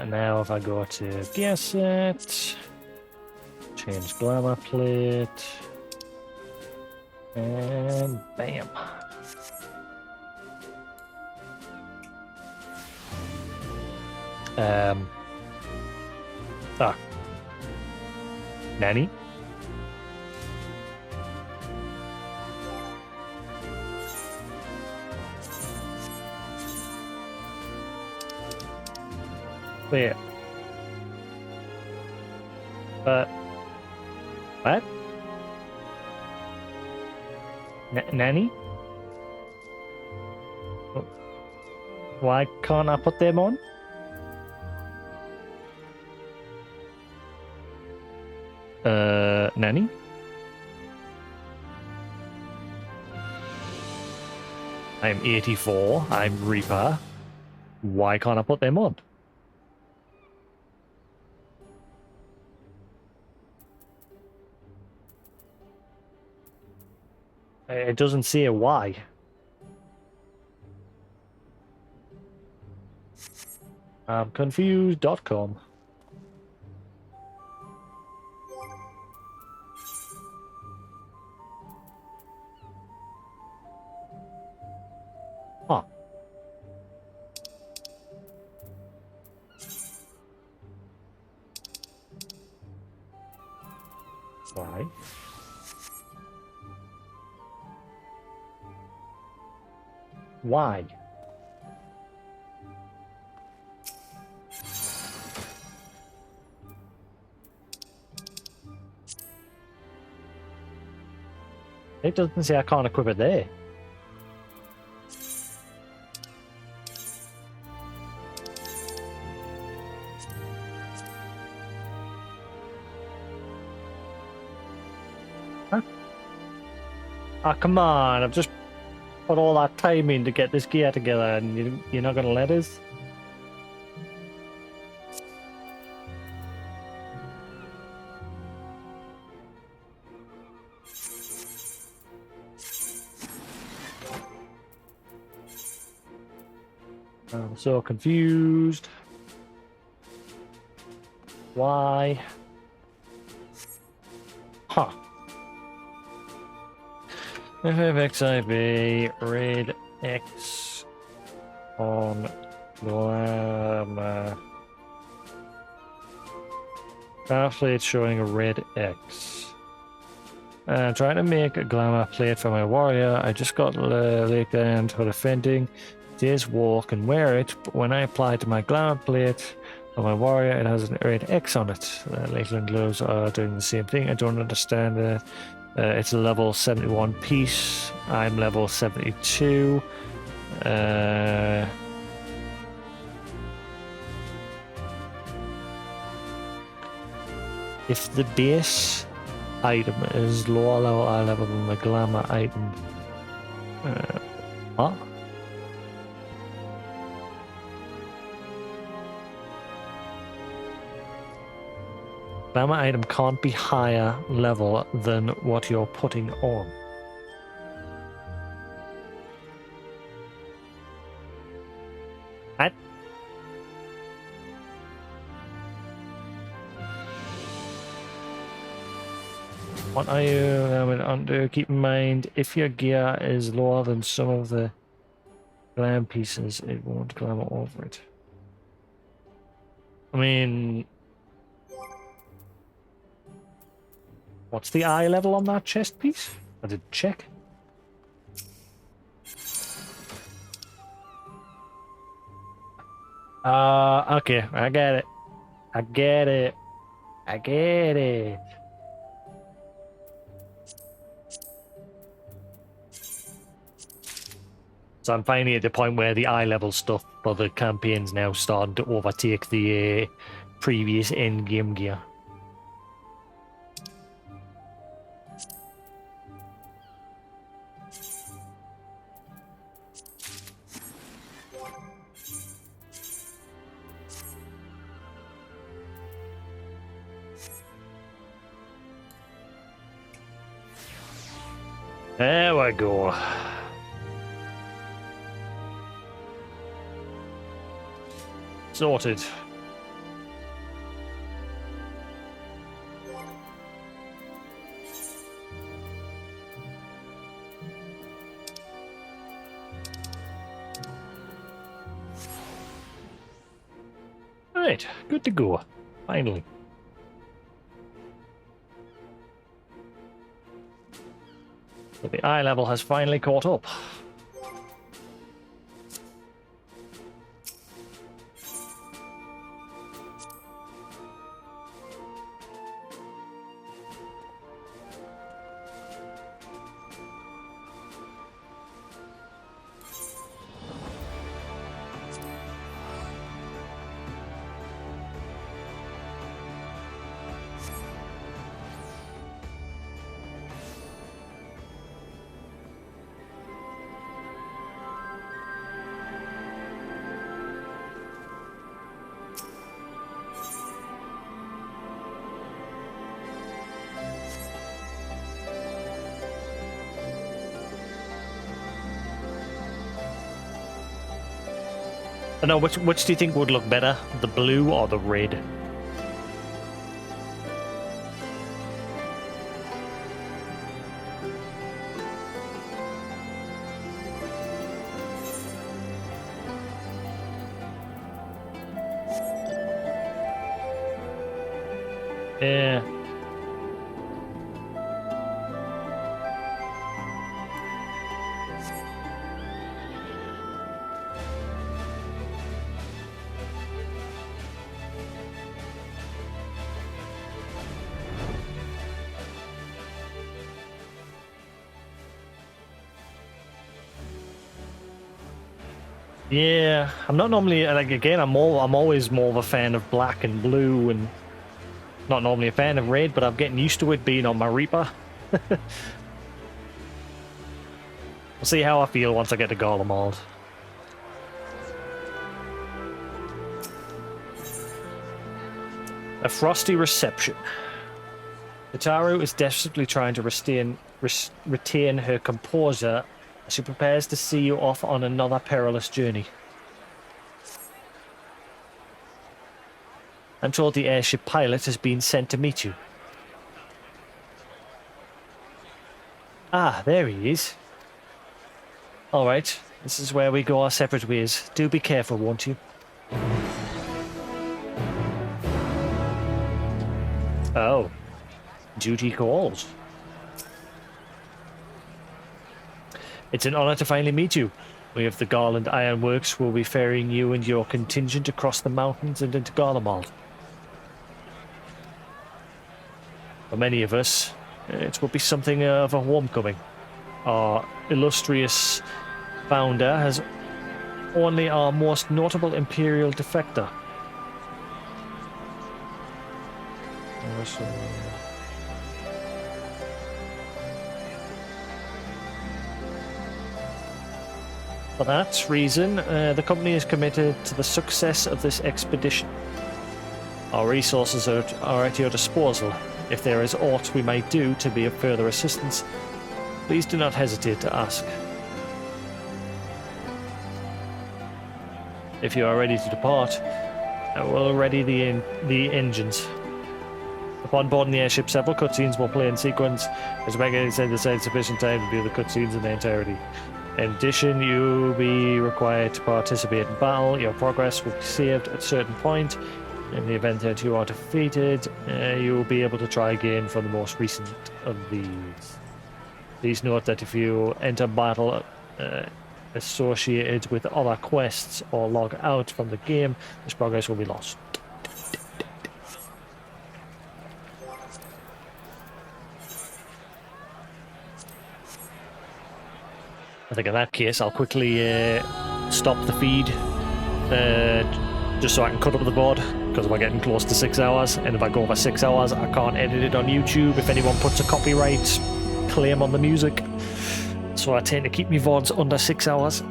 Now if I go to Jasix, change glamour plate, and bam. Nanny? Wait. What? Nanny? Why can't I put them on? Nanny? I'm 84, I'm Reaper. Why can't I put them on? It doesn't say why. I'm confused.com. Huh. Why? Why? It doesn't say I can't equip it there. Huh? Ah, come on, I've just put all that time in to get this gear together and you're not gonna let us? I'm so confused. Why? Huh. XIV red X on glamour. Glamour plate showing a red X. Trying to make a glamour plate for my warrior. I just got Lakeland for defending day's walk and wear it, but when I apply to my glamour plate for my warrior, it has a red X on it. Lakeland gloves are doing the same thing. I don't understand that. It's a level 71 piece. I'm level 72. If the base item is lower level than the glamour item, what? Glamour item can't be higher level than what you're putting on. What? What are you under? Keep in mind, if your gear is lower than some of the glam pieces, it won't glamour over it. I mean, what's the eye level on that chest piece? I did check. Okay, I get it. I get it. I get it. So I'm finally at the point where the eye level stuff for the campaign's now starting to overtake the previous end-game gear. There we go. Sorted. Right, good to go. Finally. So the eye level has finally caught up. I know, which do you think would look better, the blue or the red? Yeah. Yeah, I'm not normally, like, again, I'm always more of a fan of black and blue, and not normally a fan of red, but I'm getting used to it being on my Reaper. We'll see how I feel once I get to Garlemald. A frosty reception. Itaru is desperately trying to retain her composure as she prepares to see you off on another perilous journey. I'm told the airship pilot has been sent to meet you. Ah, there he is. Alright, this is where we go our separate ways. Do be careful, won't you? Oh. Duty calls. It's an honor to finally meet you. We of the Garland Ironworks will be ferrying you and your contingent across the mountains and into Garlemald. For many of us, it will be something of a homecoming. Our illustrious founder has only our most notable Imperial defector. For that reason, the company is committed to the success of this expedition. Our resources are at your disposal. If there is aught we might do to be of further assistance, please do not hesitate to ask. If you are ready to depart, I will ready the engines. Upon boarding the airship, several cutscenes will play in sequence, as Megan said this had sufficient time to view the cutscenes in their entirety. In addition, you will be required to participate in battle. Your progress will be saved at a certain point. In the event that you are defeated, you will be able to try again for the most recent of these. Please note that if you enter battle associated with other quests or log out from the game, this progress will be lost. I think in that case, I'll quickly stop the feed just so I can cut up the board, because we're getting close to 6 hours, and if I go over 6 hours, I can't edit it on YouTube if anyone puts a copyright claim on the music. So I tend to keep my VODs under 6 hours.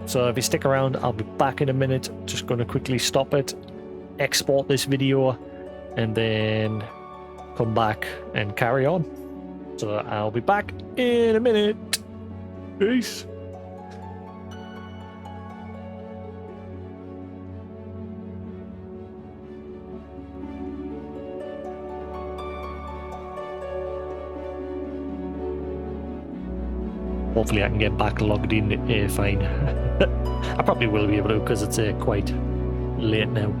So if you stick around, I'll be back in a minute. Just going to quickly stop it, export this video, and then come back and carry on. So I'll be back in a minute. Peace. Hopefully I can get back logged in fine. I probably will be able to, because it's quite late now.